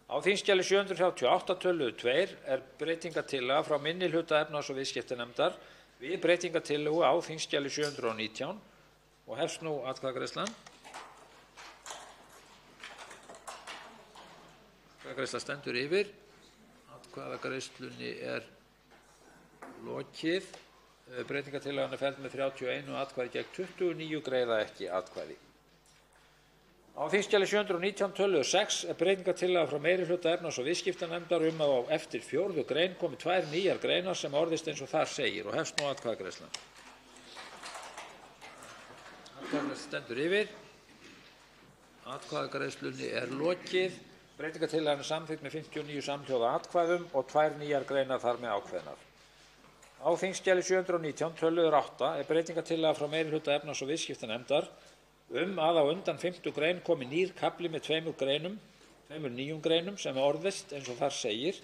Á þingskjali 738 töluð 2 er breytingartillaga frá minnihluta efnahags- og viðskiptanefndar við breytingartillögu á þingskjali 719 og hefst nú atkvæðagreiðslan. Atkvæðagreiðsla stendur yfir. Atkvæðagreiðslunni er lokið. Breytingartillagan er felld með 31 atkvæði gegn 29 greiða ekki atkvæði. Á þingskjali 719 töluð 6 er breytingartillaga frá meirihluta efnahags- og viðskiptanefndar að á eftir 4. grein komi 2 nýjar greinar sem orðist eins og þar segir og hefst nú atkvæðagreiðslan. Atkvæðagreiðsla stendur yfir. Atkvæðagreiðslunni er lokið. Breytingartillagan er samþykkt með 59 samhljóða atkvæðum og 2 nýjar greinar þar með ákveðnar. Á þingskjali 719 töluð 8 er breytingartillaga frá meirihluta efnahags- og viðskiptanefndar að á undan 5. grein komi nýr kafli með 2 nýjum greinum sem orðist eins og þar segir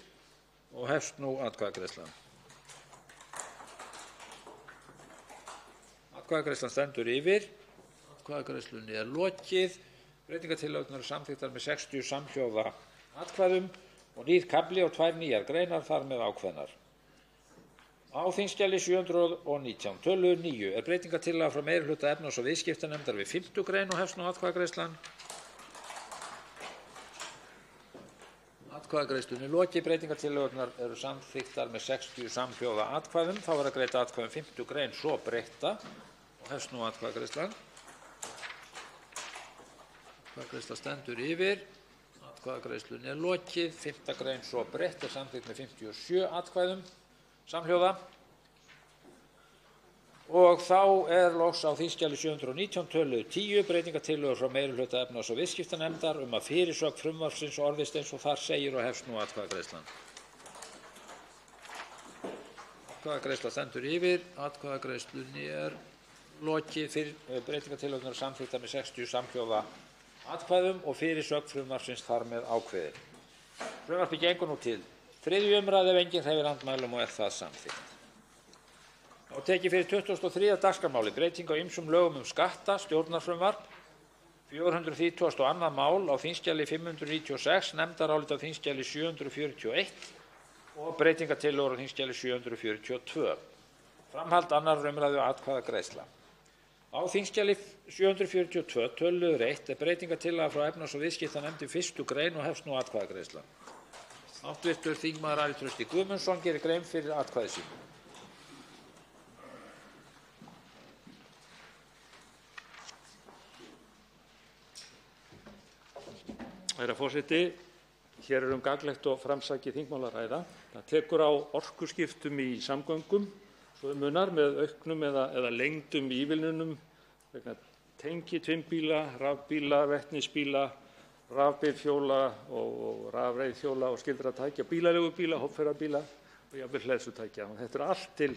og hefst nú atkvæðagreiðslan. Atkvæðagreiðslan stendur yfir. Atkvæðagreiðslunni er lokið. Breytingartillögurnar eru samþykktar með 60 samhljóða atkvæðum og nýr kafli og 2 nýjar greinar þar með ákveðnar. Á þingskjali 719 töluð 9 er breytingartillaga frá meirihluta efnahags- og viðskiptanefndar við 5. grein og hefst nú atkvæðagreiðslan. Atkvæðagreiðslunni er lokið. Breytingartillögurnar eru samþykktar með 60 samhljóða atkvæðum. Þá verða greidd atkvæði 5. grein svo breytta og hefst nú atkvæðagreiðslan. Atkvæðagreiðsla stendur yfir. Atkvæðagreiðslunni er lokið. 5. grein svo breytt er samþykkt með 57 atkvæðum samhljóða. Og þá er loks á þingskjali 719 töluð 10 breytingartillögur frá meirihluta efnahags- og viðskiptanefndar að fyrirsögn frumvarpsins orðist eins og þar segir og hefst nú atkvæðagreiðslan. Atkvæðagreiðsla stendur yfir. Atkvæðagreiðslunni er lokið. Breytingartillögurnar eru samþykktar með 60 samhljóða atkvæðum og fyrirsögn frumvarpsins þar með ákveðin. Frumvarpið gengur nú til 3. umræðu ef enginn hreyfir andmælum og er það samþykkt. Þá tekið fyrir 23. dagskrármáli breyting á ýmsum lögum skatta, stjórnarfrumvarp, 432. mál á þingskjali 596, nefndarálit á þingskjali 741 og breytingartillögur á þingskjali 742. Framhald 2. umræðu atkvæðagreiðsla. Á þingskjali 742 töluð 1 er breytingartillaga frá efnahags- og viðskiptanefnd við 1. grein og hefst nú atkvæðagreiðsla. Hv. þingmaður Ari Trausti Guðmundsson gerir grein fyrir atkvæði sínu. Herra forseti, hér er gagnlegt og framsækið þingmál að ræða. Það tekur á orkuskiptum í samgöngum, svo munar með auknum eða lengdum ívilnunum vegna tengitvinnbíla, rafbíla, vetnisbíla, rafbifhjóla og rafreiðhjóla og skyldra tækja, bílaleigubíla, hópferðabíla og jafnvel hleðslutækja. Þetta er allt til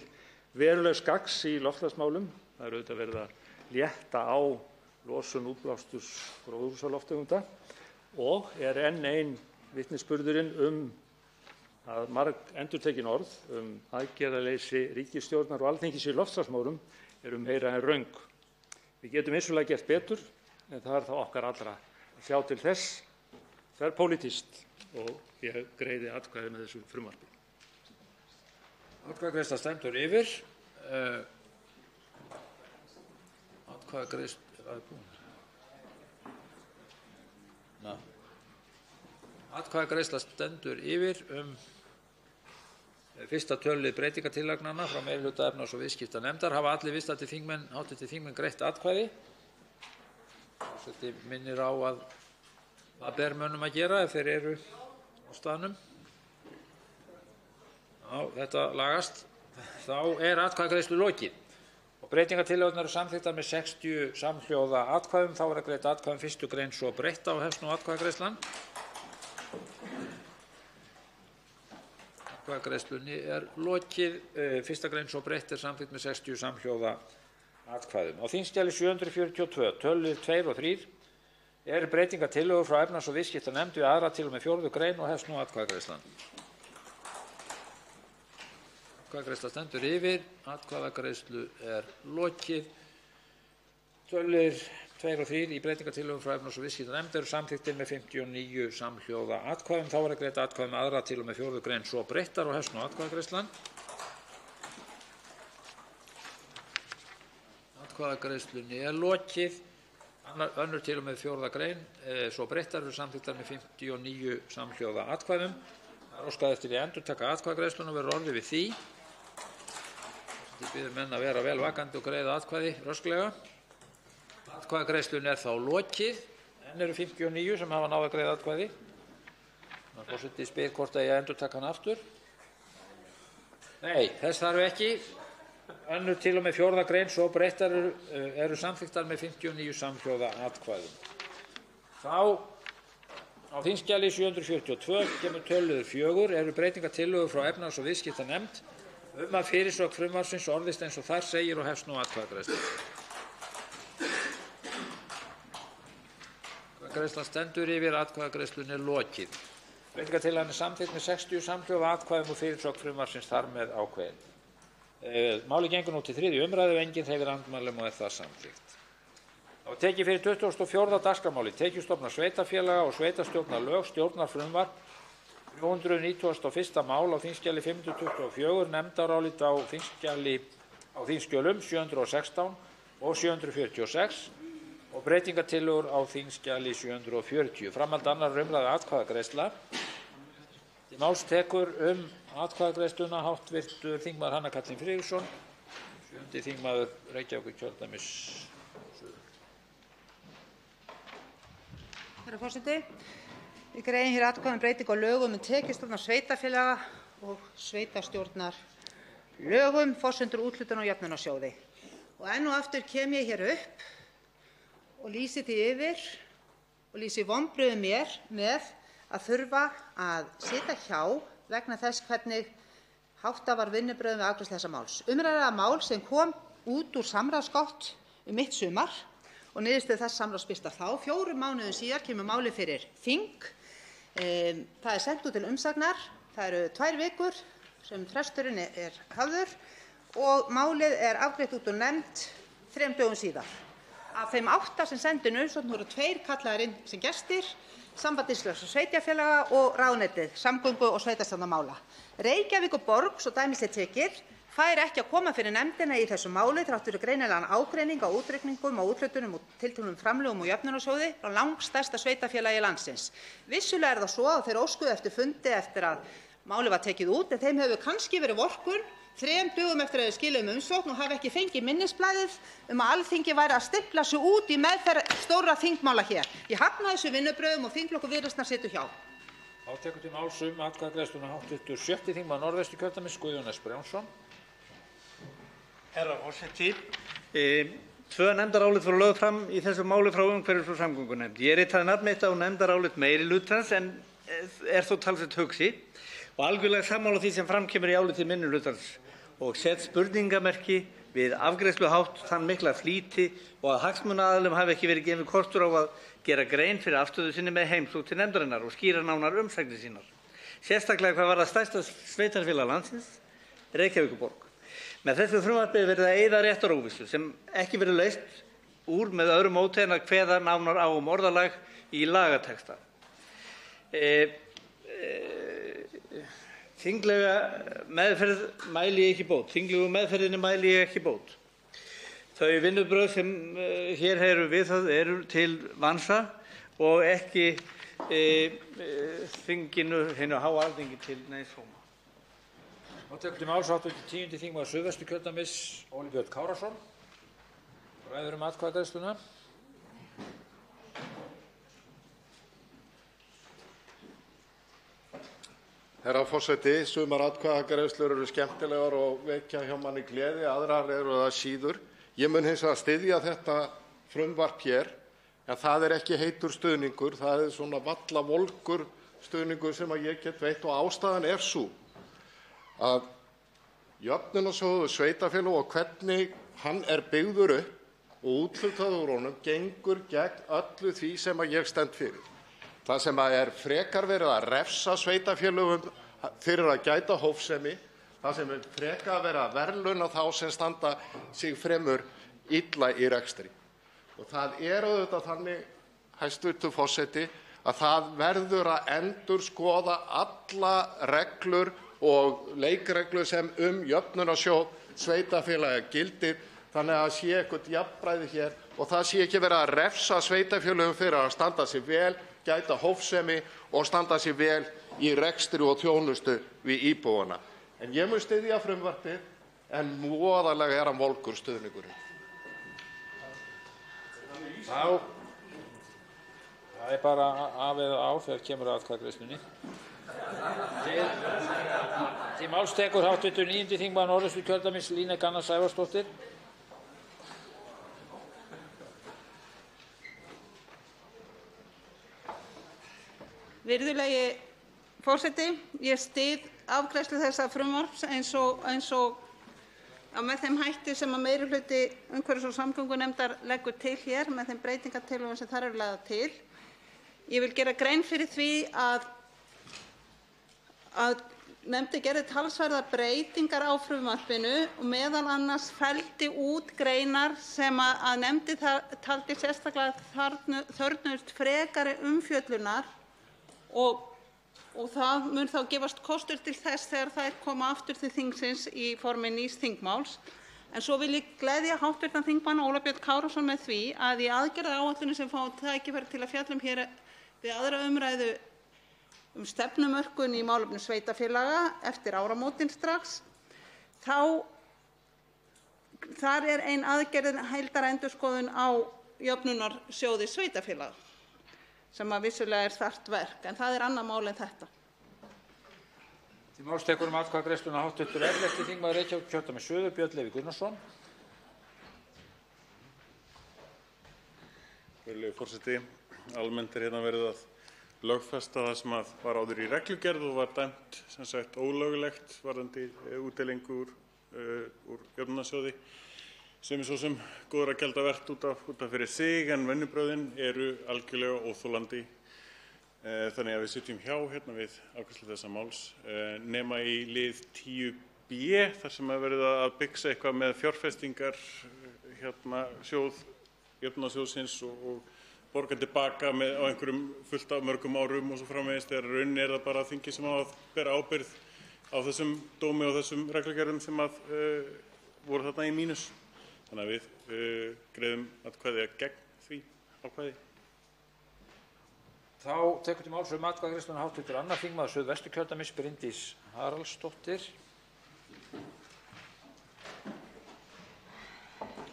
verulegs gagns í loftslagsmálum. Það er auðvitað verið að létta á losun útblásturs gróðurhúsalofttegunda og er enn ein vitnisburðurinn að marg endurtekin orð aðgerðaleysi ríkisstjórnar og Alþingis í loftslagsmálum eru meira en röng. Við getum vissulega gert betur, en það er þá okkar allra að sjá til þess þverpólitískt og ég greiði atkvæði með þessu frumvarpi. Atkvæðagreiðsla stendur yfir. Atkvæðagreiðsla stendur yfir fyrsta tölulið breytingartillagnanna frá meirihluta efnahags- og viðskiptanefndar. Hafa allir viðstaddir þingmenn, hv. þingmenn, greitt atkvæði? Forseti minnir á að það ber mönnum að gera ef þeir eru á staðnum. Já, þetta lagast. Þá er atkvæðagreiðslu lokið. Breytingartillögurnar eru samþykktar með 60 samhljóða atkvæðum. Þá verða greidd atkvæði um 1. grein svo breytt og hefst nú atkvæðagreiðslan. Atkvæðagreiðslunni er lokið. 1. grein svo breytt er samþykkt með 60 samhljóða atkvæðum. Á þingskjali 742, tölulið 2 og 3, eru breytingartillögur frá efnahags- og viðskiptanefnd við 2. til og með 4. grein og hefst nú atkvæðagreiðslan. Atkvæðagreiðsla stendur yfir. Atkvæðagreiðslu er lokið. Tölur 2 og 3 í breytingartillögum frá efnahags- og viðskiptanefnd eru samþykktir með 59 samhljóða atkvæðum. Þá verða greidd atkvæði með 2. til og með 4. grein svo breyttar og hefst nú atkvæðagreiðslan. Atkvæðagreiðslunni er lokið. 2. til og með 4. grein svo breyttar eru samþykktar með 59 samhljóða atkvæðum. Það er óskað eftir því að endurtaka atkvæðagreiðsluna og verður orðið við því. Ég biður menn að vera vel vakandi og greiða atkvæði rösklega. Atkvæðagreiðslunni er þá lokið. Enn eru 59 sem hafa náð að greiða atkvæði. Forseti spyr hvort að ég endurtaka hann aftur. Nei, þess þarf ekki. 2. til og með 4. grein svo breyttar eru samþykktar með 59 samhljóða atkvæðum. Þá á þingskjali 742 kemur tölulið 4 eru breytingartillögur frá efnahags- og viðskiptanefnd að fyrirsögn frumvarpsins orðist eins og þar segir og hefst nú atkvæðagreiðsla. Atkvæðagreiðslan stendur yfir. Atkvæðagreiðslunni er lokið. Breytingartillagan er samþykkt með 60 samhljóða atkvæðum og fyrirsögn frumvarpsins þar með ákveðin. Málið gengur nú til 3. umræðu og enginn hreyfir andmælum og er það samþykkt. Þá er tekið fyrir 24. dagskrármáli tekjustofna sveitarfélaga og sveitarstjórnarlög stjórnarfrumvarp 391. mál á þingskjali 524, nefndarálit á þingskjölum 716 og 746 og breytingartillögur á þingskjali 740. Framhald 2. umræðu atkvæðagreiðsla. Til máls tekur atkvæðagreiðsluna hv. þingmaður Hanna Katrín Friðriksson, 7. þingmaður Reykjavíkurkjördæmis. Herra forseti, við greiðum hér atkvæði um breytingu á lögum tekjustofna sveitarfélaga og sveitarstjórnarlögum, forsendur úthlutun og jöfnunarsjóði. Og enn og aftur kem ég hér upp og lýsi því yfir og lýsi vonbrigðum mér með að þurfa að sitja hjá vegna þess hvernig háttað var vinnubrögðum við afgreiðslu þessa máls. Ræða mál sem kom út úr samráðsgátt mitt sumar og niðurstöðu þess samráðs birtar þá. 4 mánuðum síðar kemur málið fyrir þing. Það er sent út til umsagnar. Það eru 2 vikur sem fresturinn er hafður og málið er afgreitt út úr nefnd 3 dögum síðar. Af þeim 8 sem sendu inn umsögn voru 2 kallaðir inn sem gestir, Samband íslenskra sveitarfélaga og ráðuneytið samgöngu- og sveitarstjórnarmála. Reykjavíkurborg, svo dæmi sé tekið, fær ekki að koma fyrir nefndina í þessu máli þrátt fyrir greinilegan ágreining á útreikningum og úthlutunum og tilteknum framlögum og jöfnunarsjóði frá langstærsta sveitarfélagi landsins. Vissulega er það svo að þeir óskuðu eftir fundi eftir að málið var tekið út, en þeim hefur kannski verið vorkunn 3 dögum eftir að þeir skiluðu umsókn og hafa ekki fengið minnisblaðið að Alþingi væri að stimpla sig út í meðferð stórra þingmála hér. Ég hafna þessu vinnubrögðum og þingflokkur Viðreisnar situr hjá. Þá tekur til máls atkvæðagreiðsluna hv. 7. þingmaður Norðvesturkjördæmis Guðjón S. Brjánsson. Herra forseti, 2 nefndarálit voru lögð fram í þessu máli frá umhverfis- og samgöngunefnd. Ég ritaði nafn mitt á nefndarálit meirihlutans en er þó talsvert hugsi og algjörlega sammála því sem fram kemur í áliti minnihlutans og set spurningamerki við afgreiðsluhátt þann mikla flýti og að hagsmunaaðilum hafi ekki verið gefinn kostur á að gera grein fyrir afstöðu sinni með heimsókn til nefndarinnar og skýra nánar umsagnir sínar. Sérstaklega hvað varðar stærsta sveitarfélag landsins, Reykjavíkurborg. Með þessu frumvarpi er verið að eyða réttaróvissu sem ekki verið leyst úr með öðru móti en að kveða nánar á orðalag í lagatexta. Þinglega meðferð mæli ég ekki bót. Þinglegu meðferðinni mæli ég ekki bót. Þau vinnubrögð sem hér eru viðhöfð eru til vansa og ekki þinginu hinu háa Alþingi til neins sóma. Þá tekur til máls hv. 10. þingmaður Suðvesturkjördæmis Óli Björn Kárason. Ræður atkvæðagreiðsluna. Herra forseti, sumar atkvæðagreiðslur eru skemmtilegar og vekja hjá manni gleði, aðrar eru það síður. Ég mun hins vegar styðja þetta frumvarp hér, en það er ekki heitur stuðningur, það er svona valla volgur stuðningur sem ég get veitt og ástæðan er sú að jöfnunarsjóður sveitarfélaga og hvernig hann er byggður upp og úthlutað úr honum gengur gegn öllu því sem ég stend fyrir. Það sem er frekar verið að refsa sveitarfélögum fyrir að gæta hófsemi, það sem er frekar verið að verðlauna þá sem standa sig fremur illa í rekstri. Og það er auðvitað þannig, hæstv. forseti, að það verður að endurskoða alla reglur og leikreglur sem jöfnunarsjóð sveitarfélaga gildir þannig að sé eitthvert jafnræði hér og það sé ekki verið að refsa sveitarfélögum fyrir að standa sig vel, gæta hófsemi og standa sig vel í rekstri og þjónustu við íbúana. En ég mun styðja frumvarpið en voðalega er hann volgur stuðningurinn. Það er bara af eða á þegar kemur að atkvæðagreiðslunni. Til máls tekur hv. 9. þingmaður Norðvesturkjördæmis Líneik Anna Sævarsdóttir. Virðulegi forseti, ég styð afgreiðslu þessa frumvarps eins og með þeim hætti sem að meirihluti umhverfis- og samgöngunefndar leggur til hér með þeim breytingartillögum sem þar eru lagðar til. Ég vil gera grein fyrir því að nefndin gerði talsverðar breytingar á frumvarpinu og meðal annars felldi út greinar sem að nefndin taldi sérstaklega þörfnuðust frekari umfjöllunar og það mun þá gefast kostur til þess þegar þær koma aftur til þingsins í formi nýs þingmáls. En svo vil ég gleðja hv. þingmann Óla Björn Kárason með því að í aðgerðaáætluninni sem fáum tækifæri til að fjalla hér við 2. umræðu stefnumörkun í málefnum sveitarfélaga eftir áramótin strax, þar er ein aðgerðin heildarendurskoðun á jöfnunarsjóði sveitarfélaga sem að vissulega er þarft verk, en það er annað mál en þetta. Til máls tekur atkvæðagreiðsluna hv. 11. þingmaður Reykjavíkurkjördæmis suður Björn Leví Gunnarsson. Virðulegi forseti, almennt er hérna verið að lögfesta það sem var áður í reglugerð og var dæmt sem sagt ólöglegt varðandi útdeilingu úr jöfnunarsjóði, sem er svo sem góðra gjalda vert út af fyrir sig, en vinnubrögðin eru algjörlega óþolandi. Þannig að við sitjum hjá hérna við afgreiðslu þessa máls nema í lið 10b þar sem er verið að byggja eitthvað með fjárfestingar jöfnunarsjóðsins og borga tilbaka á einhverjum fullt af mörgum árum og svo framvegis, þegar í rauninni er það bara þingið sem á að bera ábyrgð á þessum dómi og þessum reglugerðum sem voru þarna í mínus. Þannig að við greiðum atkvæði gegn því ákvæði. Þá tekur til máls atkvæðagreiðsluna hv. 2. þingmaður Suðvesturkjördæmis, Bryndís Haraldsdóttir.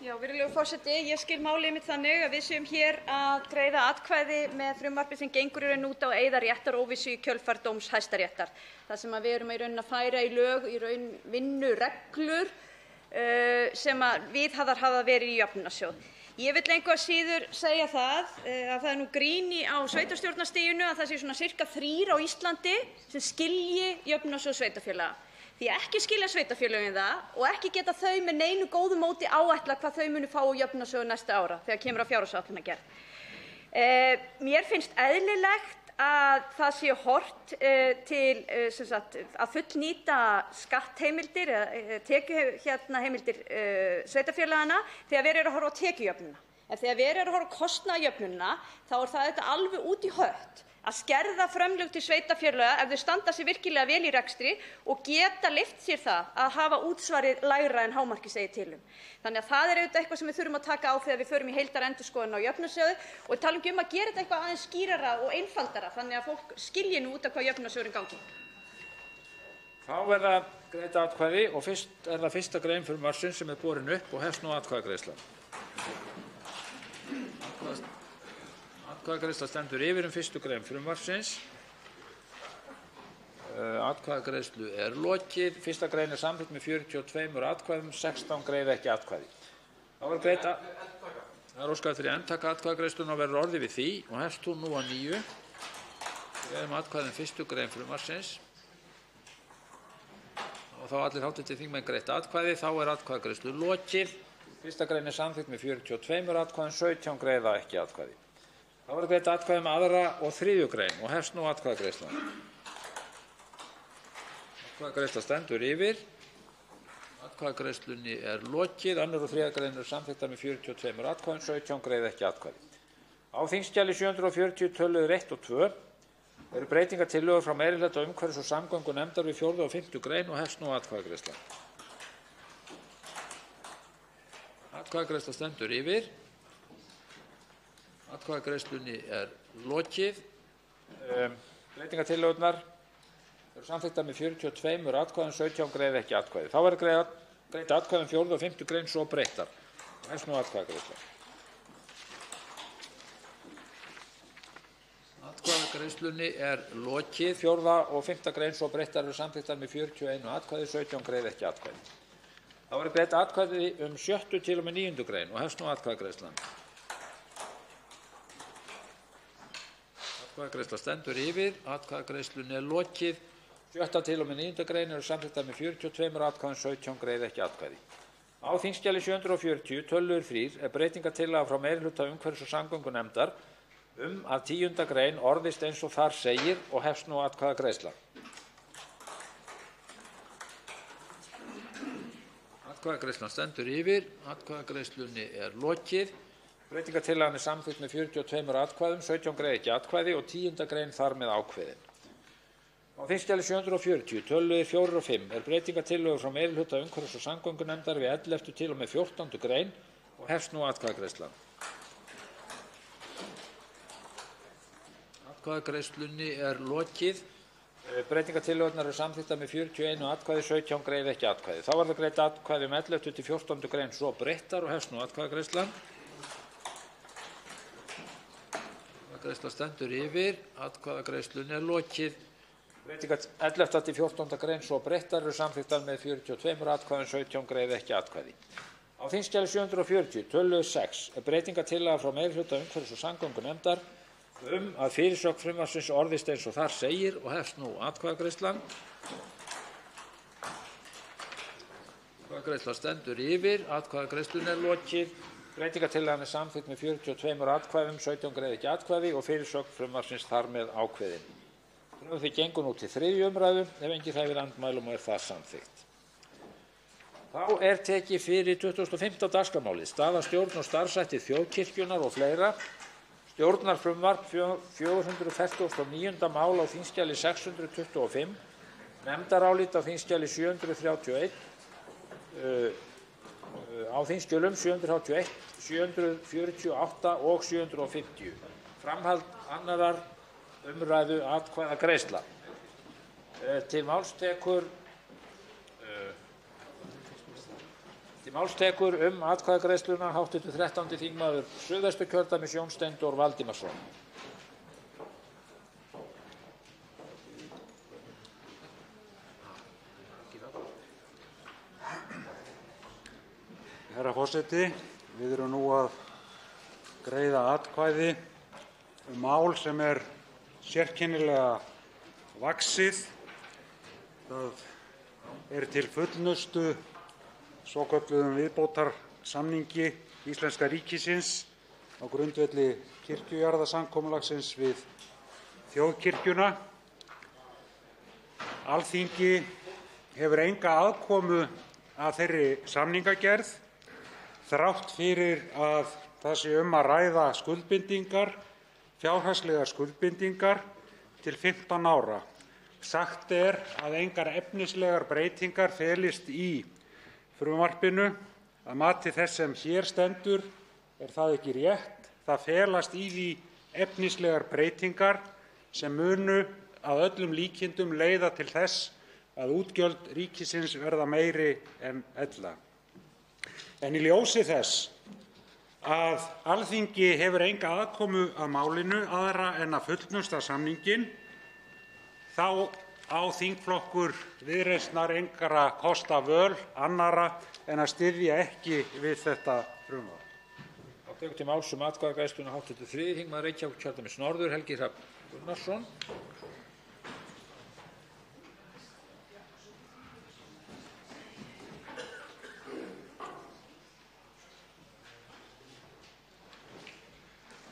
Já, virðulegur forseti, ég skil málið mitt þannig að við séum hér að greiða atkvæði með frumvarpi sem gengur í raun út á að eyða réttaróvissu í kjölfar dóms Hæstaréttar. Það sem við erum í raun að færa í lög í raun vinnureglur sem viðhafðar hafa verið í jöfnunarsjóð. Ég vil engu að síður segja að það nú grín á sveitarstjórnarstiginu að það sé svona sirka 3 á Íslandi sem skilji jöfnunarsjóð sveitarfélaga. Því ekki skilja sveitarfélögin það og ekki geta þau með neinu góðu móti áætlað hvað þau munu fá úr jöfnunarsjóði næsta ára þegar kemur að fjárhagsáætlanagerð. Mér finnst eðlilegt að það sé horft til að fullnýta skattheimildir eða tekjuheimildir sveitarfélaganna þegar verið að horfa á tekjujöfnuna. En þegar verið að horfa á kostnaðarjöfnunina þá er það þetta alveg út í hött að skerða framlög til sveitarfélaga ef þau standa sig virkilega vel í rekstri og geta leyft sér það að hafa útsvarið lægra en hámarkið segir til um. Þannig að það er auðvitað eitthvað sem við þurfum að taka á þegar við förum í heildarendurskoðun á jöfnunarsjóði og við talum ekki að gera þetta eitthvað aðeins skýrara og einfaldara þannig að fólk skilji nú út af hvað jöfnunarsjóðurinn gangi. Þá verða greidd atkvæði og fyrst er það 1. grein frumvarpsins sem er borin upp og hefst nú atkvæðagreiðsla. Atkvæðagreiðsla stendur yfir 1. grein frumvarpsins. Atkvæðagreiðslu er lokið. 1. grein er samþykkt með 42 atkvæðum, 16 greiða ekki atkvæði. Það er óskað eftir endurtaka atkvæðagreiðslunnar og verður orðið við því og hefst hún nú að nýju. Við erum atkvæðum 1. grein frumvarpsins. Og þá allir hv. þingmenn greitt atkvæði, þá er atkvæðagreiðslu lokið. 1. grein er samþykkt með 42 atkvæðum, 17 greiða ekki atkvæði. Þá verður greitt atkvæði með 2. og 3. grein og hefst nú atkvæðagreiðslan. Atkvæðagreiðsla stendur yfir. Atkvæðagreiðslunni er lokið. 2. og 3. grein eru samþykktar með 42 atkvæðum, 17 greiða ekki atkvæði. Á þingskjali 740 töluliðir 1 og 2 eru breytingartillögur frá meirihluta umhverfis- og samgöngunefndar við 4. og 5. grein og hefst nú atkvæðagreiðslan. Atkvæðagreiðsla stendur yfir. Atkvæðagreiðslunni er lokið. Breytingartillögurnar eru samþykktar með 42 atkvæðum, 17 greiða ekki atkvæði. Þá verður greidd atkvæði 4. og 5. grein svo breyttar. Hefst nú atkvæðagreiðsla. Atkvæðagreiðslunni er lokið. 4. og 5. grein svo breyttar eru samþykktar með 41 atkvæði, 17 greiða ekki atkvæði. Þá verður greidd atkvæði 6. til og með 9. grein og hefst nú atkvæðagreiðslan. Atkvæðagreiðsla stendur yfir. Atkvæðagreiðslunni er lokið. 7. til og með 9. grein eru samþykktar með 42 atkvæðum, 17 greiða ekki atkvæði. Á þingskjali 740 töluliður 3 er breytingartillaga frá meirihluta umhverfis- og samgöngunefndar að 10. grein orðist eins og þar segir og hefst nú atkvæðagreiðsla. Atkvæðagreiðslan stendur yfir. Atkvæðagreiðslunni er lokið. Breytingartillagan er samþykkt með 42 atkvæðum, 17 greiða ekki atkvæði og 10. grein þar með ákveðin. Á þingskjali 740 töluliðir 4 og 5 er breytingartillögur frá meirihluta umhverfis- og samgöngunefndar við 11. til og með 14. grein og hefst nú atkvæðagreiðslan. Atkvæðagreiðslunni er lokið. Breytingartillögurnar eru samþykktar með 41 atkvæði, 17 greiða ekki atkvæði. Þá verður greidd atkvæði 11. til 14. grein svo breyttar og hefst nú atkvæðagreiðslan. Atkvæðagreiðsla stendur yfir. Atkvæðagreiðslunni er lokið. Breytingar 11. til 14. grein svo breyttar eru samþykktar með 42 atkvæðum, 17 greiða ekki atkvæði. Á þingskjali 740 töluliður 6 er breytingartillaga frá meirihluta umhverfis- og samgöngunefndar að fyrirsögn frumvarpsins orðist eins og þar segir og hefst nú atkvæðagreiðslan. Atkvæðagreiðsla stendur yfir. Atkvæðagreiðslunni er lokið. Breytingartillagan er samþykkt með 42 atkvæðum, 17 greiða ekki atkvæði og fyrirsögn frumvarpsins þar með ákveðin. Frumvarpið gengur nú til 3. umræðu ef enginn hreyfir andmælum og er það samþykkt. Þá er tekið fyrir 25. dagskrármálið, staða stjórn og starfshættir þjóðkirkjunnar og fleira. Stjórnarfrumvarp 449. mál á þingskjali 625 Nefndarálit á þingskjali 731, á þingskjölum 731, 748 og 750. Framhald 2. umræðu atkvæðagreiðsla. Til máls tekur atkvæðagreiðsluna hv. 13. þingmaður Suðvesturkjördæmis Jón Steindór Valdimarsson. Herra forseti, við erum nú að greiða atkvæði mál sem sérkennilega vaxið. Það til fullnustu svokölluðum viðbótarsamningi íslenska ríkisins á grundvelli kirkjujarðasamkomulagsins við þjóðkirkjuna. Alþingi hefur enga aðkomu að þeirri samningagerð þrátt fyrir að það sé að ræða skuldbindingar, fjárhagslegar skuldbindingar til 15 ára. Sagt að engar efnislegar breytingar felist í frumvarpinu. Að mati þess sem hér stendur það ekki rétt. Það felast í því efnislegar breytingar sem munu að öllum líkindum leiða til þess að útgjöld ríkisins verða meiri en ella. En í ljósi þess að Alþingi hefur enga aðkomu að málinu aðra en að fullnusta samninginn, þá á þingflokkur Viðreisnar engra kosta völ annarra en að styðja ekki við þetta frumvarp. Þá tekur til máls atkvæðagreiðsluna hv. 3. þingmaður Reykjavíkurkjördæmis norður, Helgi Hrafn Gunnarsson.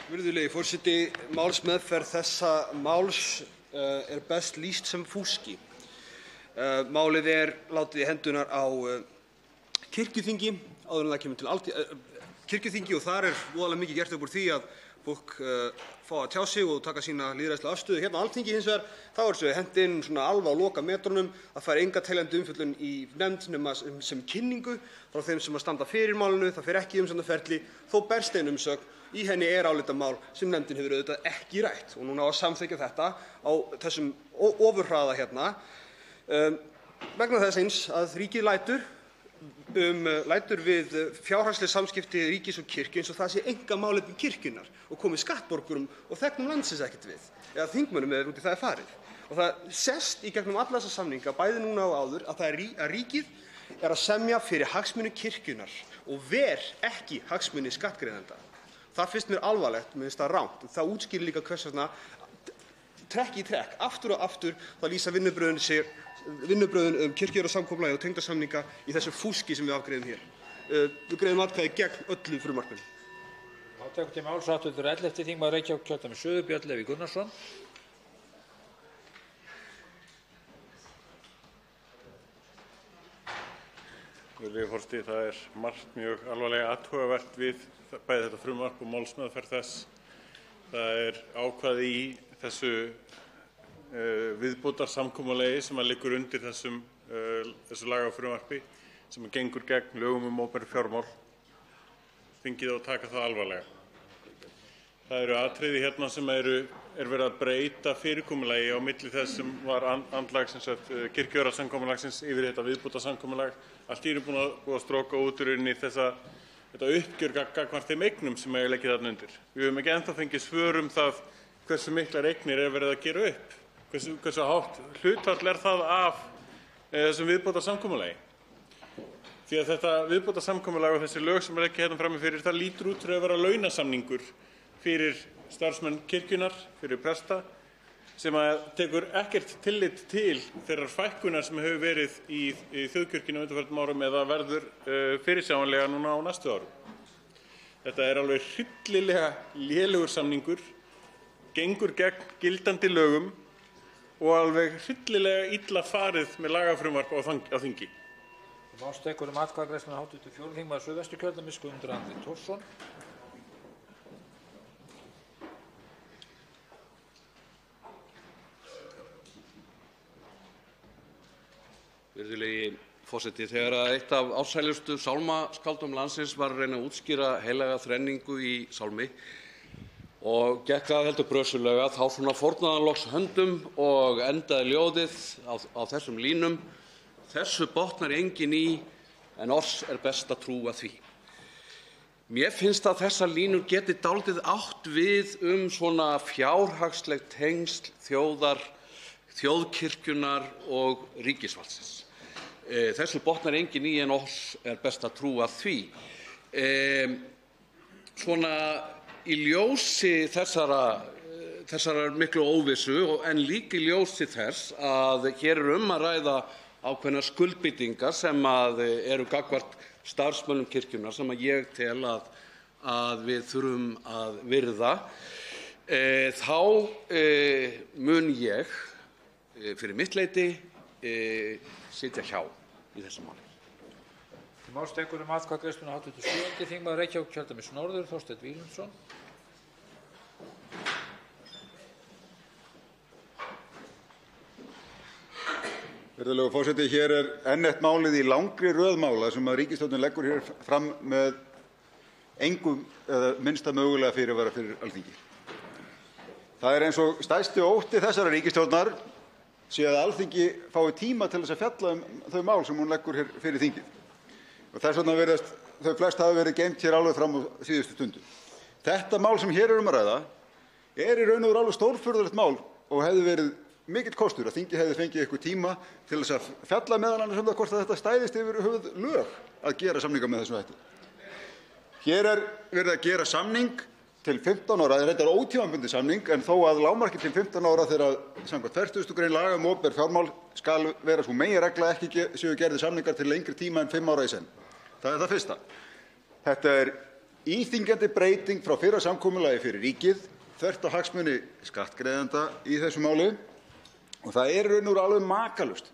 Virðulegi forseti, málsmeðferð þessa máls best lýst sem fúski. Málið látið í hendunar á kirkjuþingi áður en það kemur til kirkjuþingi og þar voðalega mikið gert upp úr því að fólk fá að tjá sig og taka sína lýðræðislega afstöðu. Hérna á Alþingi hins vegar þá þessu hent inn svona alveg á lokametrunum að það enga teljandi umfjöllun í nefnd nema sem kynningu frá þeim sem standa fyrir málinu. Það fer ekki umsagnaferli þó berst ein umsögn. Í henni álitamál sem nefndin hefur auðvitað ekki rætt og núna á að samþykkja þetta á þessum ofurhraða hérna vegna þess eins að ríkið lætur við fjárhagsleg samskipti ríkis og kirkju eins og það sé einkamálefni kirkjunnar og komi skattborgurum og þegnum landsins ekkert við eða þingmönnum út í það farið. Og það sést í gegnum alla þessa samninga bæði núna og áður að ríkið að semja fyrir hagsmuni kirkjunnar og ver ekki hagsmuni skattgreiðenda. Það finnst mér alvarlegt, mér finnst það rangt. Það útskýrir líka hvers vegna trekk í trekk, aftur og aftur, það lýsa vinnubrögðin kirkjujarðasamkomulagi og tengdasamninga í þessu fúski sem við afgreiðum hér. Við greiðum atkvæði gegn öllu frumvarpinu. Þá tekur til máls hv. 11. þingmaður Reykjavíkurkjördæmis suður, Björn Leví Gunnarsson. Virðulegi forseti, það margt mjög alvarlega athugavert við bæði þetta frumvarp og málsmeðferð þess. Það ákvæði í þessu viðbótarsamkomulagi sem liggur undir þessu lagafrumvarpi sem gengur gegn lögum opinber fjármál. Þingið á að taka það alvarlega. Það eru atriði hérna sem verið að breyta fyrirkomulagi á milli þess sem var andlag kirkjujarðasamkomulagsins yfir þetta viðbótarsamkomulag. Allt í einu búið að stroka út úr þetta uppgjör gagnvart þeim eignum sem leggja þarna undir. Við höfum ekki ennþá fengið svör það hversu miklar eignir verið að gera upp. Hversu hátt hlutfall það af þessum viðbótarsamkomulagi. Því að þetta viðbótarsamkomulag og þessi lög sem leggja hérna frammi fyrir, það lítur út fyrir að vera launasamningur fyrir starfsmenn kirkjunnar, fyrir presta, sem tekur ekkert tillit til þeirrar fækkunar sem hefur verið í þjóðkirkjunni á undanförnum árum eða verður fyrirsjáanlega núna á næstu árum. Þetta alveg hryllilega lélegur samningur, gengur gegn gildandi lögum og alveg hryllilega illa farið með lagafrumvarp á þingi. Máls tekur atkvæðagreiðsluna hv. 4. þingmaður Suðvesturkjördæmis Guðmundur Andri Thorsson. Virðulegi forseti. Þegar eitt af ástsælustu sálmaskáldum landsins var að reyna að útskýra heilaga þrenningu í sálmi og gekk það heldur brösulega, þá svona fórnaði hann loks höndum og endaði ljóðið á þessum línum: Þessu botnar enginn í, en oss er best að trúa því. Mér finnst að þessar línur geti dálítið átt við svona fjárhagsleg tengsl þjóðkirkjunnar og ríkisvaldsins. Þessu botnar enginn í, en oss er best að trúa því. Svona í ljósi þessarar miklu óvissu, en líka í ljósi þess að hér að ræða ákveðnar skuldbindingar sem eru gagnvart starfsmönnum kirkjunnar sem ég tel að við þurfum að virða, þá mun ég fyrir mitt leyti sitja hjá í þessu máli. Til máls tekur atkvæðagreiðsluna hv. 7. þingmaður Reykjavíkurkjördæmis norður, Þorsteinn Víglundsson. Virðulegur forseti, hér enn eitt málið í langri röð mála sem ríkisstjórnin leggur hér fram með engum eða minnsta mögulega fyrirvara fyrir Alþingi. Það eins og stærsti ótti þessarar ríkisstjórnar sé að Alþingi fái tíma til þess að fjalla þau mál sem hún leggur hér fyrir þingið. Og þess vegna virðast þau flest hafa verið geymt hér alveg fram á síðustu stundu. Þetta mál sem hér að ræða í raun og veru alveg stórfurðulegt mál og hefði verið mikill kostur að þingið hefði fengið eitthvað tíma til þess að fjalla meðal annars það hvort þetta stæðist yfir höfuð lög að gera samninga með þessum hætti. Hér verið að gera samning til 15 ára, það reyndar ótímabundinn samning, en þó að lágmarki til 15 ára þegar samkvæmt 40. grein laga opinber fjármál skal vera sú meginregla ekki séu gerðir samningar til lengri tíma en 5 ára í senn. Það það fyrsta. Þetta íþyngjandi breyting frá fyrra samkomulagi fyrir ríkið, þvert á hagsmuni skattgreiðenda í þessu máli. Og það raun og veru alveg makalust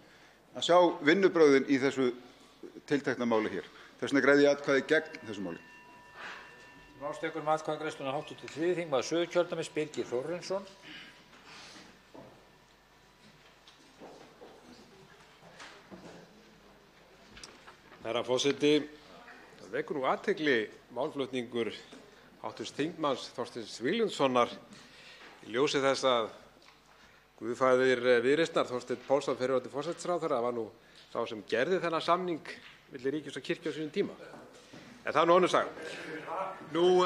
að sjá vinnubrögðin í þessu tiltekna máli hér. Þess vegna greiði ég atkvæði gegn þessu máli. Máls tekur atkvæðagreiðsluna hv. 3. þingmaður Suðurkjördæmis, Birgir Þórarinsson. Herra forseti, það vekur nú athygli málflutningur hv. þingmanns Þorsteins Víglundssonar í ljósi þess að guðfaðir Viðreisnar, Þorsteinn Pálsson, fyrrverandi forsætisráðherra, var nú sá sem gerði þennan samning milli ríkis og kirkju á sínum tíma. En það önnur saga. Nú,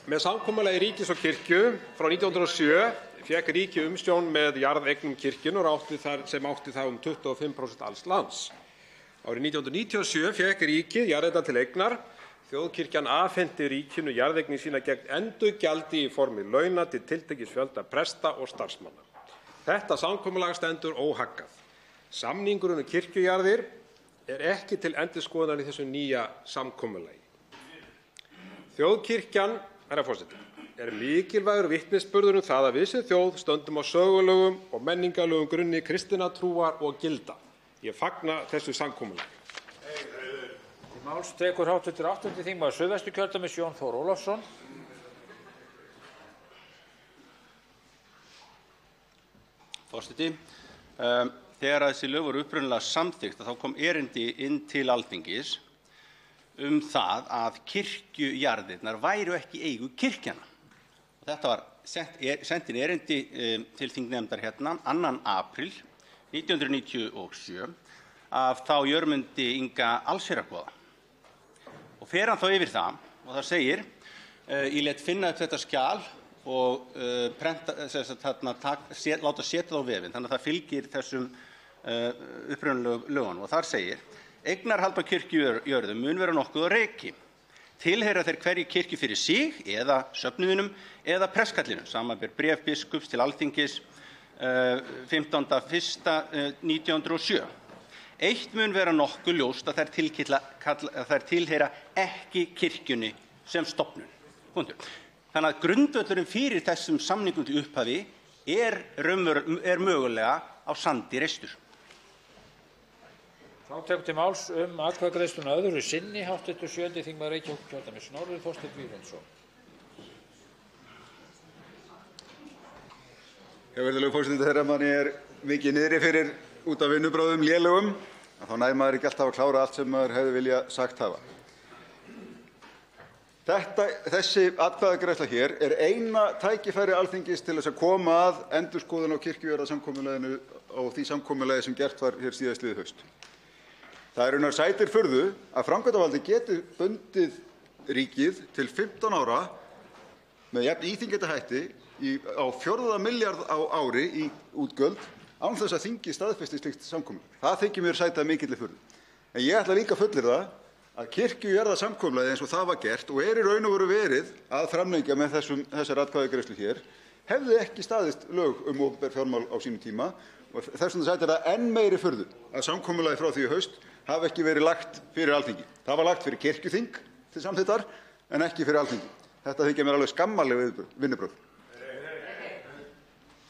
með samkomulagi ríkis og kirkju frá 1907 fékk ríkið umsjón með jarðeignum kirkjunnar sem átti það 25% alls lands. Árið 1997 fékk ríkið jarðirnar til eignar. Þjóðkirkjan afhenti ríkinu jarðeignir sína gegn endurgjaldi í formi launa til tiltekins fjölda presta og starfsmanna. Þetta samkomulag stendur óhaggað. Samningurinn kirkjujarðir ekki til endurskoðunar í þessu nýja samkomulagi. Þjóðkirkjan, herra forseti, mikilvægur vitnisburður það að við sem þjóð stöndum á sögulegum og menningarlegum grunni kristinnar trúar og gilda. Ég fagna þessu samkomulagi. Máls tekur hv. 8. þingmaður Suðvesturkjördæmis, Jón Þór Ólafsson. Forseti, þegar þessi lög voru upprunalega samþykkt þá kom erindi inn til Alþingis það að kirkjujarðirnar væru ekki í eigu kirkjanna. Þetta var sent inn erindi til þingnefndar hérna 2. apríl 1997 af þá Jörmundi Inga allsherjargoða. Og fer hann þá yfir það og það segir: ég lét finna upp þetta skjal og láta setja það á vefinn, þannig að það fylgir þessum upprunalegu lögunum. Og þar segir: eignarhald á kirkjujörðum mun vera nokkuð á reiki. Tilheyra þeir hverju kirkju fyrir sig eða söfnuðinum eða prestkallinum, samanber bréf biskups til Alþingis 15.1.1907. Eitt mun vera nokkuð ljóst að þær tilheyra ekki kirkjunni sem stofnun. Þannig að grundvöllurinn fyrir þessum samningum til upphafi mögulega á sandi reistur. Þá tekur til máls atkvæðagreiðsluna öðru sinni hv. 7. þingmaður Reykjavíkurkjördæmis norður, Þorsteinn Víglundsson. Virðulegur forseti, þegar manni mikið niðri fyrir út af vinnubrögðum lélugum, þá nær maður ekki alltaf að klára allt sem maður hefði viljað sagt hafa. Þessi atkvæðagreiðsla hér er eina tækifæri Alþingis til þess að koma að endurskoðun á kirkjujarðasamkomulaginu og því samkomulagi sem gert var hér síðastliðið haust. Það er raunar sætir furðu að framkvæmdarvaldið geti bundið ríkið til 15 ára með jafn íþyngjandi hætti á 4 milljarð á ári í útgjöld án þess að þingið staðfesti slíkt samkomulag. Það þykir mér sæta mikilli furðu. En ég ætla líka að fullyrða að kirkjujarðasamkomulagið eins og það var gert og er í raun og veru verið að framlengja með þessari atkvæðagreiðslu hér hefði ekki staðist lög opinber fjármál á sínum tíma og þess vegna sætir það enn meiri furðu að samkomulagið frá því í haust hafi ekki verið lagt fyrir Alþingi. Það var lagt fyrir kirkjuþing til samþykktar en ekki fyrir Alþingi. Þetta þykja mér alveg skammarleg vinnubrögð.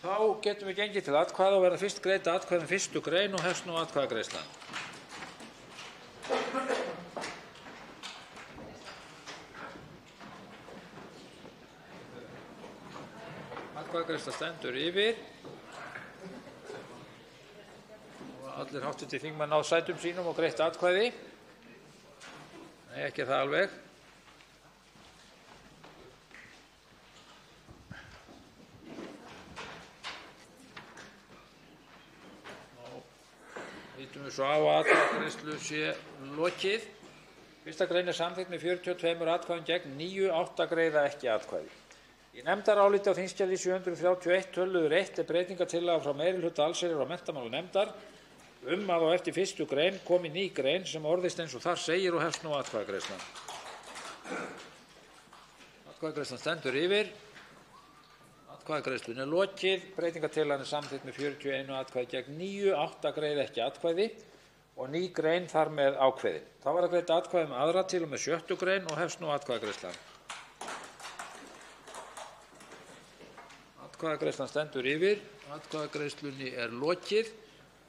Þá getum við gengið til atkvæða og verða fyrst greidd atkvæði um 1. grein og hefst nú atkvæðagreiðslan. Atkvæðagreiðsla stendur yfir. Allir hv. þingmenn náð sætum sínum og greitt atkvæði. Nei, ekki það alveg. Lítum við svo á að atkvæðagreiðslu sé lokið. 1. grein er samþykkt með 42 atkvæðum gegn 9, 8 greiða ekki atkvæði. Í nefndaráliti á þingskjali 731 töluður 1 er breytingartillaga frá meirihluta allsherjar- og menntamálanefndar að á eftir 1. grein komi ný grein sem orðist eins og þar segir og hefst nú atkvæðagreiðslan. Atkvæðagreiðslan stendur yfir. Atkvæðagreiðslunni er lokið. Breytingartillagan er samþykkt með 41 atkvæði gegn 9, 8 greiða ekki atkvæði og ný grein þar með ákveðin. Þá verða greidd atkvæði um aðra til og með 6. grein og hefst nú atkvæðagreiðslan. Atkvæðagreiðslan stendur yfir. Atkvæðagreiðslunni er lokið.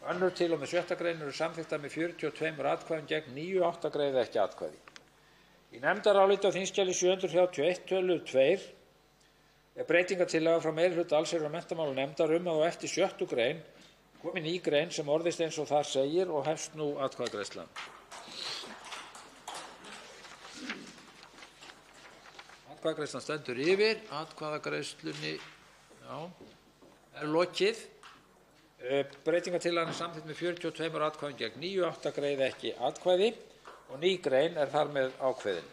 Önnur til og með 6. grein eru samþykktar með 42 atkvæðum gegn 9, 8 greiða ekki atkvæði. Í nefndaráliti á þingskjali 731 töluður 2 er breytingartillaga frá meirihluta allsherjar- og menntamálanefndar að á eftir 6. grein komi ný grein sem orðist eins og þar segir og hefst nú atkvæðagreiðslan. Atkvæðagreiðslan stendur yfir. Atkvæðagreiðslunni er lokið. Breytingartillagan er samþykkt með 42 atkvæðum gegn 9, 8 greiða ekki atkvæði og ný grein er þar með ákveðin.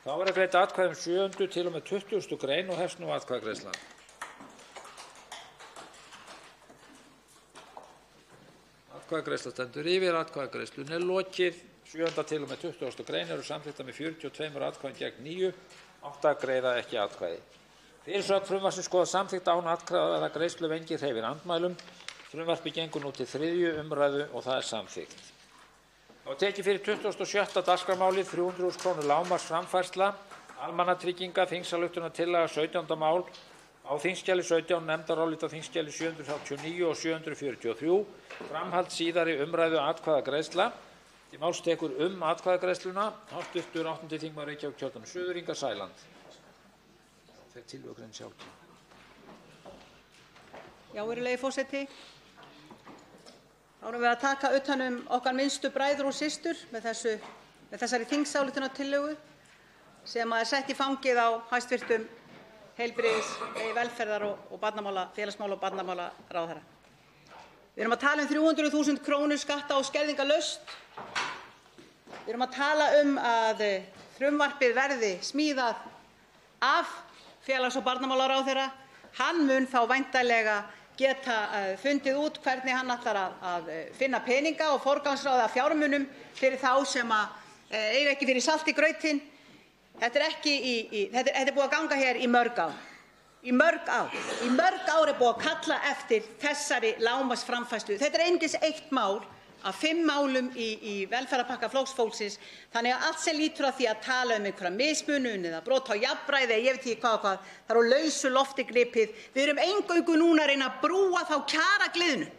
Þá verða greidd atkvæði um 7. til og með 20. grein og hefst nú atkvæðagreiðslan. Atkvæðagreiðsla stendur yfir. Atkvæðagreiðslunni er lokið. 7. til og með 20. grein eru samþykktar með 42 atkvæðum gegn 9, 8 greiða ekki atkvæði. Fyrirsögn frumvarpsins skoðast samþykkt án atkvæðagreiðslu ef enginn hreyfir andmælum. Frumvarpið gengur nú til 3. umræðu og það er samþykkt. Þá er tekið fyrir 26. dagskrármálið 300.000 kr. lágmarksframfærsla almannatrygginga, þingsályktunartillaga 17. mál á þingskjali 17, nefndarálit á þingskjali 739 og 743, framhald síðari umræðu atkvæðagreiðsla. Til máls tekur atkvæðagreiðsluna hv. 8. þingmaður Reykjavíkurkjördæmis suður, Inga Sæland. Þegar tillögugrein sjálf. Já, virðulegi forseti. Þá erum við að taka utan okkar minnstu bræður og systur með þessari þingsályktunartillögu sem er sett í fangið á hæstv. velferðar- og félagsmála- og barnamálaráðherra. Við erum að tala um 300.000 kr. skatta- og skerðingarlaust. Við erum að tala að frumvarpið verði smíðað af félags- og barnamálaráðherra. Hann mun þá væntanlega geta fundið út hvernig hann ætlar að finna peninga og forgangsraða fjármunum fyrir þá sem eiga ekki fyrir salt í grautinn. Þetta er búið að ganga hér í mörg ár. Í mörg ár er búið að kalla eftir þessari lágmarksframfærslu. Þetta er einungis eitt mál af 5 málum í velferðarpakka Flokks fólksins. Þannig að allt sem lýtur að því að tala einhverja mismunun eða brot á jafnræði, ég veit ekki hvað, það er á lausu lofti gripið. Við erum eingöngu núna að reyna að brúa þá kjaragliðnun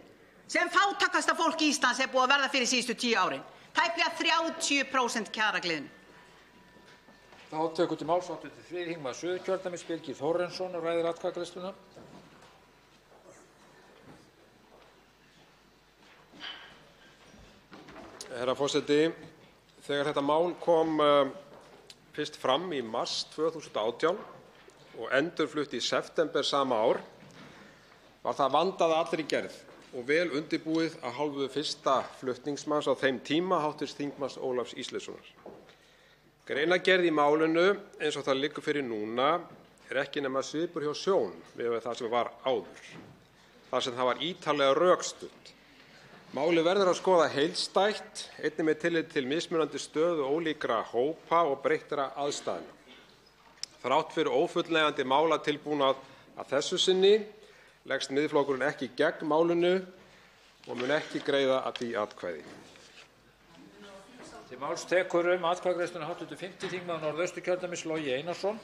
sem fátækasta fólk Íslands er búið að verða fyrir síðustu 10 árin. Tæplega 30% kjaragliðnun. Þá tekur til máls hv. 3. þingmaður Suðurkjördæmis, Birgir Þórarinsson, og ræðir atkvæðagreiðsluna. Herra forseti. Þegar þetta mál kom fyrst fram í mars 2018 og endurflutt í september sama ár var það vandað að allri gerð og vel undirbúið af hálfu fyrsta flutningsmanns á þeim tíma, hv. þm. Ólafs Ísleifssonar. Greinargerð í málinu eins og það liggur fyrir núna er ekki nema svipur hjá sjón miðað við það sem var áður, þar sem það var ítarlega rökstutt. Málið verður að skoða heildstætt, einnig með tilliti til mismunandi stöðu ólíkra hópa og breyttra aðstæðna. Þrátt fyrir ófullnægjandi málatilbúnað að þessu sinni leggst Miðflokkurinn ekki gegn málinu og mun ekki greiða að því atkvæði. Til máls tekur atkvæðagreiðsluna hv. 5. þingmaður Norðausturkjördæmis Logi Einarsson.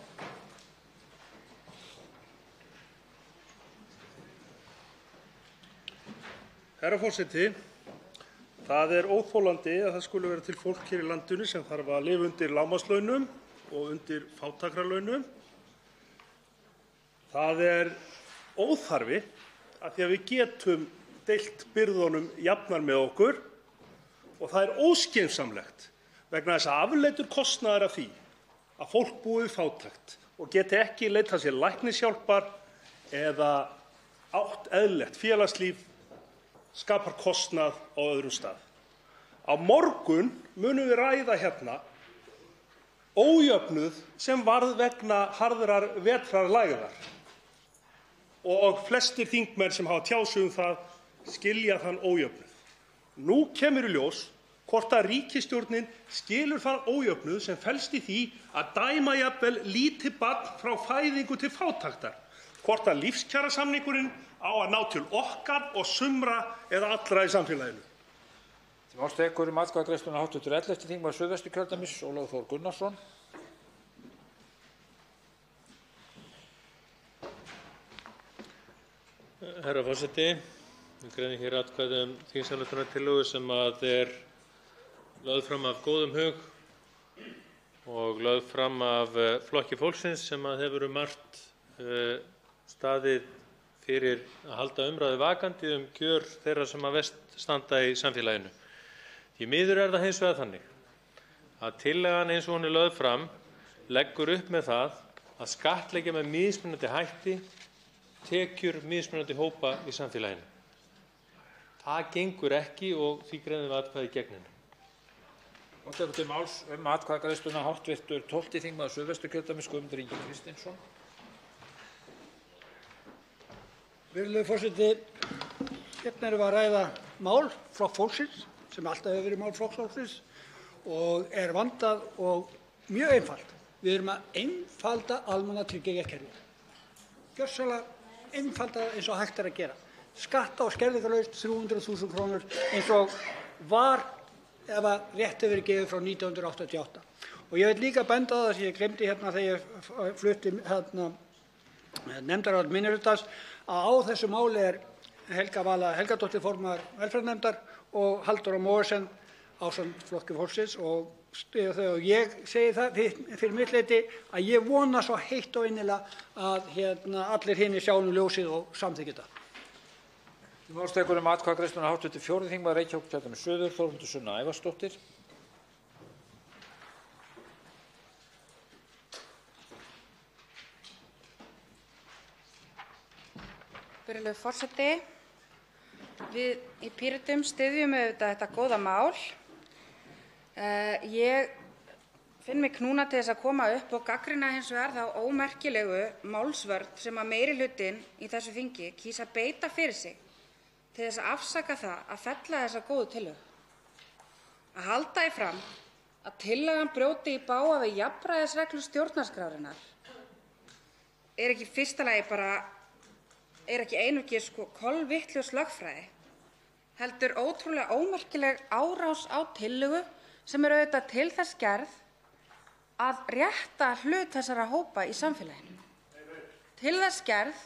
Herra forseti. Það er óþolandi að það skuli vera til fólk hér í landinu sem þarf að lifa undir lágmarkslaunum og undir fátækralaunum. Það er óþarfi af því að við getum deilt byrðunum jafnar með okkur og það er óskynsamlegt vegna þess að afleiddur kostnaður af því að fólk búi við fátækt og geti ekki leitað sér læknishjálpar eða átt eðlilegt félagslíf skapar kostnað á öðrum stað. Á morgun munum við ræða hérna ójöfnuð sem varð vegna harðrar vetrarlægðar og flestir þingmenn sem hafa tjáð sig það skilja þann ójöfnuð. Nú kemur í ljós hvort að ríkisstjórnin skilur þann ójöfnuð sem felst í því að dæma jafnvel lítið barn frá fæðingu til fátæktar, hvort að lífskjarasamningurinn á að ná til okkar og sumra eða allra í samfélaginu. Til máls tekur atkvæðagreiðsluna hv. 11. þingmaður Suðvesturkjördæmis Ólafur Þór Gunnarsson. Herra forseti. Við greiðum hér atkvæði þingsályktunartillögu sem er lögð fram af góðum hug og lögð fram af Flokki fólksins sem hefur margt staðið fyrir að halda umræðu vakandi kjör þeirra sem verst standa í samfélaginu. Því miður er það hins vegar þannig að tillagan eins og hún er lögð fram leggur upp með það að skattleggja með mismunandi hætti tekjur mismunandi hópa í samfélaginu. Það gengur ekki og því greiðum við atkvæði gegn henni. Og tekur til máls atkvæðagreiðsluna hv. 12. þingmaður Suðvesturkjördæmis Guðmundur Ingi Kristinsson. Virðulegur forseti, hérna erum við að ræða mál Flokks fólksins sem alltaf hefur verið mál Flokks fólksins og er vandað og mjög einfalt. Við erum að einfalda almannatryggingakerfið. Gjörsamlega einfalda eins og hægt er að gera. Skatta- og skerðingarlaust 300.000 krónur eins og var ef að rétt hefur verið gefið frá 1988. Og ég vil líka benda á það sem ég glemdi hérna þegar ég flutti nefndarálit minnihlutans að á þessu máli er Helga Vala Helgadóttir formaður velferðarnefndar og Halldóra Mogensen ásamt Flokki fólksins og styðja þau og ég segi það fyrir mitt leyti að ég vona svo heitt og innilega að allir hinir sjá ljósið og samþykki þetta. Til máls tekur atkvæðagreiðsluna hv. 4. þingmaður Reykjavíkurkjördæmis suður Þórhildur Sunna Ævarsdóttir. Virðulegur forseti. Við í Pírötum styðjum auðvitað þetta góða mál. Ég finn mig knúna til þess að koma upp og gagnrýna hins vegar þá ómerkilegu málsvörn sem að meirihlutinn í þessu þingi kýs að beita fyrir sig til þess að afsaka það að fella þessa góðu tillögu. Að halda því fram að tillagan brjóti í bága við jafnræðisreglur stjórnarskrárinnar er ekki í fyrsta lagi ekki einungis kolvitlaus lögfræði, heldur ótrúlega ómerkileg árás á tillögu sem er auðvitað til þess gerð að rétta hlut þessara hópa í samfélaginu. Til þess gerð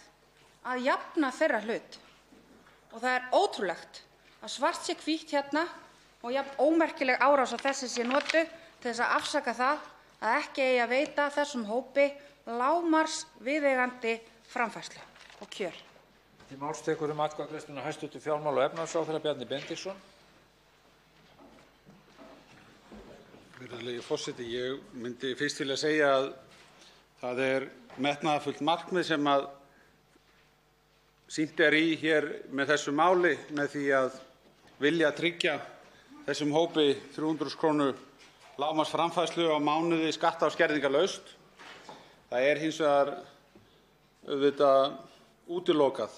að jafna þeirra hlut. Og það er ótrúlegt að svart sé hvítt hérna og jafn ómerkileg árás á þessi sé notuð til þess að afsaka það að ekki eigi að veita þessum hópi lágmarks viðeigandi framfærslu og kjör. Til máls tekur atkvæðagreiðsluna hæstv. fjármála- og efnahagsráðherra Bjarni Benediktsson. Virðulegi forseti. Ég myndi fyrst vilja segja að það metnaðarfullt markmið sem sýnt í hér með þessu máli með því að vilja tryggja þessum hópi 300.000 kr. lágmarksframfærslu á mánuði skatta- og skerðingarlaust. Það hins vegar auðvitað útilokað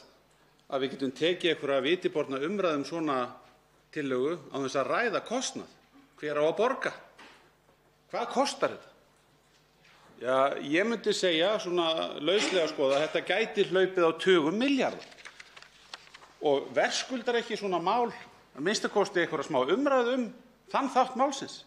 að við getum tekið einhverja vitiborna umræðu svona tillögu án þess að ræða kostnað. Hver á að borga? Hvað kostar þetta? Já, ég myndi segja svona lauslega skoða að þetta gæti hlaupið á tugum milljarða. Og verðskuldar ekki svona mál að minnsta kosti einhverja smá umræðu þann þátt málsins?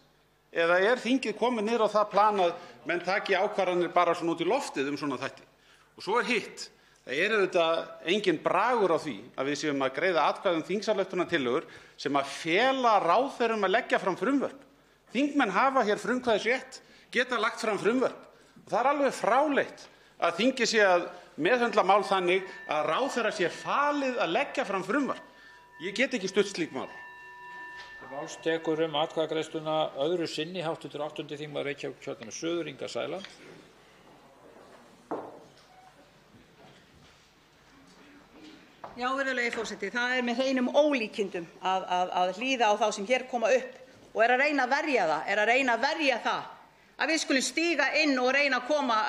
Eða þingið komið niður á það plan að menn taki ákvarðanir bara svona út í loftið svona þætti? Og svo hitt. Það auðvitað engin bragur á því að við séum að greiða atkvæði þingsályktunartillögur sem að fela ráðherrum að leggja fram frumvörp. Þingmenn hafa hér frumkvæðisrétt, geta lagt fram frumvörp. Það er alveg fráleitt að þingið sé að meðhöndla mál þannig að ráðherra sé falið að leggja fram frumvörp. Ég get ekki stutt slík mál. Máls tekur atkvæðagreiðsluna öðru sinni hv. 8. þingmaður Reykjavíkurkjördæmis suður, Inga Sæland. Já, virðulegi forseti, það með hreinum ólíkindum að hlýða á þá sem hér koma upp og að reyna að verja það að við skulum stíga inn og reyna að koma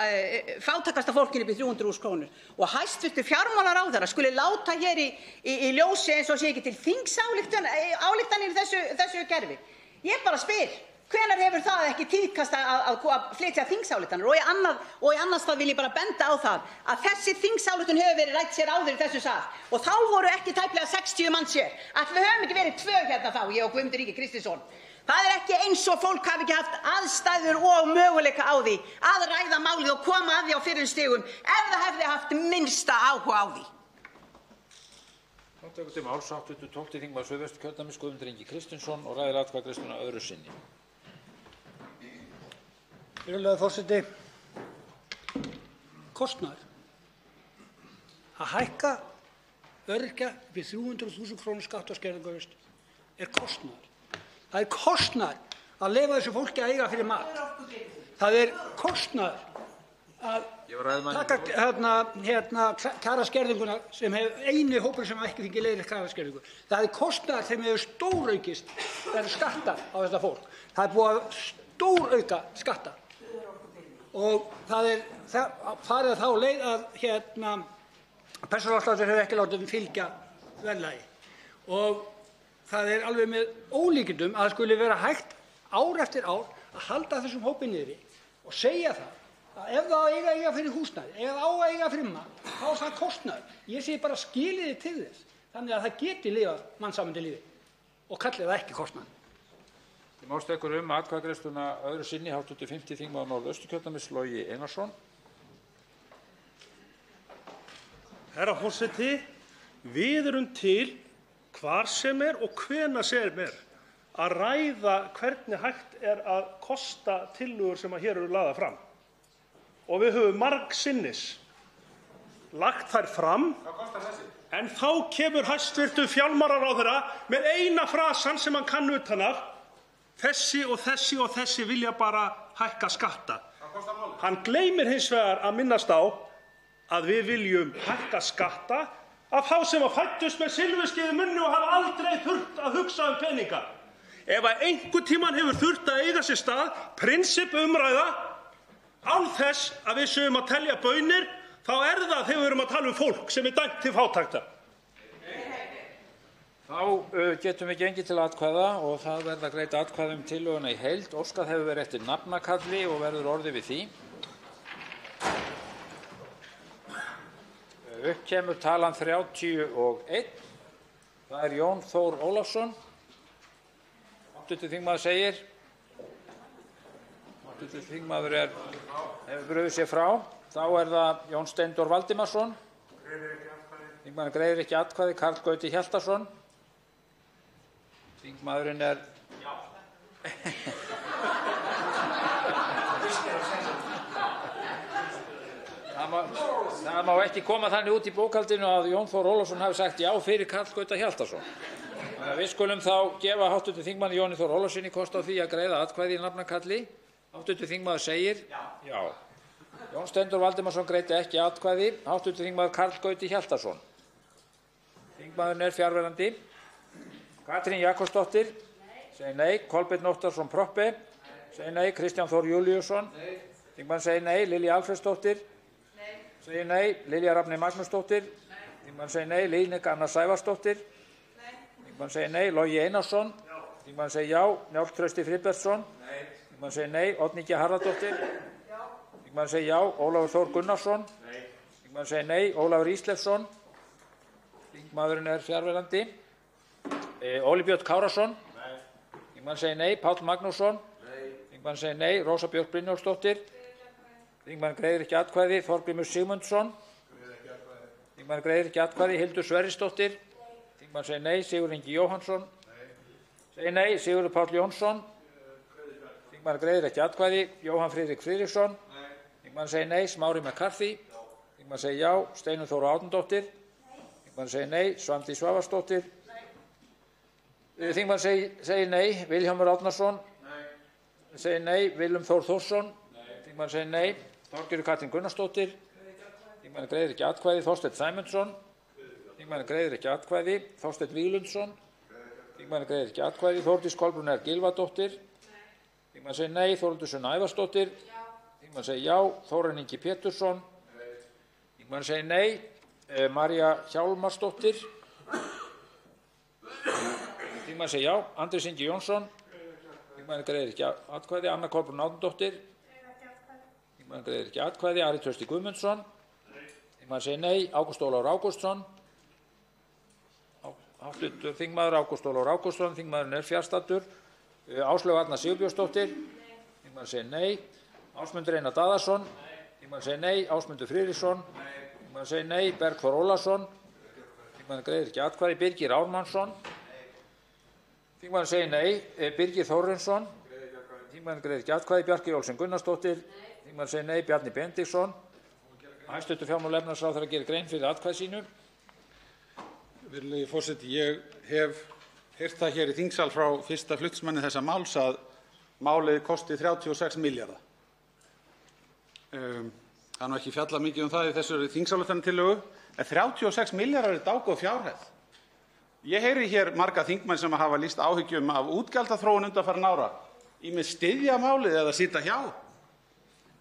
fátækasta fólkinu upp í 300.000 kr. Og hæstv. Fjármálaráðherra skuli láta hér í ljósi eins og sé ekki til þingsályktanir í þessu kerfi. Ég bara spyr, hvenær hefur það ekki tíðkast að flytja þingsályktanir? Og í annars stað vil ég bara benda á það að þessi þingsályktun hefur verið rædd sér áður í þessu sal og þá voru ekki tæplega 60 manns hér. Ætli við höfum ekki verið 2 hérna þá, ég og Guðmundur Ingi Kristinsson. Það ekki eins og fólk hafi ekki haft aðstæður og möguleika á því að ræða málið og koma að því á fyrrum stigum ef það hefði haft minnsta áhuga á því. Þá tekur til máls hv. 12. þingmaður Suðvesturkjördæmis Guðmundur Ingi Kristinsson og ræðir atkvæðagreiðsluna öðru sinni. Virðulegur forseti, kostnaður. Að hækka öryrkja við 300.000 kr. skatta- og skerðingarlaust kostnaður. Það kostnaður að leyfa þessu fólki að eiga fyrir mat. Það kostnaður að taka kjaraskerðinguna sem eini hópur sem ekki fengið leiðrétt kjaraskerðingu. Það kostnaður þeim hefur stóraukist skattar á þetta fólk. Það búið að stórauka skatta. Og það farið þá leið að persónuafsláttur hefur ekki látið fylgja verðlagi. Og það alveg með ólíkindum að það skuli vera hægt ár eftir ár að halda þessum hópi niðri og segja það að ef það eiga fyrir húsnæði, ef það á að eiga fyrir mat, þá það kostnaður. Ég segi bara skiliði til þess þannig að það geti lifað mannsæmandi lífi og kalli það ekki kostnað. Til máls tekur atkvæðagreiðsluna öðru sinni hv. 5. þingmaður Norðausturkjördæmis Logi Einarsson. Herra forseti, við erum til hvar sem og hvenær sem að ræða hvernig hægt að kosta tillögur sem hér eru lagðar fram. Og við höfum margsinnis lagt þær fram. Hvað kostar þessi? En þá kemur hæstv. Fjármálaráðherra með eina frasan sem hann kann utan af. Þessi og þessi og þessi vilja bara hækka skatta. Hvað kostar málið? Hann gleymir hins vegar að minnast á að við viljum hækka skatta af þá sem fæddust með silfurskeið í munni og hafa aldrei þurft að hugsa peninga. Ef einhvern tímann hefur þurft að eiga sér stað prinsippumræða án þess að við séum að telja baunir, þá það þegar við erum að tala fólk sem dæmt til fátæktar. Þá getum við gengið til atkvæða og það verða greidd atkvæði tillöguna í heild. Óskað hefur verið eftir nafnakalli og verður orðið við því. Upp kemur talan 31. Það Jón Þór Ólafsson. Hv. þingmaður segir. Hv. þingmaður hefur brugðið sér frá. Þá það Jón Steindór Valdimarsson. Þingmaðurinn greiðir ekki atkvæði. Karl Gauti Hjaltason. Þingmaðurinn Það má ekki koma þannig út í bókhaldinu að Jón Þór Ólafsson hafi sagt já fyrir Karl Gauta Hjaltason. Þannig að við skulum þá gefa hv. þingmanni Jóni Þór Ólafssyni kost á því að greiða atkvæði í nafnakalli. Hv. þingmaður segir já. Jón Steindór Valdimarsson greiddi ekki atkvæði. Hv. þingmaður Karl Gauti Hjaltason. Þingmaðurinn er fjarverandi. Katrín Jakobsdóttir segir nei. Kolbeinn Óttarsson Proppé segir nei. Kristján Þór Júlíusson þingmaður segir nei. Lilja Alfreðsdóttir segir nei. Lilja Rafney Magnúsdóttir þingmaður segir nei. Líneik Anna Sævarsdóttir þingmaður segir nei. Logi Einarsson þingmaður segir já. Njáll Trausti Friðbertsson þingmaður segir nei. Oddný G. Harðardóttir þingmaður segir já. Ólafur Þór Gunnarsson þingmaður segir nei. Ólafur Ísleifsson þingmaðurinn er fjarverandi. Óli Björn Kárason þingmaður segir nei. Páll Magnússon þingmaður segir nei. Rósa Björk Brynjólfsdóttir þingmaður greiðir ekki atkvæði. Þorgrímur Sigmundsson þingmaður greiðir ekki atkvæði. Hildur Sverrisdóttir þingmaður segir nei. Sigurður Ingi Jóhannsson segir nei. Sigurður Páll Jónsson þingmaður greiðir ekki atkvæði. Jóhann Friðrik Friðriksson þingmaður segir nei. Smári McCarthy þingmaður segir já. Steinunn Þóra Árnadóttir þingmaður segir nei. Svandís Svavarsdóttir þingmaður segir nei. Vilhjálmur Árnason segir nei. Willum Þór Þórsson þingmaður segir nei. Þorgerður Katrín Gunnarsdóttir þingmaður greiðir ekki atkvæði. Þorsteinn Sæmundsson þingmaður greiðir ekki atkvæði. Þorsteinn Víglundsson þingmaður greiðir ekki atkvæði. Þórdís Kolbrún R. Gylfadóttir þingmaður segir nei. Þórhildur Sunna Ævarsdóttir þingmaður segir já. Þórarinn Ingi Pétursson þingmaður segir nei. María Hjálmarsdóttir þingmaður segir já. Andrés Ingi Jónsson þingmaður greiðir ekki atkvæði. Anna Kolbrún Árnadóttir þingmaður greiðir ekki atkvæði. Ari Trausti Guðmundsson þingmaður segir nei. Ágúst Ólafur Ágústsson hv. þingmaður Ágúst Ólafur Ágústsson þingmaðurinn er fjarstaddur. Áslaug Arna Sigurbjörnsdóttir þingmaður segir nei. Ásmundur Einar Daðason þingmaður segir nei. Ásmundur Friðriksson þingmaður segir nei. Bergþór Ólason þingmaður greiðir ekki atkvæði. Birgir Ármannsson þingmaður segir nei. Birgir Þórarinsson þingmaður greiðir ekki atkvæði. Bjarkey Olsen Gunnarsdóttir þingmaður segir nei. Bjarni Benediktsson hæstv. fjármála- og efnahagsráðherra gerir grein fyrir atkvæði sínu. Virðulegi forseti, ég hef heyrt það hér í þingsal frá fyrsta flutningsmanni þessa máls að málið kosti 36 milljarða. Það er nú ekki fjallað mikið um það í þessari þingsályktunartillögu, en 36 milljarðar er dágóð fjárhæð. Ég heyri hér marga þingmenn sem hafa lýst áhyggjum af útgjaldaþróun undanfarin ára, ýmist styðja málið eða sitja hjá.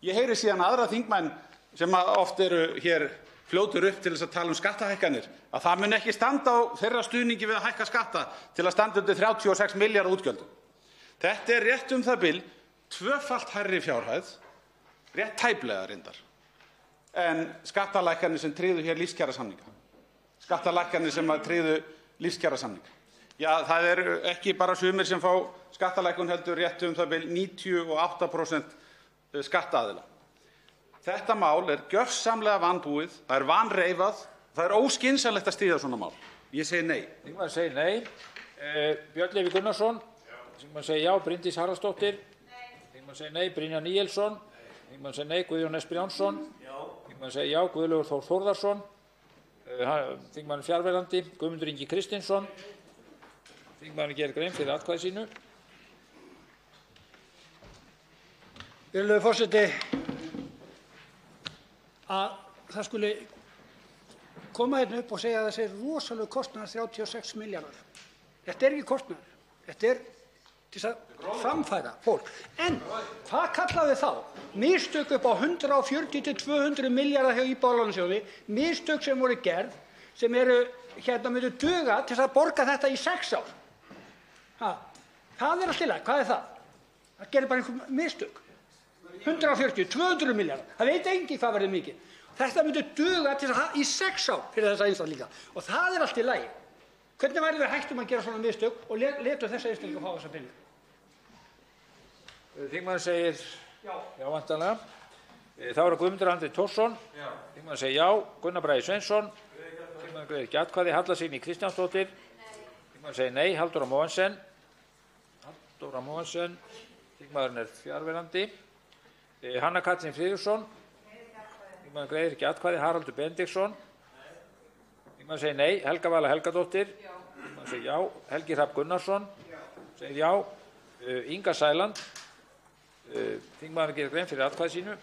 Ég heyri síðan aðra þingmenn sem oft eru hér fljótur upp til þess að tala um skattahækkanir, að það mun ekki standa á þeirra stuðningi við að hækka skatta til að standa undir 36 milljarða útgjöldum. Þetta er rétt það bil tvöfalt hærri fjárhæð, rétt tæplega reyndar, en skattalækkanir sem tryggðu hér lífskjarasamninga. Skattalækkanir sem tryggðu lífskjarasamninga. Já, það eru ekki bara sumir sem fá skattalækkun heldur rétt það bil 98% skattaaðila. Þetta mál er gjörsamlega vanbúið, það er vanreifað, það er óskynsamlegt að styðja svona mál. Ég segi nei. Þingmaður segir nei. Björn Leví Gunnarsson þingmaður segir já. Bryndís Haraldsdóttir þingmaður segir nei. Brynjar Níelsson þingmaður segir nei. Guðjón S. Brjánsson þingmaður segir já. Guðlaugur Þór Þórðarson þingmaður fjarverandi. Guðmundur Ingi Kristinsson þingmaður gerir grein fyrir atkvæði sínu. Virðulegur forseti, að það skuli koma hérna upp og segja að þessi rosalega kostnaður 36 milljarðar. Þetta er ekki kostnaður. Þetta er til að framfæra fólk. En hvað kallaði þá? Mistök upp á 140 til 200 milljarða hjá Íbúðalánasjóði, mistök sem voru gerð, sem eru myndu duga til að borga þetta í 6 ár. Það er allt í lagi. Hvað er það? Það gerir bara einhver mistök. 140, 200 milljarðar. Það veit enginn hvað verður mikið. Þetta myndi duga til að í 6 ár fyrir þessa einstaklinga og það er allt í lagi. Hvernig væri við hættum að gera svona mistök og letum þessa einstaklinga fá þessa peninga? Þingmaður segir já, væntanlega. Þá er Guðmundur Andri Thorsson. Þingmaður segir já. Gunnar Bragi Sveinsson. Þingmaður greiðir ekki atkvæði. Halla Signý Kristjánsdóttir. Þingmaður segir nei. Halldóra Mogensen. Þingmaðurinn er fjarverandi. Hanna Katrín Friðriksson. Þingmaður greiðir ekki atkvæði. Haraldur Benediktsson. Þingmaður segir nei. Helga Vala Helgadóttir. Þingmaður segir já. Helgi Hrafn Gunnarsson. Segir já. Inga Sæland. Þingmaður gerir grein fyrir atkvæði sínu.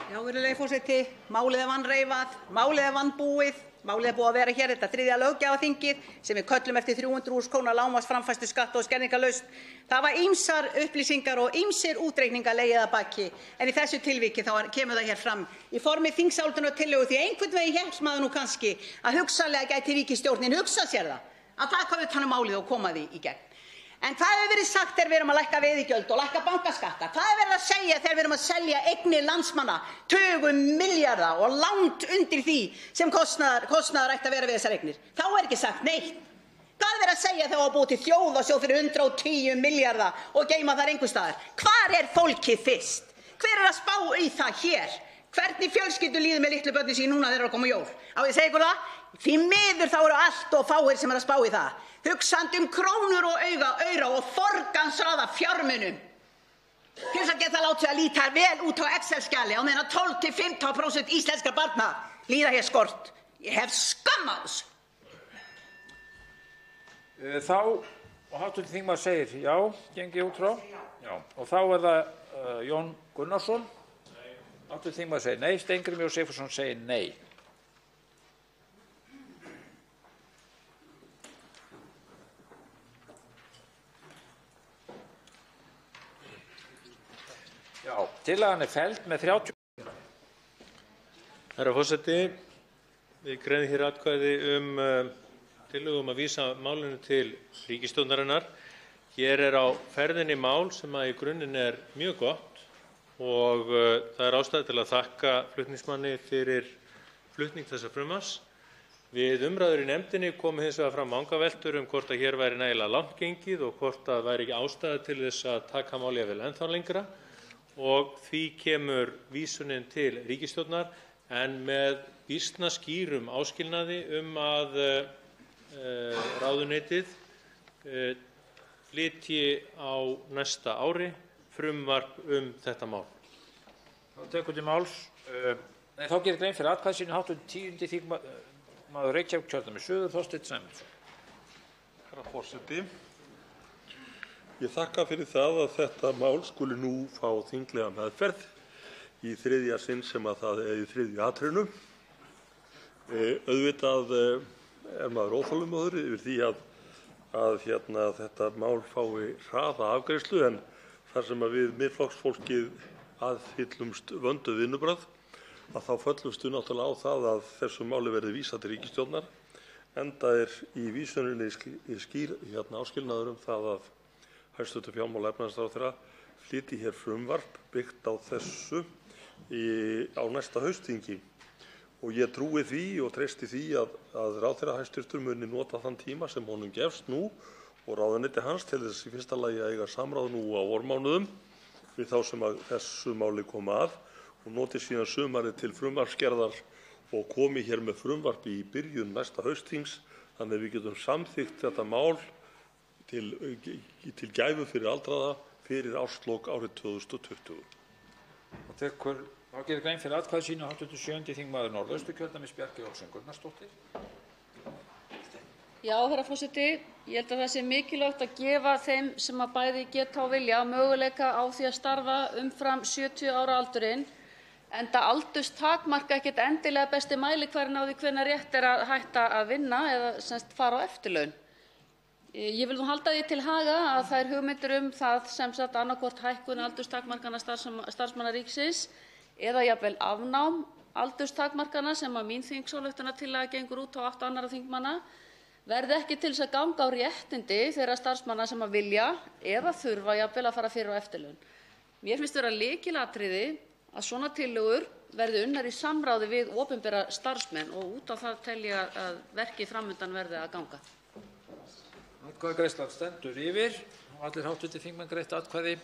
Já, virðulegi forseti, málið vanreifað, málið vanbúið, málið búið að vera hér þetta 3. löggjafarþingið sem við köllum eftir 300.000 kr. lágmarksframfærslu skatta og skerðingarlaust. Það var ýmsar upplýsingar og ýmsir útreikningar legið að baki, en í þessu tilviki þá kemur það hér fram í formi þingsályktunartillögu því einhvern veginn hélt maður nú kannski að hugsanlega gæti ríkisstjórnin hugsað sér það að taka utan um málið og koma því í gegn. En hvað hefur verið sagt þegar við erum að lækka veiðigjöld og lækka bankaskatta? Hvað er verið að segja þegar við erum að selja eignir landsmanna tugum milljarða og langt undir því sem kostnaður ætti að vera við þessar eignir? Þá er ekki sagt neitt. Hvað er verið að segja þegar á að búa til þjóðarsjóð fyrir 110 milljarða og geyma þar einhvers staðar? Hvar er fólkið fyrst? Hver er að spá í það hér? Hvernig fjölskyldur líður með litlu börnin sín núna þegar það koma jól? Á ég að segja ykkur það? Því miður þá eru allt og fáir sem eru að spá í það. Hugsandi krónur og aura og forgangsraða fjármunum til þess að geta látið að líta vel út á Excel-skjali á meðan 12–15% íslenskra barna líða hér skort. Ég hef skömm á þessu. Þá, og hv. þingmaður segir já, gengi út frá? Já. Og þá er það Jón Gunnarsson. Hv. þingmaður segir nei, Steingrímur J. Sigfússon segir nei. Já, tillagan er felld með 30. Herra forseti, við greiðum hér atkvæði tillögu að vísa málinu til ríkisstjórnarinnar. Hér er á ferðinni mál sem í grunninn er mjög gott og það er ástæða til að þakka flutningsmanni fyrir flutning þessa frumvarps. Við umræður í nefndinni komu hins vegar fram vangaveltur hvort að hér væri nægilega langt gengið og hvort að væri ekki ástæða til þess að taka málið jafnvel ennþá lengra. Og því kemur vísunin til ríkisstjórnar en með býsna skýrum áskilnaði að ráðuneytið flytji á næsta ári frumvarp þetta mál. Þá tekur til máls. Þá gerir grein fyrir atkvæði sínu hv. 10. þingmaður Reykjavíkurkjördæmis suður Þorsteinn Sæmundsson. Herra forseti. Ég þakka fyrir það að þetta mál skuli nú fá þinglega meðferð í 3. sinn sem að það er í 3. atriðinu. Auðvitað er maður óþolinmóður yfir því að þetta mál fái hraða afgreiðslu en þar sem að við Miðflokksfólkið aðhyllumst vönduð vinnubrögð að þá föllumst við náttúrulega á það að þessu máli verði vísað til ríkisstjórnar enda er í vísuninni skýr áskilnaður það að hæstv. fjármála- og efnahagsráðherra flytji hér frumvarp byggt á þessu á næsta haustþingi og ég trúi því og treysti því að ráðherra hæstvirtur muni nota þann tíma sem honum gefst nú og ráðuneyti hans til þess í fyrsta lagi að eiga samráð nú á vormánuðum við þá sem að þessu máli koma að og noti síðan sumarið til frumvarpsgerðar og komi hér með frumvarpi í byrjun næsta haustþings þannig að við getum samþykkt þetta mál til gæfu fyrir aldraða fyrir árslok árið 2020. Þá gerir grein fyrir atkvæði sínu hv. 7. þingmaður Norðausturkjördæmis Bjarkey Olsen Gunnarsdóttir. Já, herra forseti, ég held að það sé mikilvægt að gefa þeim sem að bæði geta og vilja möguleika á því að starfa umfram 70 ára aldurinn, enda aldurstakmark ekkert endilega besti mælikvarðinn á því hvenær rétt er að hætta að vinna eða semst fara á eftirlaun. Ég vil nú halda því til haga að þær hugmyndir það sem sagt annaðhvort hækkun aldurstakmarkana starfsmanna ríkisins eða jafnvel afnám aldurstakmarkana sem að mín þingsályktunartillaga gengur út á 8 annarra þingmanna verði ekki til þess að ganga á réttindi þeirra starfsmanna sem að vilja eða þurfa jafnvel að fara fyrir á eftirlaun. Mér finnst vera lykilatriði að svona tillögur verði unnar í samráði við opinbera starfsmenn og út á það tel ég að verkið fram undan verði að ganga. Atkvæðagreiðslan stendur yfir og allir hv. þingmenn greitt atkvæði.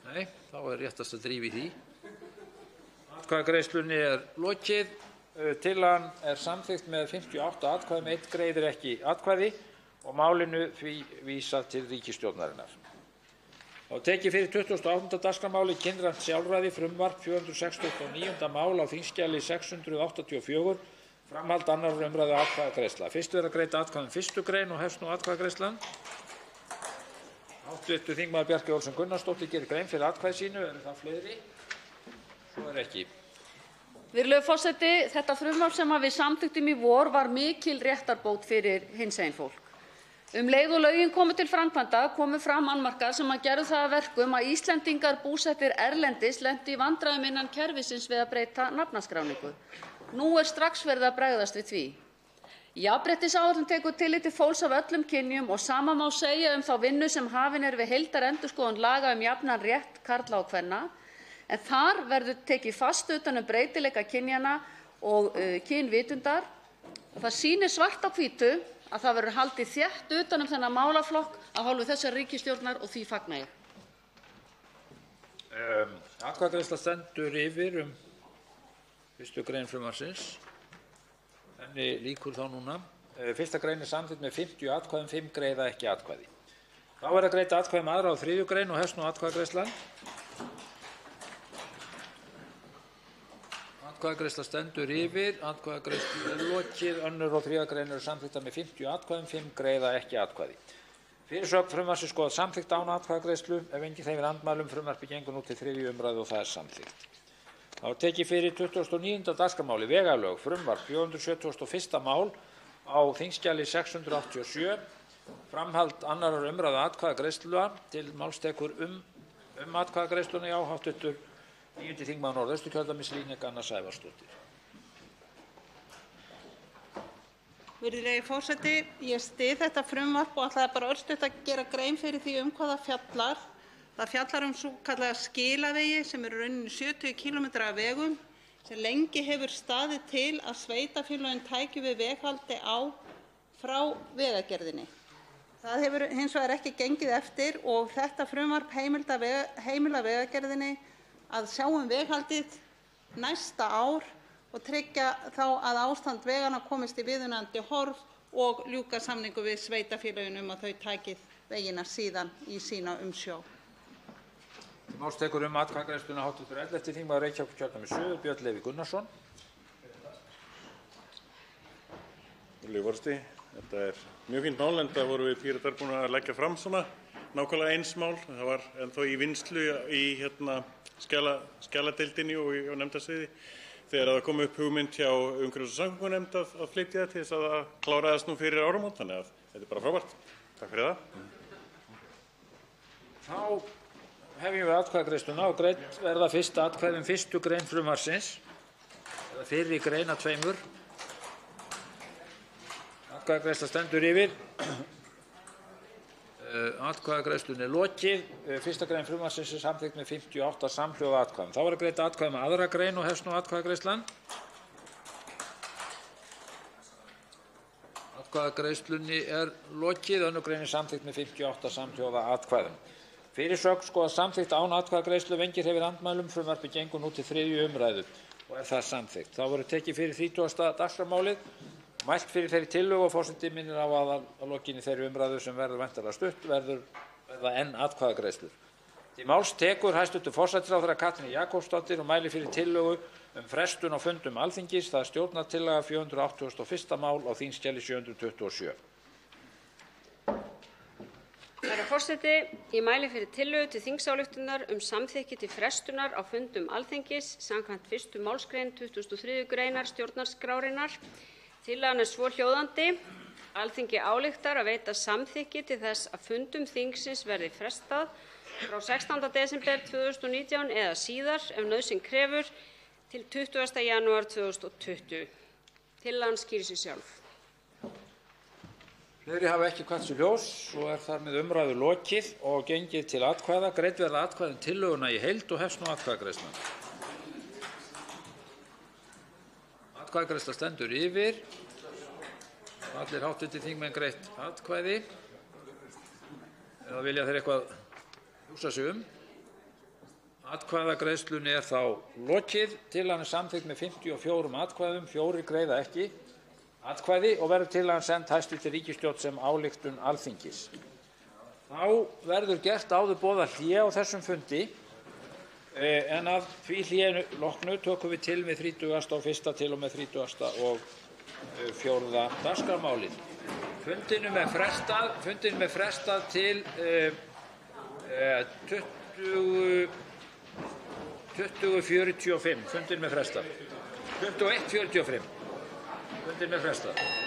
Nei, þá er réttast að drífa í því. Atkvæðagreiðslunni er lokið. Tillagan er samþykkt með 58 atkvæðum, 1 greiðir ekki atkvæði og málinu því vísað til ríkisstjórnarinnar. Þá tek ég fyrir 28. dagskrármálið kynrænt sjálfræði, frumvarp 469. mál á þingskjali 684, framhald 2. umræðu atkvæðagreiðsla. Fyrst verður greidd atkvæði um 1. grein og hefst nú atkvæðagreiðslan. Hv. þingmaður Bjarkey Olsen Gunnarsdóttir gerir grein fyrir atkvæði sínu. Eru það fleiri? Svo er ekki. Virðulegur forseti, þetta frumvarp sem við samþykktum í vor var mikil réttarbót fyrir hinsegin fólk. Leið og lögin komu til framkvæmda komu fram annmarkar sem gerðu það að verkum að Íslendingar búsettir erlendis lentu í vandræðum innan kerfisins við að breyta nafnaskráningu. Nú strax verið að bregðast við því. Jafnréttisáætlun tekur tillit til fólks af öllum kynjum og sama má segja þá vinnu sem hafin við heildarendurskoðun laga jafnan rétt karla og kvenna, en þar verður tekið fast utan breytileika kynjanna og kynvitundar. Það sýnir svart á hvítu að það verður haldið þétt utan þennan málaflokk af hálfu þessarar ríkisstjórnar og því fagna ég. Atkvæðagreiðsla stendur yfir 1. grein frumvarpsins. Henni lýkur þá núna. 1. grein samþykkt með 50 atkvæðum, 5 greiða ekki atkvæði. Þá verða greidd atkvæði 2. og 3. grein og hefst nú atkvæðagreiðslan. Atkvæðagreiðsla stendur yfir, atkvæðagreiðslu lokið, 2. og 3. grein eru samþykktar með 50 atkvæðum, 5 greiða ekki atkvæði. Fyrirsögn frumvarpsins skoðað samþykkt án atkvæðagreiðslu. Ef enginn hreyfir andmælum, frumvarpið gengur nú til 3. umræðu og það er samþykkt. Þá tek ég fyrir 29. dagskrármáli vegalög, frumvarp 471. mál á þingskjali 687, framhald 2. umræðu atkvæðagreiðsluna. Til máls tekur atkvæðagreiðsluna, já, hv. 9. þingmaður Norðausturkjördæmis Líneik Anna Sævarsdóttir. Virðulegi forseti, ég styð þetta frumvarp og ætlaði bara örstutt að gera grein fyrir því hvað það fjallar. Það fjallar svokallaða skilavegi sem eru í rauninni 70 km af vegum sem lengi hefur staðið til að sveitarfélögin tækju við veghaldi á frá vegagerðinni. Það hefur hins vegar ekki gengið eftir og þetta frumvarp heimila vegagerðinni að sjá veghaldið næsta ár og tryggja þá að ástand veganna komist í viðunandi horf og ljúka samningu við sveitarfélögin að þau taki vegina síðan í sína umsjá. Til máls tekur atkvæðagreiðsluna hv. 11. þingmaður Reykjavíkurkjördæmis suður, Björn Leví Gunnarsson. Virðulegur forseti, þetta er mjög fínt mál, enda vorum við Píratar búin að leggja fram svona nákvæmlega eins mál. Það var ennþá í vinnslu í skjaladeildinni og á nefndasviði þegar það kom upp hugmynd hjá umhverfis- og samgöngunefnd að flytja það til þess að það kláraðist nú fyrir áramót, þannig að þetta er bara frábært. Takk fyrir það. Þá hefjum við atkvæðagreiðsluna og greidd verða fyrst atkvæði 1. grein frumvarpsins, eða fyrri grein af 2. Atkvæðagreiðsla stendur yfir. Atkvæðagreiðslunni lokið. 1. grein frumvarpsins er samþykkt með 58 samhljóða atkvæðum. Þá verður greidd atkvæði 2. grein og hefst nú atkvæðagreiðslan. Atkvæðagreiðslunni er lokið. 2. grein er samþykkt með 58 samhljóða atkvæðum. Fyrirsögn skoðað samþykkt án atkvæðagreiðslu. Ef enginn hreyfir andmælum, frumvarpið gengur nú til 3. umræðu og er það samþykkt. Þá verður tekið fyrir 30. dagskrármálið. Mælt fyrir þeirri tillögu og forseti minnir á að lokinni þeirri umræðu sem verður væntanlega stutt verða enn atkvæðagreiðslur. Til máls tekur hæstv. forsætisráðherra Katrín Jakobsdóttir og mælir fyrir tillögu frestun á fundum Alþingis. Það er stjórnartillaga 481. mál á þingskjali 727. Herra forseti, ég mæli fyrir tillögu til þingsályktunar samþykki til frestunar á fundum Alþingis samkvæmt 1. málsgrein 23. greinar stjórnarskrárinnar. Tillagan er svohljóðandi: Alþingi ályktar að veita samþykki til þess að fundum þingsins verði frestað frá 16. desember 2019 eða síðar ef nauðsyn krefur til 20. janúar 2020. Tillagan skýrir sig sjálf. Fleiri hafa ekki kvætt sér ljós og er þar með umræðu lokið og gengið til atkvæða. Greidd verða atkvæði tillöguna í heild og hefst nú atkvæðagreiðslan. Atkvæðagreiðsla stendur yfir. Allir hv. þingmenn greitt atkvæði. Eða vilja þeir eitthvað hugsa sig Atkvæðagreiðslunni er þá lokið. Tillagan er samþykkt með 54 atkvæðum, 4 greiða ekki atkvæði og verður tillagan send hæstv. ríkisstjórn sem ályktun Alþingis. Þá verður gert áður boðað hlé á þessum fundi en að því hlénu loknu tökum við til með 31. til og með 34. dagskrármálið. Fundinum er frestað til 20:45. Fundinum er frestað. 21:45. Fundinum er frestað.